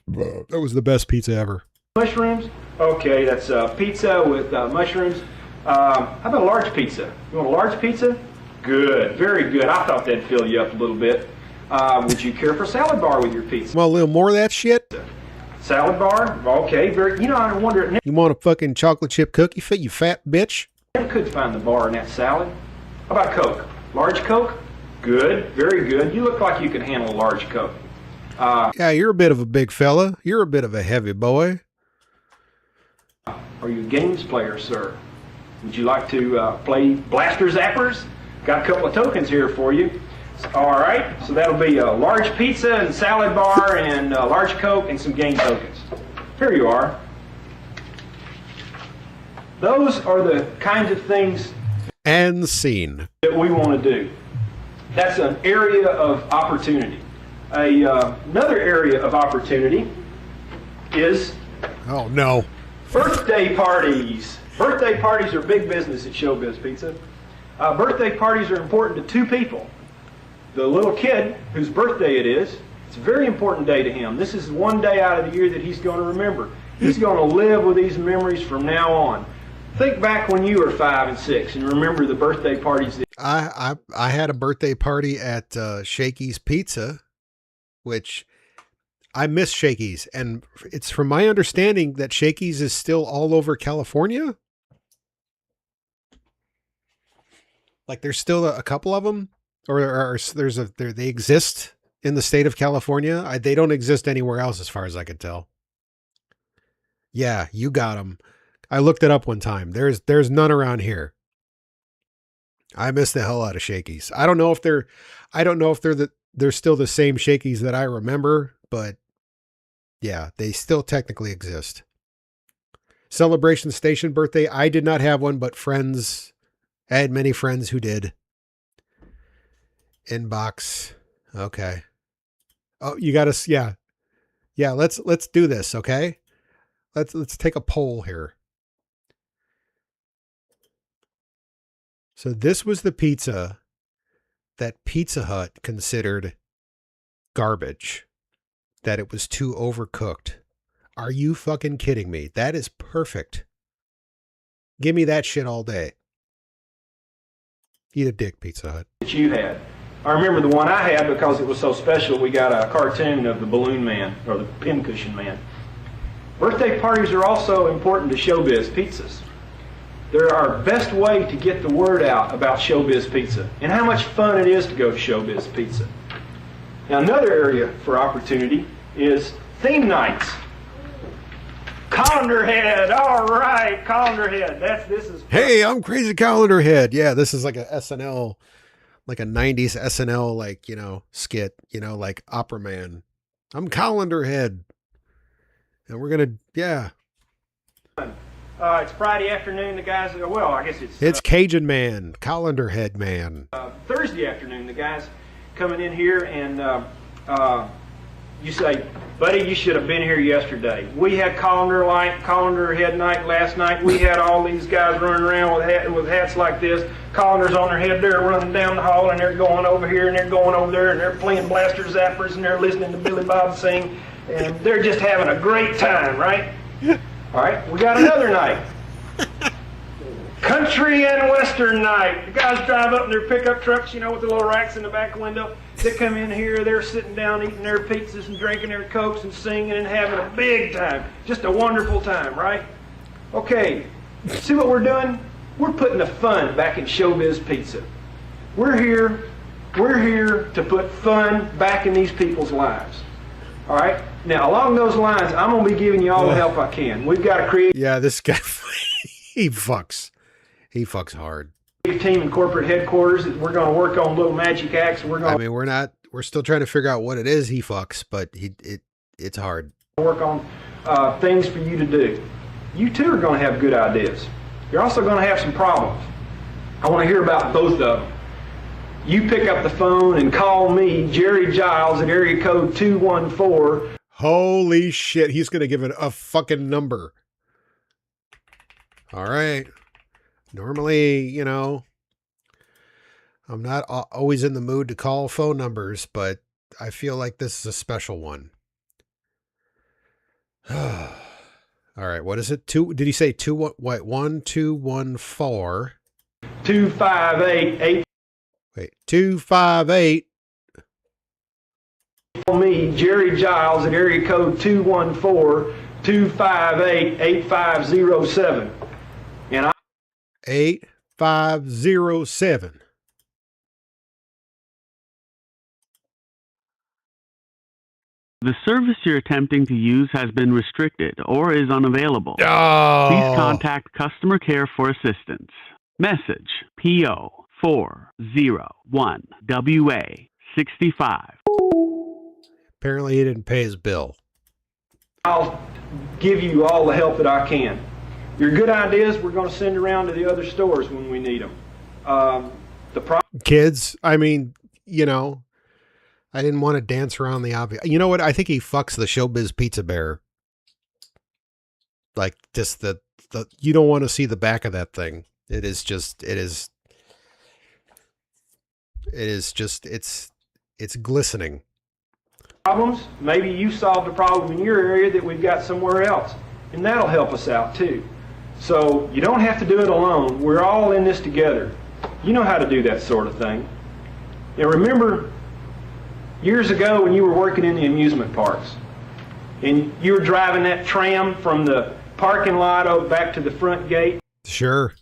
That was the best pizza ever. Mushrooms? Okay, that's pizza with mushrooms. How about a large pizza? You want a large pizza? Good, very good. I thought that'd fill you up a little bit. Would you care for a salad bar with your pizza? Want a little more of that shit? Salad bar? Okay, very. You know, I wonder. You want a fucking chocolate chip cookie, you fat bitch? I could find the bar in that salad. How about Coke? Large Coke? Good, very good. You look like you could handle a large Coke. Yeah, you're a bit of a big fella. You're a bit of a heavy boy. Are you a games player, sir? Would you like to play Blaster Zappers? Got a couple of tokens here for you. All right, so that'll be a large pizza and salad bar and a large Coke and some game tokens. Here you are. Those are the kinds of things and scene that we want to do. That's an area of opportunity. Another area of opportunity is oh no, birthday parties. Birthday parties are big business at Showbiz Pizza. Birthday parties are important to two people. The little kid whose birthday it is, it's a very important day to him. This is one day out of the year that he's going to remember. He's going to live with these memories from now on. Think back when you were 5 and 6 and remember the birthday parties. I had a birthday party at Shakey's Pizza, which I miss Shakey's, and it's from my understanding that Shakey's is still all over California. Like there's still a couple of them, or they exist in the state of California. They don't exist anywhere else, as far as I can tell. Yeah, you got them. I looked it up one time. There's none around here. I miss the hell out of Shakey's. I don't know if they're still the same Shakey's that I remember, but yeah, they still technically exist. Celebration Station birthday. I did not have one, but friends. I had many friends who did. Inbox. Okay. Oh, you got us. Yeah. Yeah. Let's do this. Okay. Let's take a poll here. So this was the pizza that Pizza Hut considered garbage, that it was too overcooked. Are you fucking kidding me? That is perfect. Give me that shit all day. Eat a dick, Pizza Hut. That you had. I remember the one I had because it was so special. We got a cartoon of the Balloon Man, or the Pincushion Man. Birthday parties are also important to Showbiz Pizzas. They're our best way to get the word out about Showbiz Pizza and how much fun it is to go to Showbiz Pizza. Now, another area for opportunity is theme nights. Colander Head, all right, Colander Head. This is. Hey, I'm Crazy Colander Head. Yeah, this is like a SNL, like a '90s SNL, like skit, like Opera Man. I'm Colander Head, and we're gonna It's Friday afternoon. The guys, well, I guess it's Cajun Man, Colander Head Man. Thursday afternoon, the guys coming in here and you say, buddy, you should have been here yesterday. We had Colander Head night last night. We had all these guys running around with hats like this, colanders on their head. They're running down the hall and they're going over here and they're going over there and they're playing Blaster Zappers and they're listening to Billy Bob sing and they're just having a great time, right? All right, we got another night. Country and Western night. The guys drive up in their pickup trucks, with the little racks in the back window. They come in here, they're sitting down eating their pizzas and drinking their Cokes and singing and having a big time. Just a wonderful time, right? Okay, see what we're doing? We're putting the fun back in Showbiz Pizza. We're here to put fun back in these people's lives. All right? Now, along those lines, I'm going to be giving you all the help I can. We've got to create... Yeah, this guy, he fucks hard. Team in corporate headquarters. We're going to work on little magic acts. We're still trying to figure out what it is he fucks, but it's hard. Work on things for you to do. You too are going to have good ideas. You're also going to have some problems. I want to hear about both of them. You pick up the phone and call me, Jerry Giles, at area code 214. Holy shit, he's going to give it a fucking number. All right. Normally, you know, I'm not always in the mood to call phone numbers, but I feel like this is a special one. All right, what is it? Did he say 1214? 258 Wait, 258. Call me, Jerry Giles, at area code 214-258-8507. And 8507. The service you're attempting to use has been restricted or is unavailable. Oh. Please contact customer care for assistance. Message PO 401WA65. Apparently he didn't pay his bill. I'll give you all the help that I can. Your good ideas, we're going to send around to the other stores when we need them. Kids, I mean, you know, I didn't want to dance around the obvious. You know what? I think he fucks the Showbiz Pizza Bear. Like, just the you don't want to see the back of that thing. It's glistening. Problems, maybe you solved a problem in your area that we've got somewhere else, and that'll help us out too. So you don't have to do it alone. We're all in this together. You know how to do that sort of thing. And remember, years ago when you were working in the amusement parks, and you were driving that tram from the parking lot back to the front gate? Sure.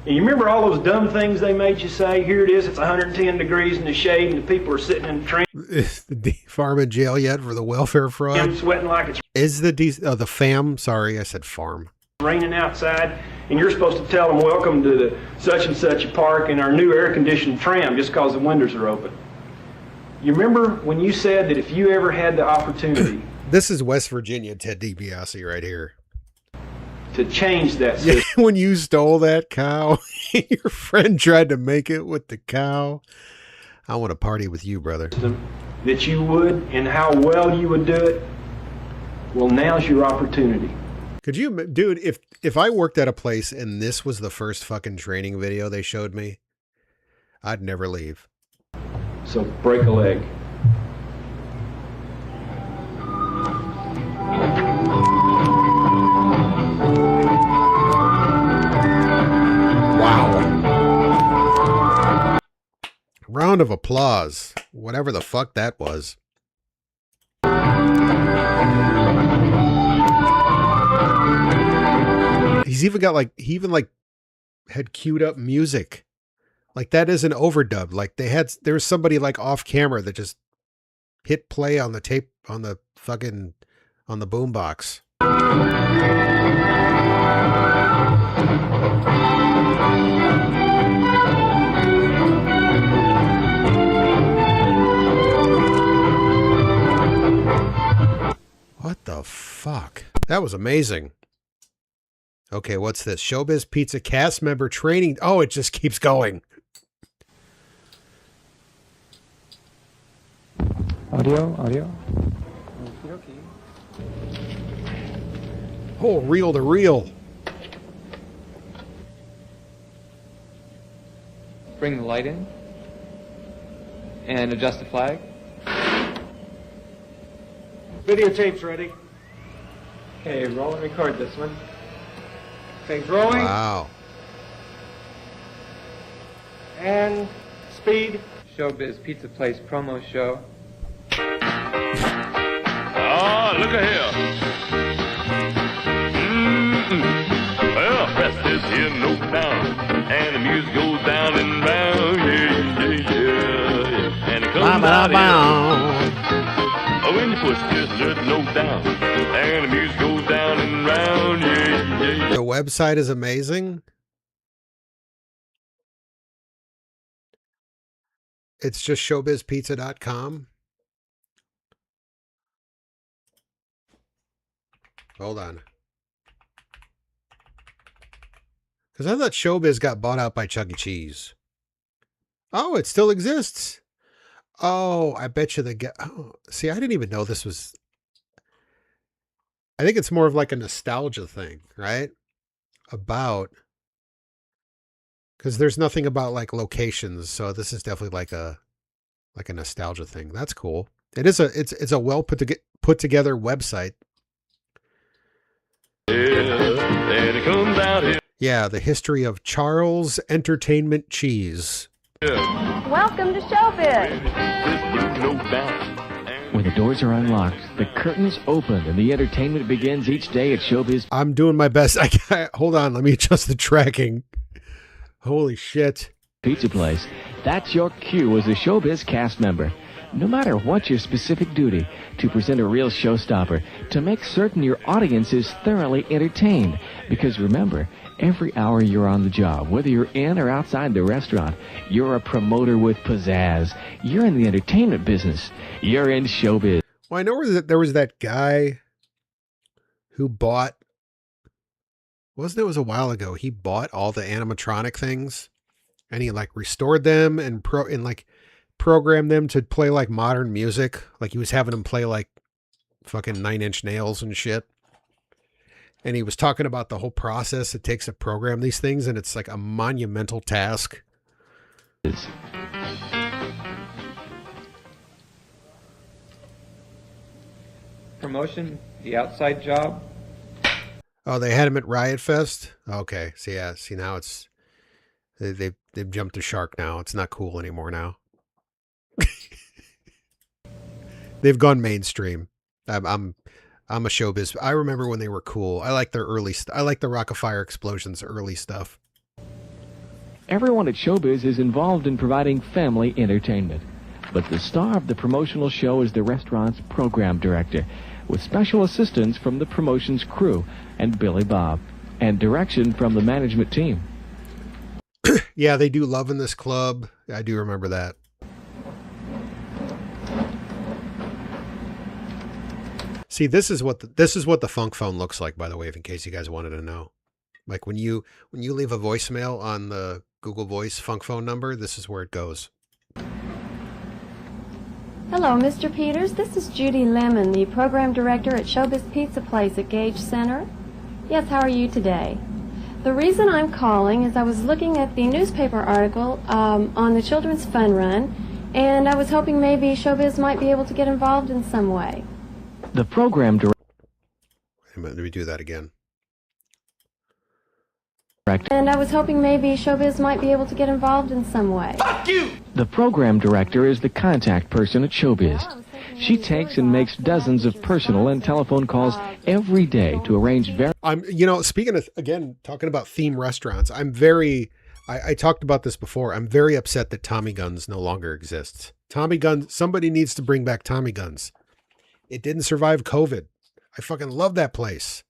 And you remember all those dumb things they made you say? Here it is, it's 110 degrees in the shade, and the people are sitting in the train. Is the farm in jail yet for the welfare fraud? I'm sweating like it's Is the fam? Sorry, I said farm. raining outside, and you're supposed to tell them, welcome to the such and such a park in our new air-conditioned tram just because the windows are open. You remember when you said that if you ever had the opportunity This is West Virginia Ted DiBiase right here. to change that system, When you stole that cow, your friend tried to make it with the cow. I want to party with you, brother. that you would and how well you would do it, well, now's your opportunity. Could you, dude, if I worked at a place and this was the first fucking training video they showed me, I'd never leave. So break a leg. Wow. Round of applause. Whatever the fuck that was. He even had queued up music. Like that is an overdub. Like there was somebody like off camera that just hit play on the tape on the boombox. What the fuck? That was amazing. Okay, what's this? Showbiz Pizza cast member training. Oh, it just keeps going. Audio. Oh, reel to reel. Bring the light in. And adjust the flag. Videotape's ready. Okay, roll and record this one. Things rolling. Wow. And speed. Showbiz Pizza Place promo show. Ah, look at here. Well, press this here note down, and the music goes down and round, yeah. And it comes out here. Oh, when you push this little note down, and the music goes down and round, yeah. The website is amazing. It's just showbizpizza.com. Hold on. Because I thought Showbiz got bought out by Chuck E. Cheese. Oh, it still exists. Oh, I bet you the guy. Oh, see, I didn't even know this was. I think it's more of like a nostalgia thing, right? About. Because there's nothing about like locations, so this is definitely like a nostalgia thing. That's cool. It is it's a well put together website. Yeah, the history of Charles Entertainment Cheese. Welcome to Showbiz. When the doors are unlocked, the curtains open, and the entertainment begins each day at Showbiz. I'm doing my best. Hold on, let me adjust the tracking. Holy shit. Pizza place. That's your cue as a Showbiz cast member. No matter what your specific duty, to present a real showstopper, to make certain your audience is thoroughly entertained. Because remember, every hour you're on the job, whether you're in or outside the restaurant, you're a promoter with pizzazz. You're in the entertainment business. You're in Showbiz. Well, I know that there was that guy who bought, wasn't it was a while ago, he bought all the animatronic things and he like restored them and programmed them to play like modern music. Like he was having them play like fucking 9 Inch Nails and shit. And he was talking about the whole process it takes to program these things, and it's like a monumental task. Promotion, the outside job. Oh, they had him at Riot Fest? Okay. So yeah, see now it's they've jumped the shark now. It's not cool anymore now. They've gone mainstream. I'm a Showbiz. I remember when they were cool. I like their early I like the Rock-afire Explosions early stuff. Everyone at Showbiz is involved in providing family entertainment. But the star of the promotional show is the restaurant's program director, with special assistance from the promotions crew and Billy Bob, and direction from the management team. Yeah, they do Love in This Club. I do remember that. See, this is what the funk phone looks like, by the way, in case you guys wanted to know. Like when you leave a voicemail on the Google Voice funk phone number, this is where it goes. Hello, Mr. Peters. This is Judy Lemon, the program director at Showbiz Pizza Place at Gage Center. Yes, how are you today? The reason I'm calling is I was looking at the newspaper article on the Children's Fun Run, and I was hoping maybe Showbiz might be able to get involved in some way. The program director. Wait a minute, let me do that again. And I was hoping maybe Showbiz might be able to get involved in some way. Fuck you! The program director is the contact person at Showbiz. She takes and makes dozens of personal and telephone calls every day to arrange speaking of, again, talking about theme restaurants, I talked about this before. I'm very upset that Tommy Guns no longer exists. Tommy Guns, somebody needs to bring back Tommy Guns. It didn't survive COVID. I fucking love that place.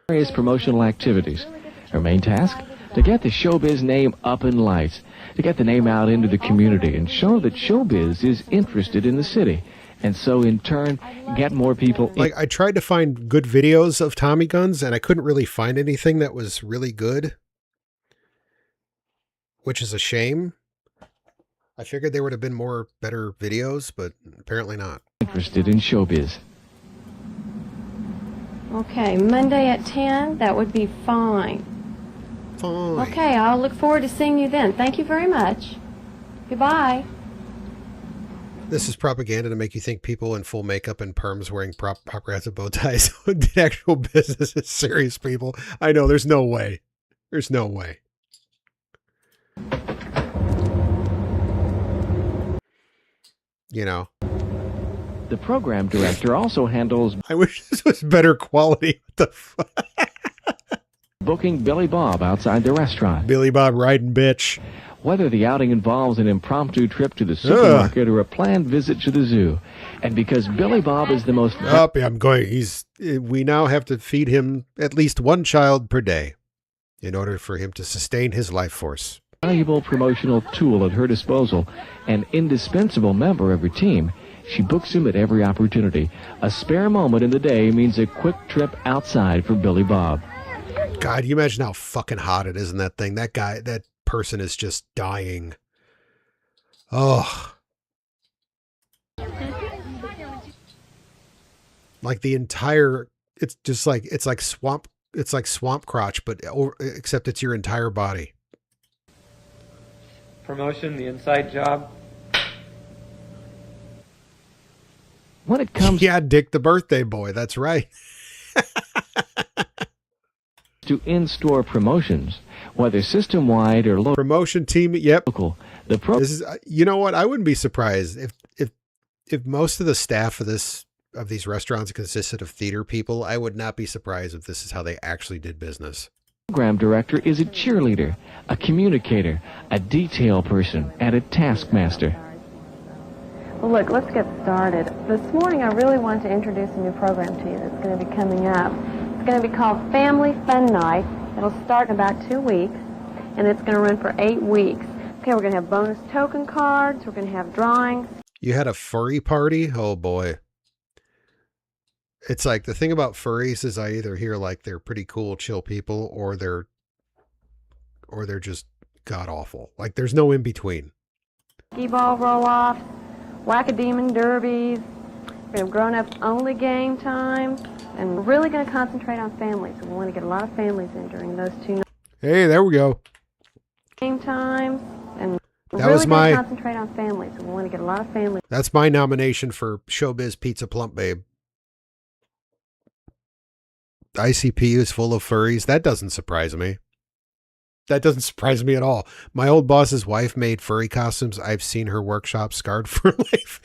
Various promotional activities. Her main task? To get the Showbiz name up in lights, to get the name out into the community and show that Showbiz is interested in the city, and so in turn get more people. I tried to find good videos of Tommy Guns and I couldn't really find anything that was really good, which is a shame. I figured there would have been more better videos, but apparently not. Interested in Showbiz. Okay, Monday at 10, that would be fine. Fine. Okay, I'll look forward to seeing you then. Thank you very much. Goodbye. This is propaganda to make you think people in full makeup and perms wearing paparazzi bow ties did actual business as serious people. I know, there's no way. There's no way. You know. The program director also handles... I wish this was better quality. What the fuck? Booking Billy Bob outside the restaurant. Billy Bob riding bitch. Whether the outing involves an impromptu trip to the supermarket or a planned visit to the zoo. And because Billy Bob is the most... We now have to feed him at least one child per day in order for him to sustain his life force. Valuable promotional tool at her disposal, an indispensable member of her team, she books him at every opportunity. A spare moment in the day means a quick trip outside for Billy Bob. God, you imagine how fucking hot it is in that thing. That guy, that person is just dying. Oh. Like the entire, it's just like, it's like swamp crotch, but except it's your entire body. Promotion, the inside job. When it comes Yeah, Dick the birthday boy. That's right. to in-store promotions, whether system-wide or local, Promotion team. Yep. the This is, you know what? I wouldn't be surprised if most of the staff of these restaurants consisted of theater people. I would not be surprised if this is how they actually did business. program director is a cheerleader, a communicator, a detail person, and a taskmaster. Well, look, let's get started. This morning I really want to introduce a new program to you that's going to be coming up. It's going to be called Family Fun Night. It'll start in about 2 weeks, and it's going to run for 8 weeks. Okay, we're going to have bonus token cards. We're going to have drawings. You had a furry party? Oh boy. It's like the thing about furries is I either hear like they're pretty cool, chill people, or they're just god awful. Like there's no in between. Skee-ball roll-offs, whack-a-demon derbies. We have grown-ups only game times, and we're really going to concentrate on families. We want to get a lot of families in during those 2 nights. Hey, there we go. Game times, and we're That really was going to my- concentrate on families. We want to get a lot of families. That's my nomination for Showbiz Pizza Plump Babe. ICP is full of furries. That doesn't surprise me. That doesn't surprise me at all. My old boss's wife made furry costumes. I've seen her workshop, Scarred for Life.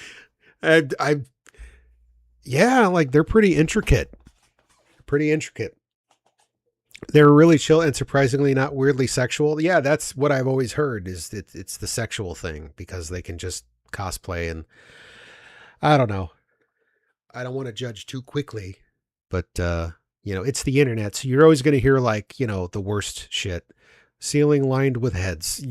Yeah, like they're pretty intricate. Pretty intricate. They're really chill and surprisingly not weirdly sexual. Yeah, that's what I've always heard is that it's the sexual thing because they can just cosplay and I don't know. I don't want to judge too quickly, but you know, it's the internet. So you're always going to hear like, you know, the worst shit. Ceiling lined with heads.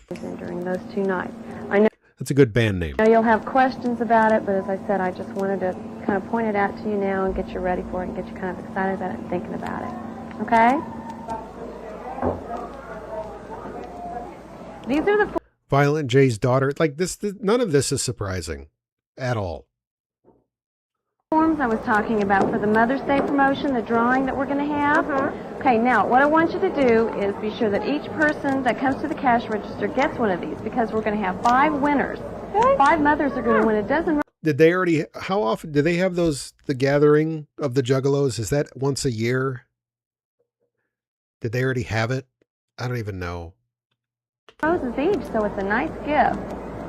During those 2 nights. I know That's a good band name. you'll have questions about it, but as I said, I just wanted to kind of point it out to you now and get you ready for it and get you kind of excited about it and thinking about it. Okay? These are the Violent J's daughter. Like none of this is surprising at all. forms I was talking about for the Mother's Day promotion, the drawing that we're going to have. Okay, now what I want you to do is be sure that each person that comes to the cash register gets one of these because we're going to have 5 winners. 5 mothers are going to win a dozen. Did they already, how often, do they have the gathering of the Juggalos? Is that once a year? Did they already have it? I don't even know. Roses each, so it's a nice gift.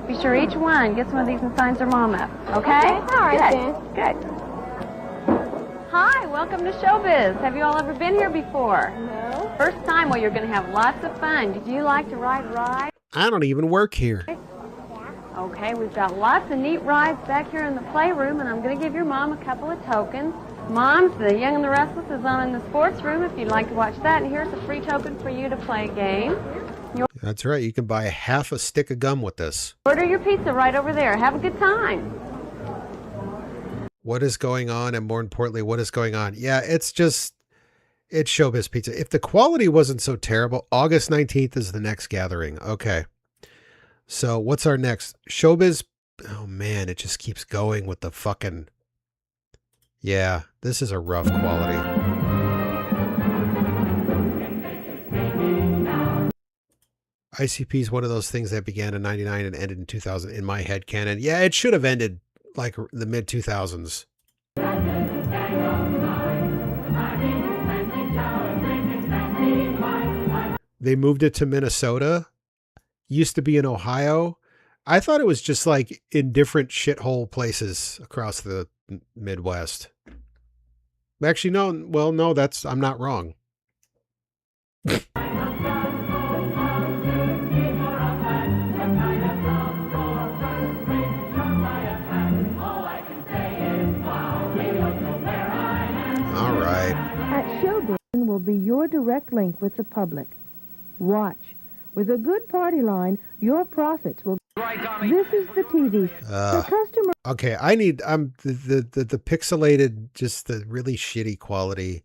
Be sure each one gets one of these and signs their mom up. Okay? All right, Good. Good. Hi, welcome to Showbiz. Have you all ever been here before? No. First time, well, you're going to have lots of fun. Did you like to ride rides? I don't even work here. Okay, we've got lots of neat rides back here in the playroom, and I'm going to give your mom a couple of tokens. Moms, The Young and the Restless is on in the sports room if you'd like to watch that, and here's a free token for you to play a game. That's right. You can buy half a stick of gum with this. Order your pizza right over there. Have a good time. What is going on? And more importantly, what is going on? Yeah, it's Showbiz Pizza. If the quality wasn't so terrible, August 19th is the next gathering. Okay. So what's our next? Showbiz. Oh man, it just keeps going with the fucking. Yeah, this is a rough quality. ICP is one of those things that began in 99 and ended in 2000 in my head canon. Yeah, it should have ended like the mid 2000s. They moved it to Minnesota. Used to be in Ohio. I thought it was just like in different shithole places across the Midwest. Actually, no. Well, no, I'm not wrong. All right. At Showbiz will be your direct link with the public. Watch. With a good party line, your profits will. This is the TV. The customer. Okay, I need the pixelated, just the really shitty quality.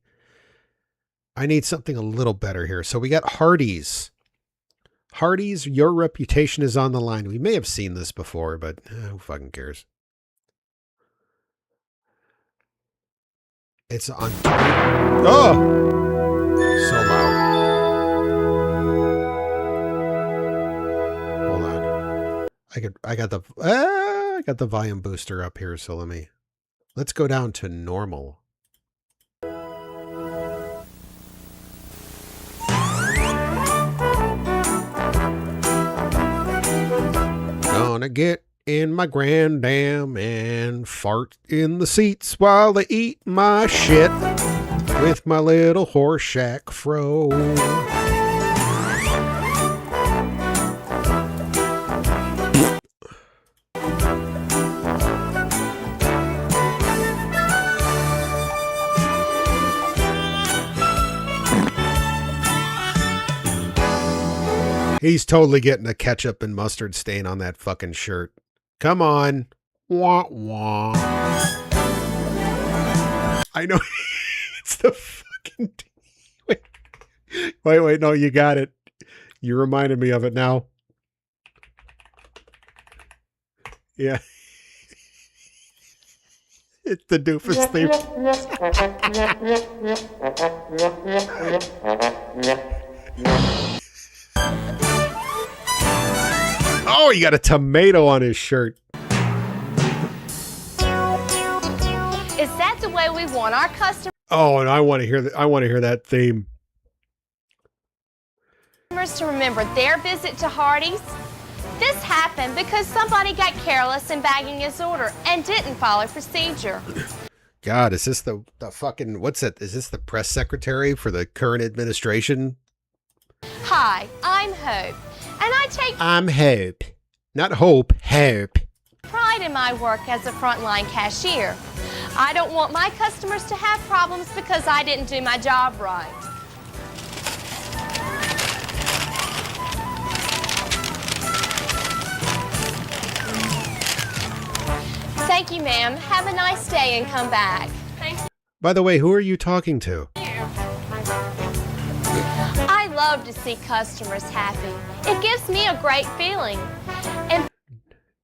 I need something a little better here. So we got Hardee's. Hardee's, your reputation is on the line. We may have seen this before, but who fucking cares? It's on. Oh! So loud. Hold on. I got the volume booster up here, so let's go down to normal. Gonna get in my Grand Dam and fart in the seats while they eat my shit with my little Horseshack fro. He's totally getting a ketchup and mustard stain on that fucking shirt. Come on. Wah, wah. I know. It's the fucking... Wait, no, you got it. You reminded me of it now. Yeah. It's the doofus theme. Oh, he got a tomato on his shirt. Is that the way we want our customers Oh, and I want to hear that. I want to hear that theme. to remember their visit to Hardee's? This happened because somebody got careless in bagging his order and didn't follow procedure. God, is this the fucking, what's it? Is this the press secretary for the current administration? Hi, I'm Hope, and I take I'm Hope. Not Hope, Hope. pride in my work as a frontline cashier. I don't want my customers to have problems because I didn't do my job right. Thank you, ma'am. Have a nice day and come back. Thanks. By the way, who are you talking to? I love to see customers happy. It gives me a great feeling. In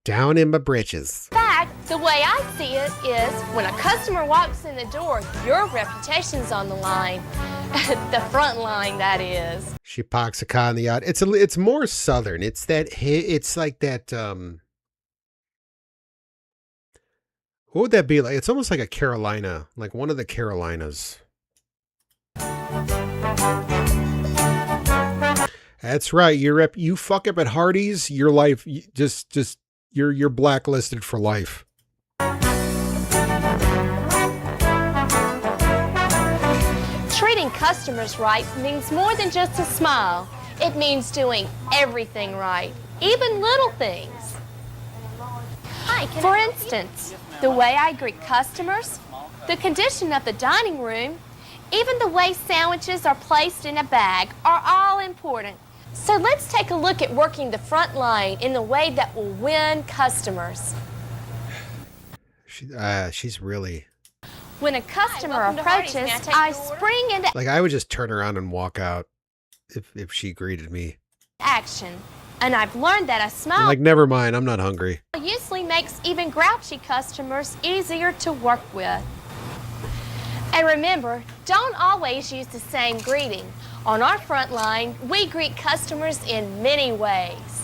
Down in my britches. fact, the way I see it is when a customer walks in the door, your reputation's on the line. The front line, that is. She parks a car in the yard. It's more southern. It's like that, what would that be like? It's almost like a Carolina, like one of the Carolinas. That's right. You fuck up at Hardee's, your life, you're blacklisted for life. Treating customers right means more than just a smile. It means doing everything right, even little things. For instance, the way I greet customers, the condition of the dining room, even the way sandwiches are placed in a bag are all important. So let's take a look at working the front line in the way that will win customers. She's really... When a customer approaches, I spring into Like, I would just turn around and walk out if she greeted me. action. And I've learned that a smile Like, never mind, I'm not hungry. usually makes even grouchy customers easier to work with. And remember, don't always use the same greeting. On our front line, we greet customers in many ways.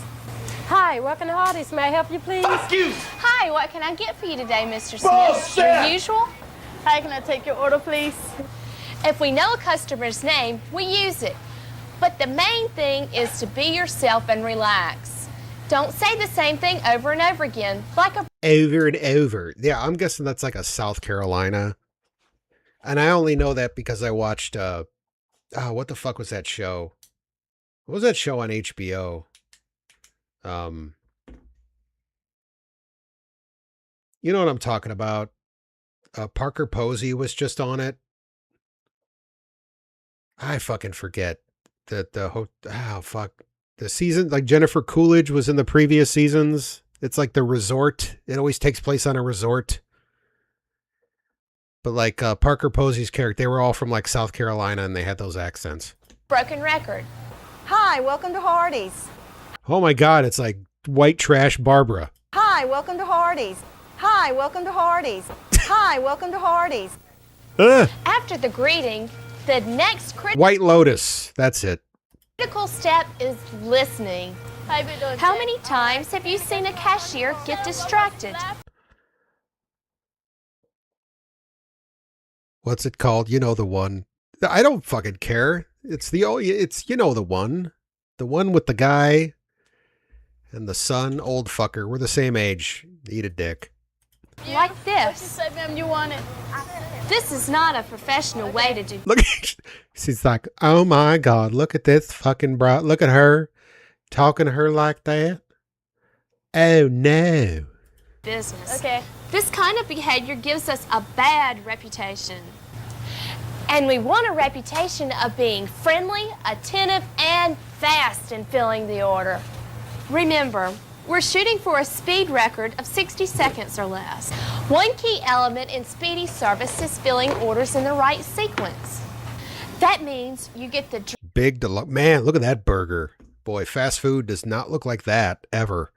Hi, welcome to Hardee's. May I help you, please? Fuck you! Hi, what can I get for you today, Mr. Smith? Bullshit! Your usual? Hi, can I take your order, please? If we know a customer's name, we use it. But the main thing is to be yourself and relax. Don't say the same thing over and over again, like a Over and over. Yeah, I'm guessing that's like a South Carolina. And I only know that because I watched, what the fuck was that show? What was that show on HBO? You know what I'm talking about? Parker Posey was just on it. I fucking forget the season, like Jennifer Coolidge was in the previous seasons. It's like the resort. It always takes place on a resort. But like Parker Posey's character, they were all from like South Carolina and they had those accents. Broken record. Hi, welcome to Hardee's. Oh my God, it's like white trash Barbara. Hi, welcome to Hardee's. Hi, welcome to Hardee's. Hi, welcome to Hardee's. After the greeting, the next White Lotus, that's it. critical step is listening. How many times have you seen a cashier get distracted? What's it called? You know the one. I don't fucking care. It's the one. The one with the guy and the son, old fucker. We're the same age. Eat a dick. Like this. You want it? This is not a professional way to do. Look, she's like, oh my God, look at this fucking bro. Look at her talking to her like that. Oh no. Business. Okay. This kind of behavior gives us a bad reputation. And we want a reputation of being friendly, attentive, and fast in filling the order. Remember, we're shooting for a speed record of 60 seconds or less. One key element in speedy service is filling orders in the right sequence. That means you get the big deluxe. Man, look at that burger. Boy, fast food does not look like that ever.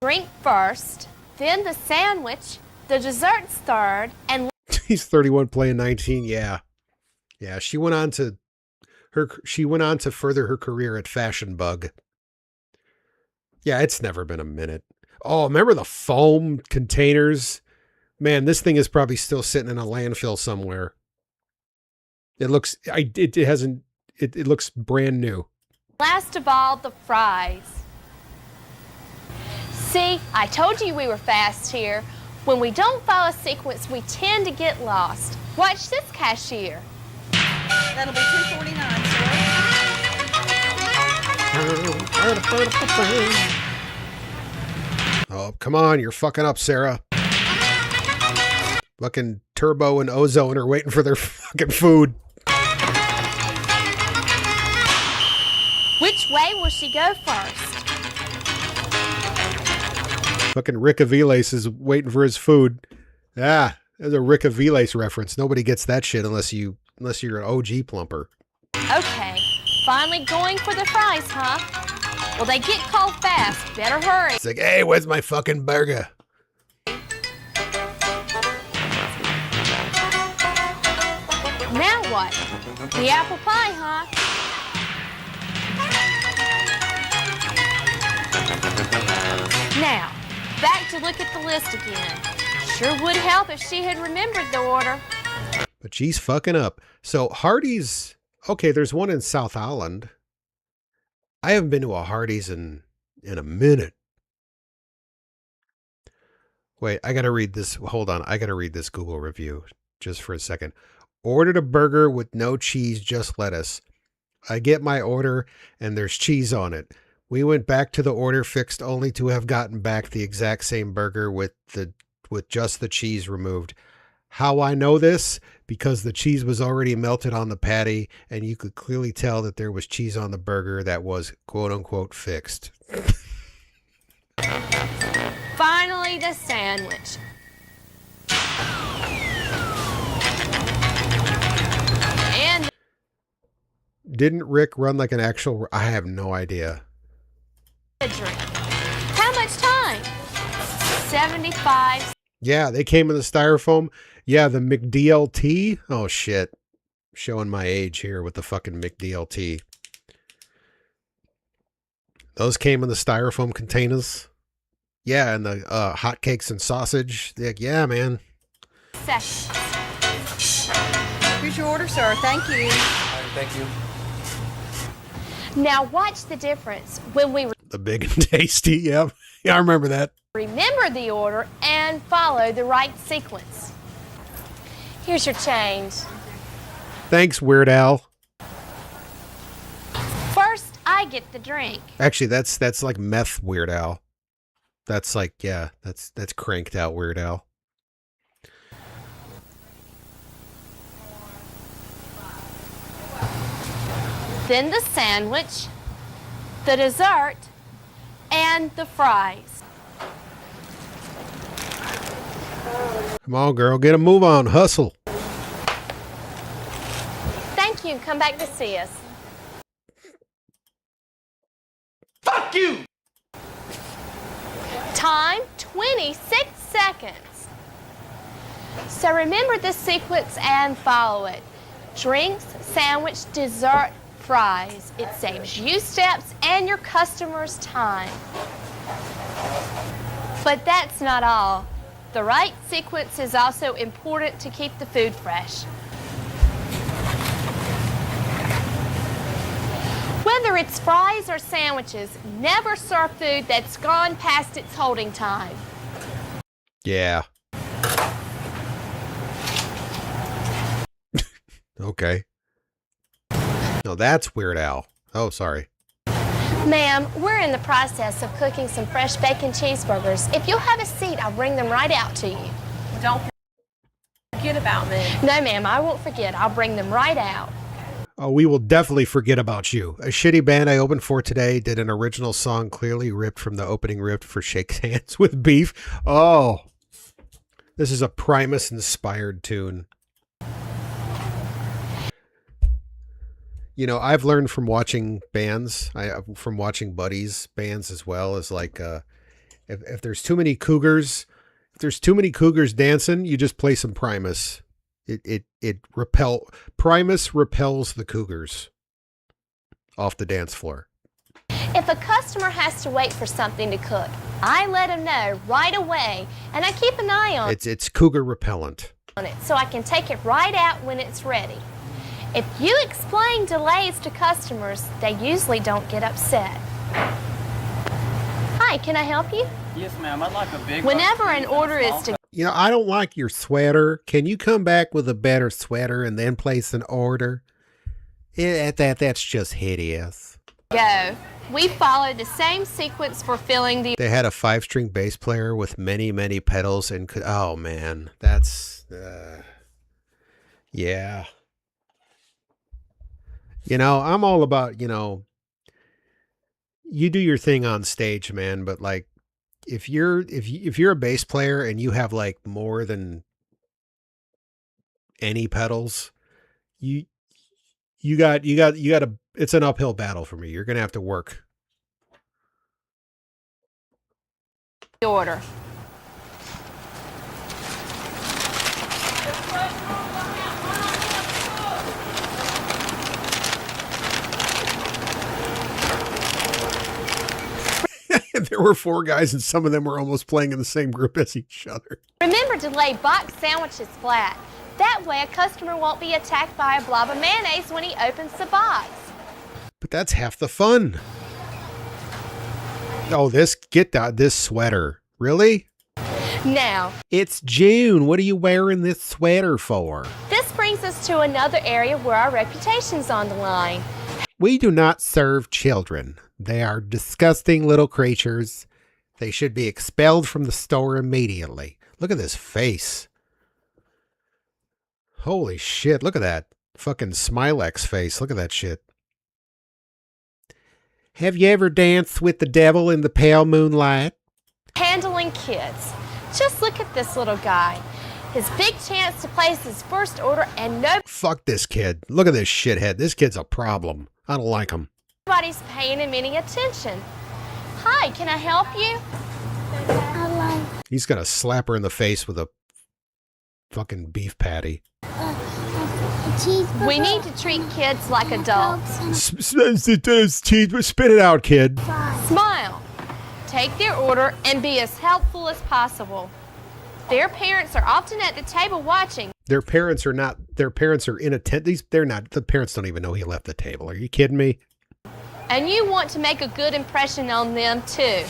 drink first, then the sandwich, the dessert's third, and He's 31 playing 19. Yeah. Yeah, she went on to further her career at Fashion Bug. Yeah, it's never been a minute. Oh, remember the foam containers? Man, this thing is probably still sitting in a landfill somewhere. It looks it looks brand new. last of all, the fries. See, I told you we were fast here. When we don't follow sequence, we tend to get lost. Watch this cashier. That'll be $2.49, Oh, come on, you're fucking up, Sarah. Fucking Turbo and Ozone are waiting for their fucking food. Which way will she go first? Fucking Rick Aviles is waiting for his food. Ah, there's a Rick Aviles reference. Nobody gets that shit unless you're an OG plumper. Okay, finally going for the fries, huh? Well, they get cold fast. Better hurry. It's like, hey, where's my fucking burger? Now what? The apple pie, huh? Now, back to look at the list again. Sure would help if she had remembered the order. But she's fucking up. So Hardee's, okay, there's one in South Island. I haven't been to a Hardee's in a minute. Wait, I gotta read this. Hold on, I gotta read this Google review just for a second. Ordered a burger with no cheese, just lettuce. I get my order and there's cheese on it. We went back to the order fixed only to have gotten back the exact same burger with just the cheese removed. How I know this? Because the cheese was already melted on the patty and you could clearly tell that there was cheese on the burger that was quote unquote fixed. Finally, the sandwich. And Didn't Rick run like an actual... I have no idea. the drink. How much time? 75. Yeah, they came in the styrofoam. Yeah, the McDLT. Oh, shit. Showing my age here with the fucking McDLT. Those came in the styrofoam containers. Yeah, and the hotcakes and sausage. Yeah, man. Seconds. Here's your order, sir. Thank you. Thank you. Now watch the difference when we The big and tasty. Yeah, yeah, I remember that. remember the order and follow the right sequence. Here's your change. Thanks, Weird Al. First, I get the drink. Actually, that's like meth Weird Al. That's like, yeah, that's cranked out Weird Al. Then the sandwich, the dessert, and the fries. Come on, girl. Get a move on. Hustle. Thank you. Come back to see us. Fuck you! Time, 26 seconds. So remember this sequence and follow it. Drinks, sandwich, dessert, fries. It saves you steps and your customers time. But that's not all. The right sequence is also important to keep the food fresh. Whether it's fries or sandwiches, never serve food that's gone past its holding time. Yeah. Okay. No, that's Weird Al. Oh, sorry. Ma'am, we're in the process of cooking some fresh bacon cheeseburgers. If you'll have a seat, I'll bring them right out to you. Don't forget about me. No, ma'am, I won't forget. I'll bring them right out. Oh, we will definitely forget about you. A shitty band I opened for today did an original song clearly ripped from the opening riff for Shake Hands with Beef. Oh, this is a Primus-inspired tune. You know, I've learned from watching bands, from watching buddies' bands as well, is like if there's too many cougars, dancing, you just play some Primus. Primus repels the cougars off the dance floor. If a customer has to wait for something to cook, I let them know right away, and I keep an eye on It's cougar repellent. it so I can take it right out when it's ready. If you explain delays to customers, they usually don't get upset. Hi, can I help you? Yes, ma'am. I'd like a big. Whenever an order is to You know, I don't like your sweater. Can you come back with a better sweater and then place an order? That's just hideous. go, we follow the same sequence for filling the... They had a 5-string bass player with many, many pedals and could... Oh, man. That's... yeah. You know, I'm all about, you know, you do your thing on stage, man, but like, if you're a bass player and you have like more than any pedals, you got to, it's an uphill battle for me. You're going to have to work. order. There were 4 guys and some of them were almost playing in the same group as each other. Remember to lay box sandwiches flat. That way a customer won't be attacked by a blob of mayonnaise when he opens the box. But that's half the fun. Oh, this sweater. Really? Now, it's June. What are you wearing this sweater for? This brings us to another area where our reputation's on the line. We do not serve children. They are disgusting little creatures. They should be expelled from the store immediately. Look at this face. Holy shit, look at that. Fucking Smilex face. Look at that shit. Have you ever danced with the devil in the pale moonlight? Handling kids. Just look at this little guy. His big chance to place his first order and Fuck this kid. Look at this shithead. This kid's a problem. I don't like him. nobody's paying him any attention. Hi, can I help you? He's gonna slap her in the face with a fucking beef patty. We need to treat kids like adults. Spit it out, kid. Smile. Take their order and be as helpful as possible. Their parents are often at the table watching. Their parents are inattentive. The parents don't even know he left the table. Are you kidding me? And you want to make a good impression on them too.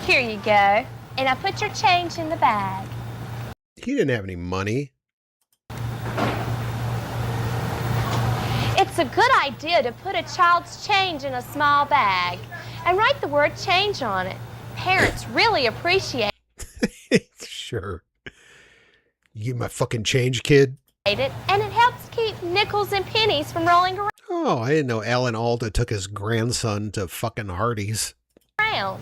Here you go. And I put your change in the bag. He didn't have any money. It's a good idea to put a child's change in a small bag and write the word change on it. Parents really appreciate Sure. You give my fucking change, kid. it, and it helps keep nickels and pennies from rolling Oh, I didn't know Alan Alda took his grandson to fucking Hardee's. around.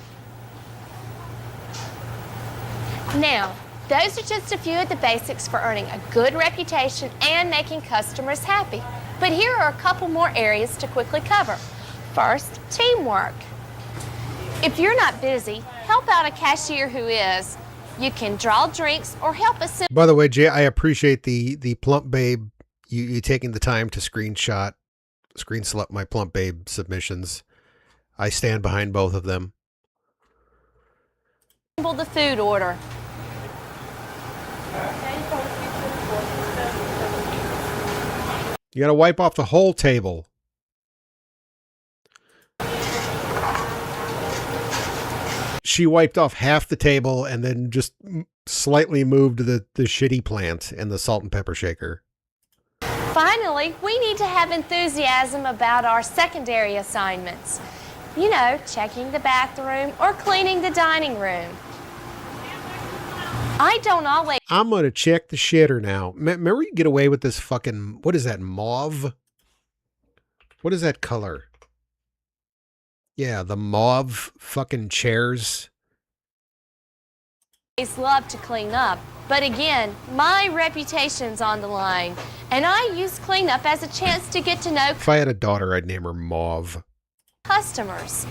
Now, Those are just a few of the basics for earning a good reputation and making customers happy. But here are a couple more areas to quickly cover. First, teamwork. If you're not busy, help out a cashier who is. You can draw drinks or help us. By the way, Jay, I appreciate the Plump Babe, you taking the time to screen select my Plump Babe submissions. I stand behind both of them. The food order. You got to wipe off the whole table. She wiped off half the table and then just slightly moved the shitty plant and the salt and pepper shaker. Finally, we need to have enthusiasm about our secondary assignments. You know, checking the bathroom or cleaning the dining room. I don't always... I'm going to check the shitter now. Remember you get away with this fucking... What is that, mauve? What is that color? Yeah, the mauve fucking chairs. Love to clean up, but again, my reputation's on the line, and I use cleanup as a chance to get to know If I had a daughter, I'd name her Mauve. customers.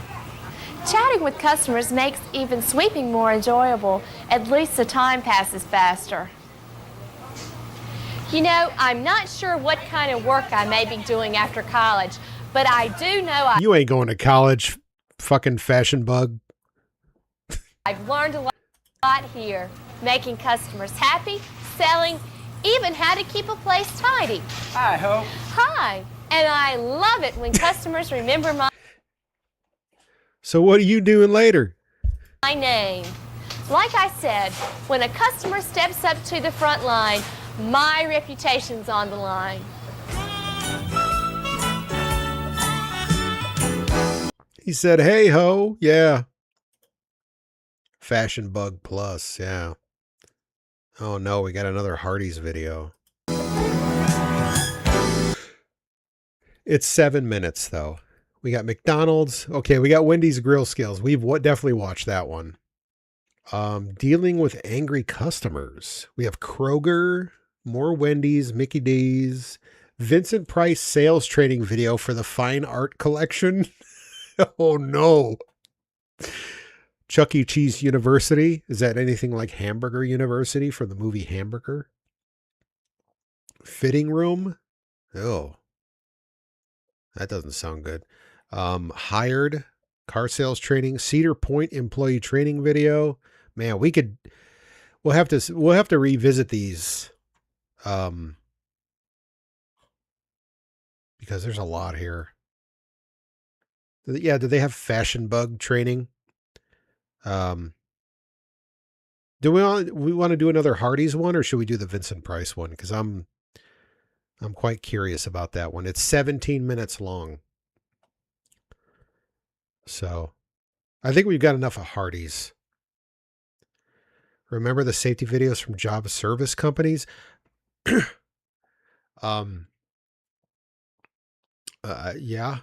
Chatting with customers makes even sweeping more enjoyable. At least the time passes faster. You know, I'm not sure what kind of work I may be doing after college, but I do know You ain't going to college, fucking fashion bug. I've learned a lot here, making customers happy, selling, even how to keep a place tidy. Hi, Hope. Hi, and I love it when customers remember my So what are you doing later? name. Like I said, when a customer steps up to the front line, my reputation's on the line. He said, hey ho, yeah. Fashion Bug Plus, yeah. Oh no, we got another Hardee's video. It's 7 minutes though. We got McDonald's. Okay, we got Wendy's Grill Skills. We've definitely watched that one. Dealing with angry customers. We have Kroger, more Wendy's, Mickey D's, Vincent Price sales training video for the fine art collection. Oh no. Chuck E. Cheese University. Is that anything like Hamburger University for the movie Hamburger? Fitting room. Oh, that doesn't sound good. Hired car sales training, Cedar Point employee training video. Man, we'll have to revisit these. Because there's a lot here. Yeah, do they have fashion bug training? Do we want to do another Hardee's one, or should we do the Vincent Price one? Because I'm quite curious about that one. It's 17 minutes long. So I think we've got enough of Hardee's. Remember the safety videos from job service companies? Yeah.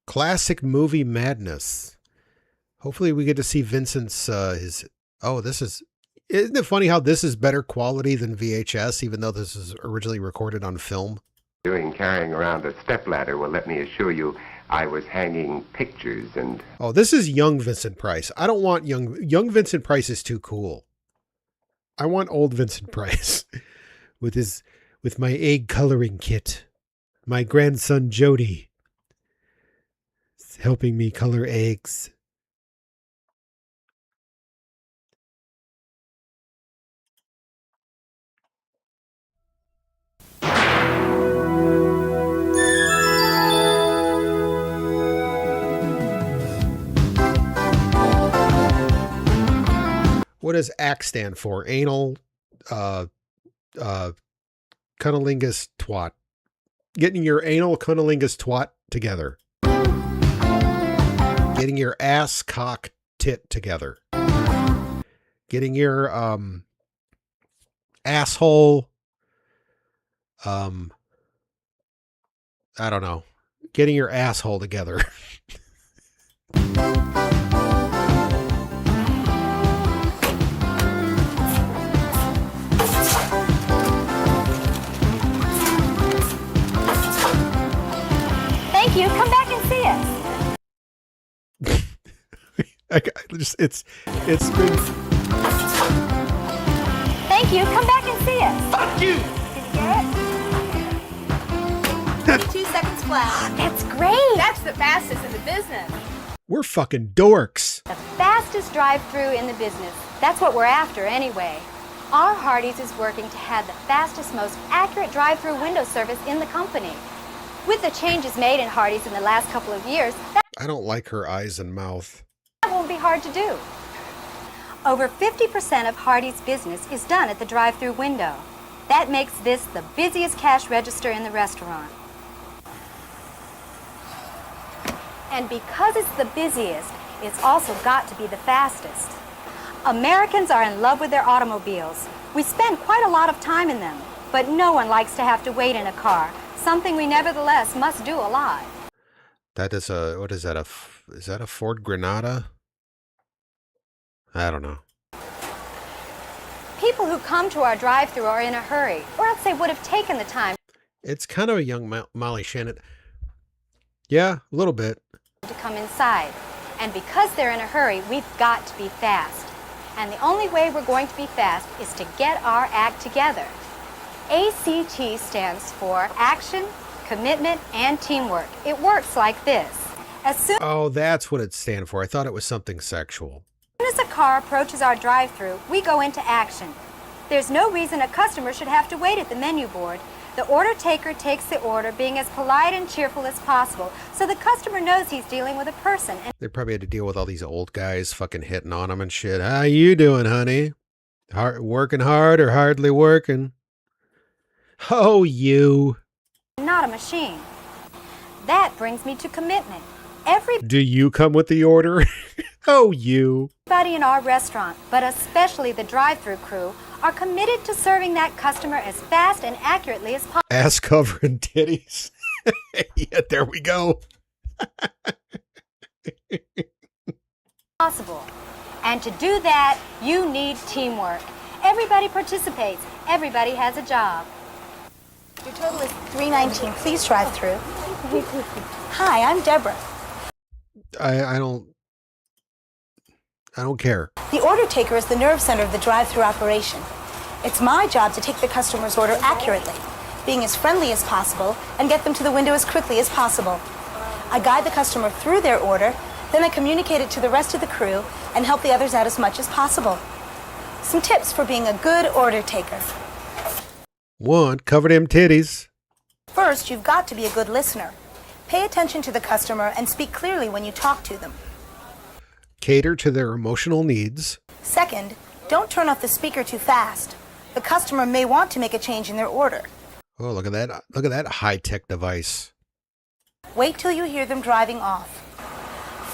Classic movie madness. Hopefully we get to see Vincent's, isn't it funny how this is better quality than VHS, even though this is originally recorded on film? Carrying around a stepladder, well, let me assure you, I was hanging pictures and... Oh, this is young Vincent Price. I don't want young Vincent Price is too cool. I want old Vincent Price with my egg coloring kit. My grandson Jody is helping me color eggs. What does ACT stand for? Anal, cunnilingus twat. Getting your anal cunnilingus twat together. Getting your ass cock tit together. Getting your asshole. I don't know. Getting your asshole together. Thank you. Come back and see us. It's been. Thank you. Come back and see us. Fuck you! Did you get it? 2 seconds flat. That's great. That's the fastest in the business. We're fucking dorks. The fastest drive-through in the business. That's what we're after anyway. Our Hardee's is working to have the fastest, most accurate drive-through window service in the company. With the changes made in Hardee's in the last couple of years, I don't like her eyes and mouth. that won't be hard to do. Over 50% of Hardee's business is done at the drive-through window. That makes this the busiest cash register in the restaurant. And because it's the busiest, it's also got to be the fastest. Americans are in love with their automobiles. We spend quite a lot of time in them, but no one likes to have to wait in a car, something we nevertheless must do a lot. That is what is that, is that a Ford Granada? I don't know. People who come to our drive-thru are in a hurry, or else they would have taken the time It's kind of a young Molly Shannon. Yeah, a little bit. to come inside. And because they're in a hurry, we've got to be fast. And the only way we're going to be fast is to get our act together. ACT stands for Action, Commitment, and Teamwork. It works like this. As soon Oh, that's what it stands for. I thought it was something sexual. as a car approaches our drive-thru, we go into action. There's no reason a customer should have to wait at the menu board. The order taker takes the order, being as polite and cheerful as possible, so the customer knows he's dealing with a person. And They probably had to deal with all these old guys fucking hitting on them and shit. How you doing, honey? Working hard or hardly working? Oh, you. not a machine. That brings me to commitment. Do you come with the order? Oh, you. Everybody in our restaurant, but especially the drive-thru crew, are committed to serving that customer as fast and accurately as Ass covering titties. Yeah, there we go. possible. And to do that, you need teamwork. Everybody participates. Everybody has a job. Your total is $3.19. Please drive through. Hi, I'm Deborah. I don't care. The order taker is the nerve center of the drive-through operation. It's my job to take the customer's order accurately, being as friendly as possible, and get them to the window as quickly as possible. I guide the customer through their order, then I communicate it to the rest of the crew and help the others out as much as possible. Some tips for being a good order taker. 1, cover them titties. First, you've got to be a good listener. Pay attention to the customer and speak clearly when you talk to them. Cater to their emotional needs. Second, don't turn off the speaker too fast. The customer may want to make a change in their order. Oh, look at that. Look at that high-tech device. Wait till you hear them driving off.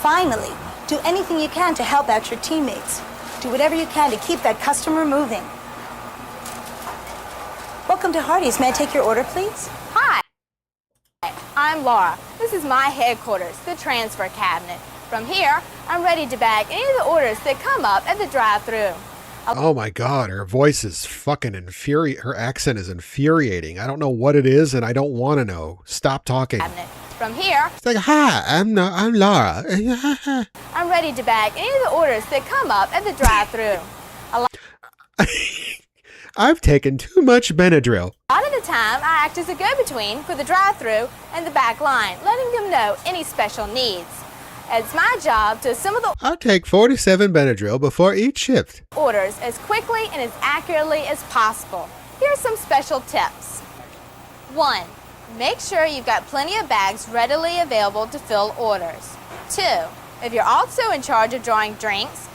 Finally, do anything you can to help out your teammates. Do whatever you can to keep that customer moving. Welcome to Hardee's. May I take your order, please? Hi, I'm Laura. This is my headquarters, the transfer cabinet. From here, I'm ready to bag any of the orders that come up at the drive-thru. Oh my God, her voice is fucking her accent is infuriating. I don't know what it is and I don't want to know. Stop talking. From here, It's like, hi, I'm Laura. I'm ready to bag any of the orders that come up at the drive-thru. A lot I've taken too much Benadryl. of the time, I act as a go-between for the drive-thru and the back line, letting them know any special needs. It's my job to assemble the I'll take 47 Benadryl before each shift. orders as quickly and as accurately as possible. Here are some special tips. 1. Make sure you've got plenty of bags readily available to fill orders. 2. If you're also in charge of drawing drinks,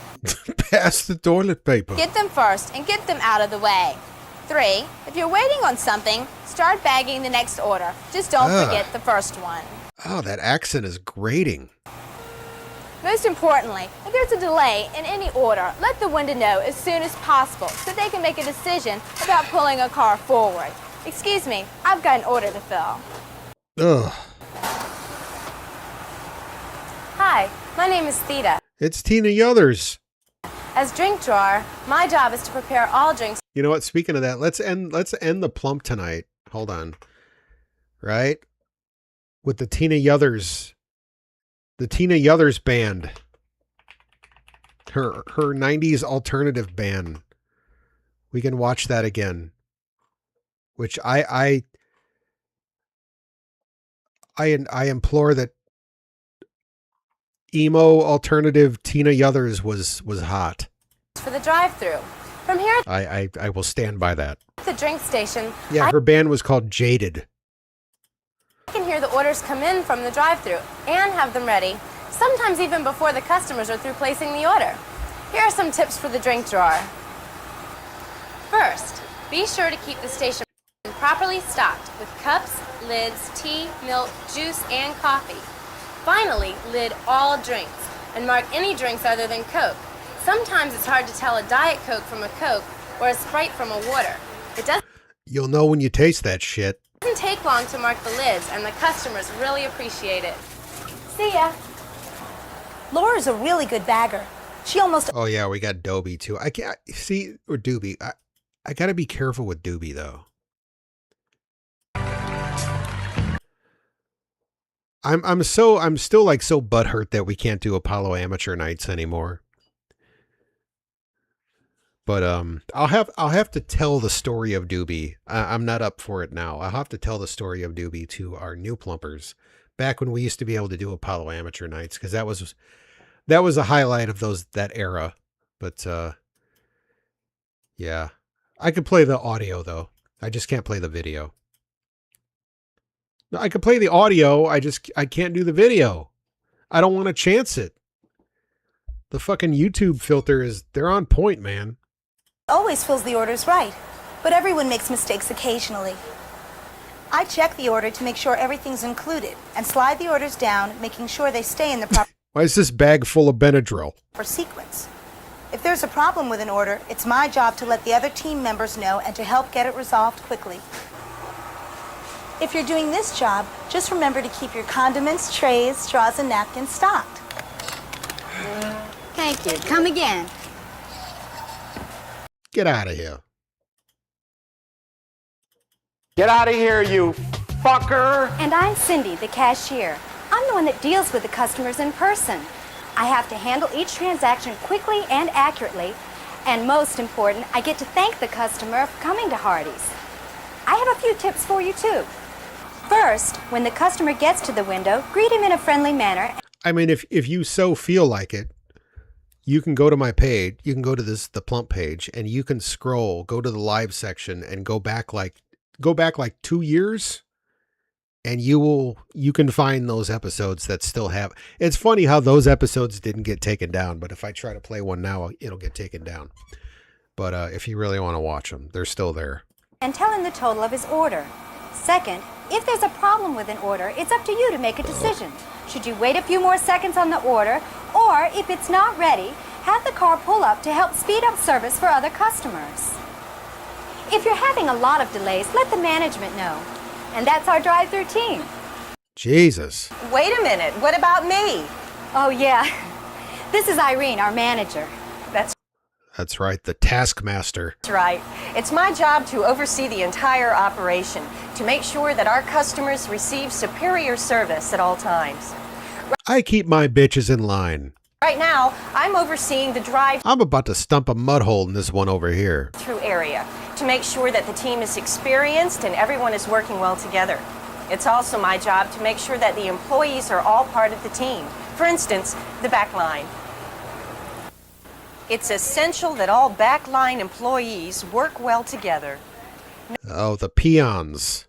Pass the toilet paper. get them first and get them out of the way. 3. If you're waiting on something, start bagging the next order. Just don't forget the first one. Oh, that accent is grating. Most importantly, if there's a delay in any order, let the window know as soon as possible so they can make a decision about pulling a car forward. Excuse me, I've got an order to fill. Ugh. Hi, my name is Theta. It's Tina Yothers. As drink drawer, my job is to prepare all drinks. You know what? Speaking of that, let's end the plump tonight. Hold on. Right? with the Tina Yothers band. Her 90s alternative band. We can watch that again. Which I implore that emo alternative Tina Yothers was hot. For the drive-through. From here I will stand by that. at the drink station, Yeah, her band was called Jaded. I can hear the orders come in from the drive-through and have them ready, sometimes even before the customers are through placing the order. Here are some tips for the drink drawer. First, be sure to keep the station properly stocked with cups, lids, tea, milk, juice, and coffee. Finally, lid all drinks and mark any drinks other than Coke. Sometimes it's hard to tell a Diet Coke from a Coke or a Sprite from a water. It doesn't You'll know when you taste that shit. take long to mark the lids, and the customers really appreciate it. See ya. Laura's a really good bagger. She almost... Oh yeah, we got Doobie too. I can't see, or Doobie. I gotta be careful with Doobie though. I'm still like so butthurt that we can't do Apollo Amateur Nights anymore. But I'll have to tell the story of Doobie. I'm not up for it now. I'll have to tell the story of Doobie to our new plumpers. Back when we used to be able to do Apollo Amateur Nights, because that was a highlight of that era. But yeah, I could play the audio though. I just can't play the video. I could play the audio. I can't do the video. I don't want to chance it. The fucking YouTube filter they're on point, man. always fills the orders right, but everyone makes mistakes occasionally. I check the order to make sure everything's included and slide the orders down, making sure they stay in the proper Why is this bag full of Benadryl? sequence. If there's a problem with an order, it's my job to let the other team members know and to help get it resolved quickly. If you're doing this job, just remember to keep your condiments, trays, straws, and napkins stocked. Thank you. Come again. Get out of here. Get out of here, you fucker! And I'm Cindy, the cashier. I'm the one that deals with the customers in person. I have to handle each transaction quickly and accurately, and most important, I get to thank the customer for coming to Hardee's. I have a few tips for you too. First, when the customer gets to the window, greet him in a friendly manner. I mean, if you so feel like it, you can go to my page, you can go to the Plump page, and you can scroll, go to the live section, and go back like 2 years, and you can find those episodes that still have. It's funny how those episodes didn't get taken down, but if I try to play one now, it'll get taken down. But if you really want to watch them, they're still there. And tell him the total of his order. Second, if there's a problem with an order, it's up to you to make a decision. Should you wait a few more seconds on the order, or if it's not ready, have the car pull up to help speed up service for other customers. If you're having a lot of delays, let the management know. And that's our drive-through team. Jesus. Wait a minute, what about me? Oh, yeah. This is Irene, our manager. That's right, the Taskmaster. That's right. It's my job to oversee the entire operation, to make sure that our customers receive superior service at all times. I keep my bitches in line. Right now, I'm overseeing the drive-through I'm about to stump a mud hole in this one over here. area to make sure that the team is experienced and everyone is working well together. It's also my job to make sure that the employees are all part of the team. For instance, the back line. It's essential that all backline employees work well together. Oh, the peons.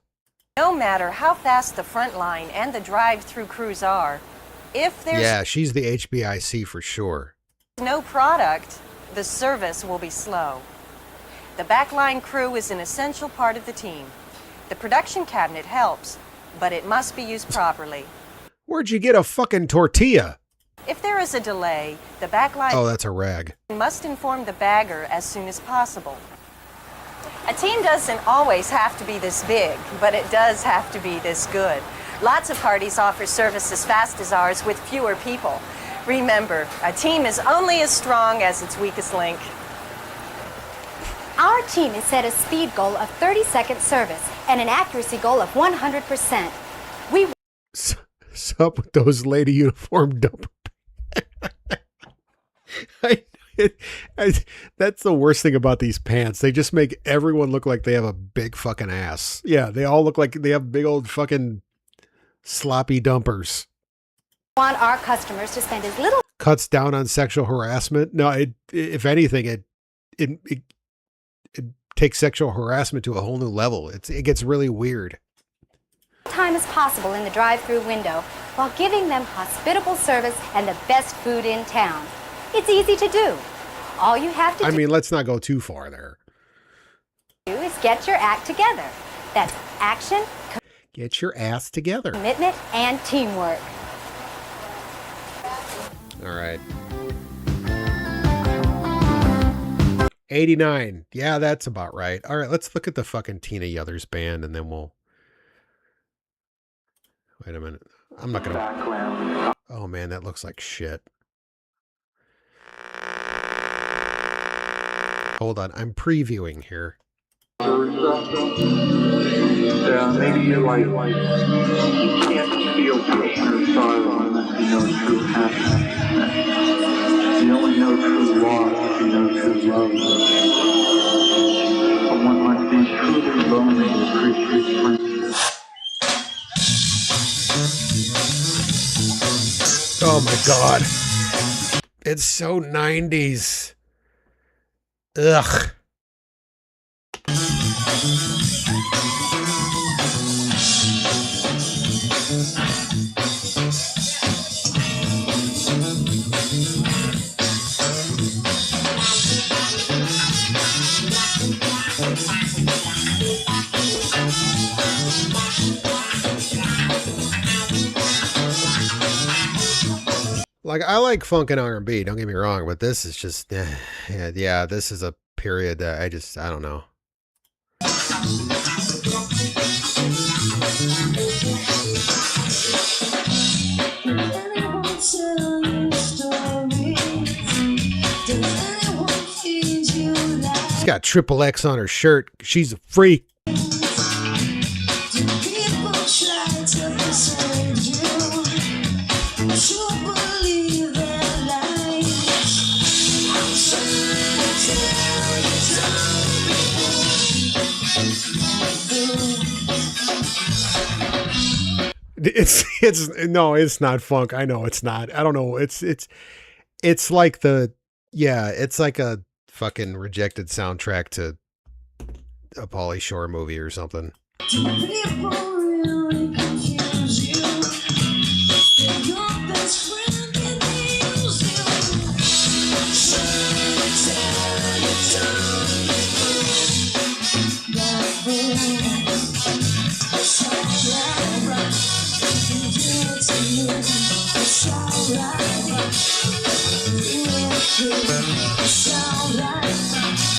No matter how fast the front line and the drive-through crews are, if there's Yeah, she's the HBIC for sure. no product, the service will be slow. The backline crew is an essential part of the team. The production cabinet helps, but it must be used properly. Where'd you get a fucking tortilla? If there is a delay, the backline Oh, that's a rag. must inform the bagger as soon as possible. A team doesn't always have to be this big, but it does have to be this good. Lots of parties offer service as fast as ours with fewer people. Remember, a team is only as strong as its weakest link. Our team has set a speed goal of 30-second service and an accuracy goal of 100%. What's up with those lady uniform dumper? That's the worst thing about these pants. They just make everyone look like they have a big fucking ass. Yeah, they all look like they have big old fucking sloppy dumpers. Want our customers to spend as little. Cuts down on sexual harassment. No, if anything, it takes sexual harassment to a whole new level. It gets really weird. Time as possible in the drive-through window while giving them hospitable service and the best food in town. It's easy to do. All you have to do. I mean, let's not go too far there. Is get your act together. That's action, get your ass together. Commitment, and teamwork. All right. 89. Yeah, that's about right. All right, let's look at the fucking Tina Yothers band and then we'll... Wait a minute. I'm not going to... Oh, man, that looks like shit. Hold on. I'm previewing here. Yeah, maybe like you can't feel pain or sorrow unless you know true happiness. You only know true loss if you know true love. But one must be truly lonely to appreciate friendship. Oh my God. It's so 90s. Ugh. Like, I like funk and R&B, don't get me wrong, but this is just, yeah, this is a period that I don't know. She's got triple X on her shirt. She's a freak. No, it's not funk. I know it's not. I don't know. It's like it's like a fucking rejected soundtrack to a Pauly Shore movie or something.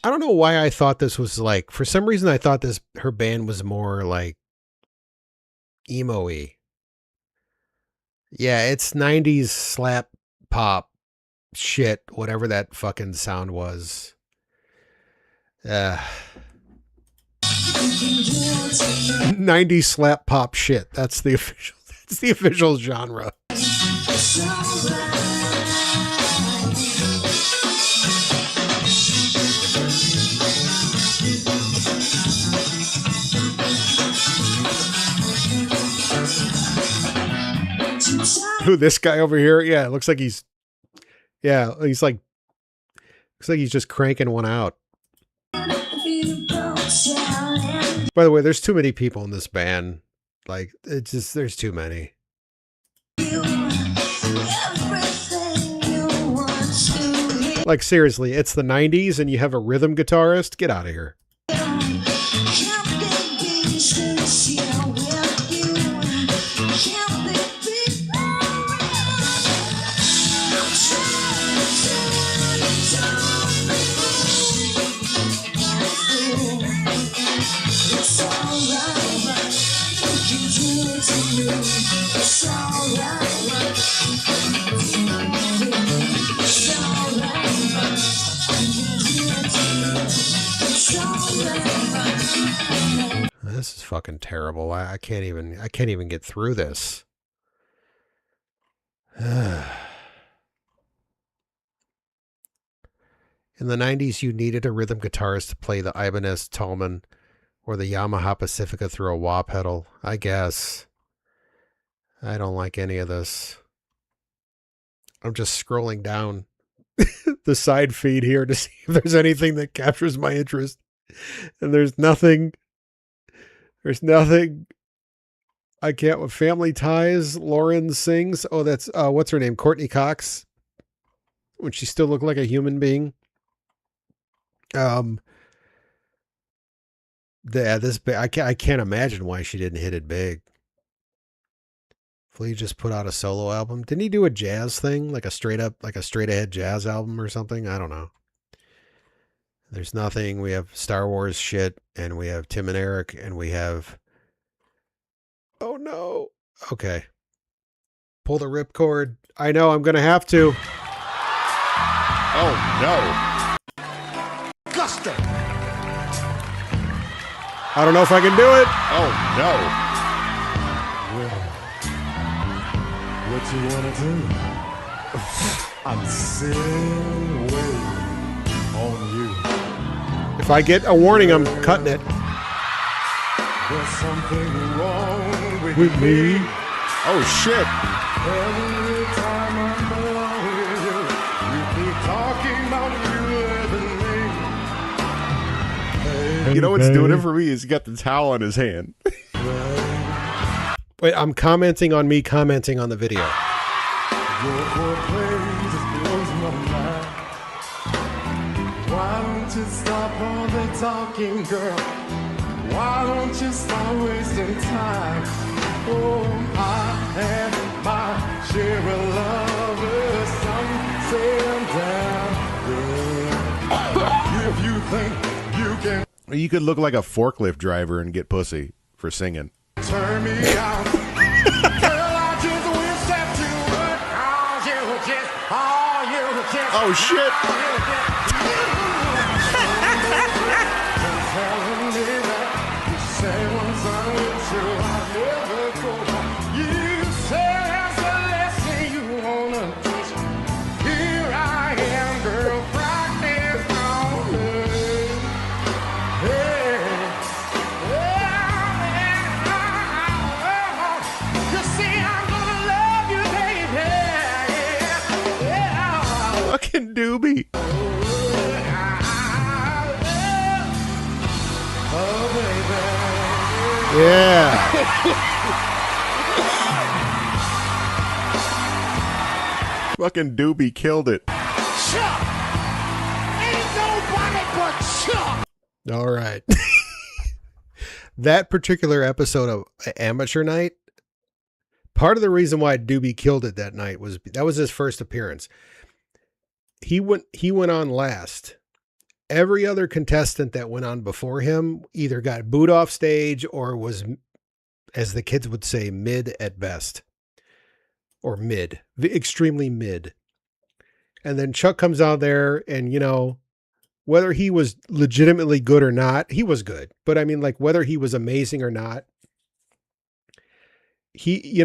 I don't know why I thought this was like, for some reason I thought her band was more like emo-y. Yeah, it's 90s slap pop shit, whatever that fucking sound was. 90s slap pop shit. That's the official genre. Who, this guy over here? Yeah, it looks like he's looks like he's just cranking one out. By the way, there's too many people in this band. Like, it's just, there's too many. Like, seriously, it's the 90s and you have a rhythm guitarist? Get out of here. This is fucking terrible. I can't even get through this. In the 90s, you needed a rhythm guitarist to play the Ibanez Tallman or the Yamaha Pacifica through a wah pedal. I guess. I don't like any of this. I'm just scrolling down the side feed here to see if there's anything that captures my interest. And there's nothing. There's nothing. I can't. Family Ties, Lauren sings. Oh, that's, what's her name? Courtney Cox. When she still looked like a human being. I can't imagine why she didn't hit it big. Flea just put out a solo album. Didn't he do a jazz thing? Like a straight ahead jazz album or something? I don't know. There's nothing. We have Star Wars shit, and we have Tim and Eric, and we have... Oh no. Okay. Pull the ripcord. I know, I'm going to have to. Oh no. Gusto. I don't know if I can do it. Oh no. Well, what you want to do? I'm sitting waiting on you. If I get a warning, I'm cutting it. There's something wrong with me. Oh shit. Every time I'm around you, you keep talking about you every day. You know what's doing it for me is he got the towel on his hand. Wait, I'm commenting on me commenting on the video. Your foreplay just blows my mind. Why don't you stop all the talking, girl? Why don't you stop wasting time? Oh, I had my share of lovers, some say I'm down. If you think you can You could look like a forklift driver and get pussy for singing. turn me out, girl, I just wish that you would. Oh shit. Fucking doobie. Yeah. Fucking doobie killed it. Chuck! Ain't nobody but Chuck! All right. That particular episode of Amateur Night, part of the reason why Doobie killed it that night was that was his first appearance. He went on last. Every other contestant that went on before him either got booed off stage or was, as the kids would say, mid at best. Or mid. Extremely mid. And then Chuck comes out there and, you know, whether he was legitimately good or not, he was good. But I mean, like, whether he was amazing or not, he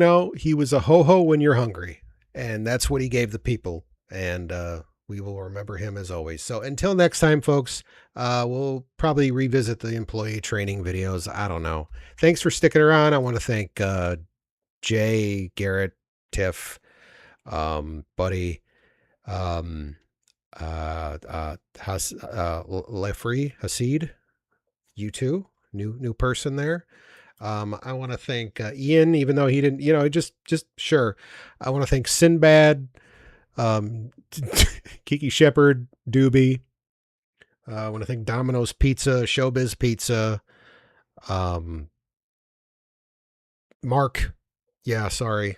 was a ho-ho when you're hungry. And that's what he gave the people. And we will remember him as always. So until next time, folks, we'll probably revisit the employee training videos. I don't know. Thanks for sticking around. I want to thank Jay, Garrett, Tiff, Buddy, Lefree, Hasid, you too, new person there. I want to thank Ian, even though he didn't, just sure. I want to thank Sinbad, Kiki Shepherd, Doobie. I want to thank Domino's Pizza, Showbiz Pizza, Mark. Yeah, sorry.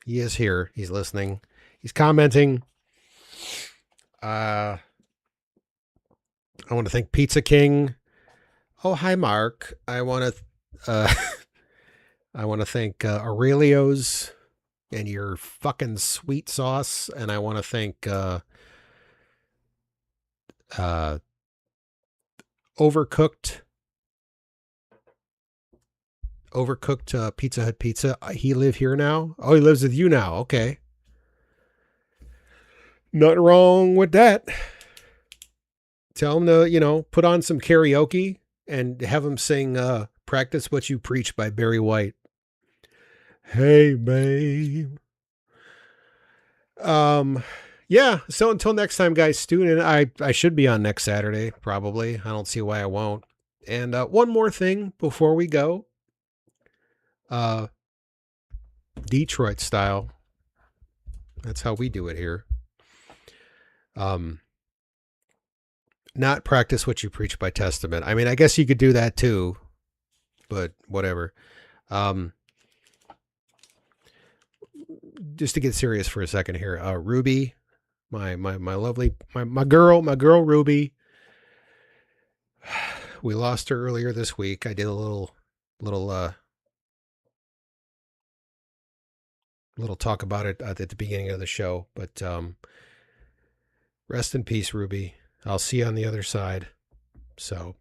He is here. He's listening. He's commenting. I want to thank Pizza King. Oh, hi, Mark. I want to thank Aurelio's and your fucking sweet sauce. And I want to thank Overcooked Pizza Hut Pizza. He live here now? Oh, he lives with you now. Okay. Nothing wrong with that. Tell them to, put on some karaoke and have them sing Practice What You Preach by Barry White. Hey, babe. Yeah, so until next time, guys, tune in. I should be on next Saturday, probably. I don't see why I won't. And one more thing before we go. Detroit style. That's how we do it here. Not Practice What You Preach by Testament. I mean, I guess you could do that too, but whatever. Just to get serious for a second here. Ruby, my lovely, my girl Ruby. We lost her earlier this week. I did a little talk about it at the beginning of the show, but rest in peace, Ruby. I'll see you on the other side. So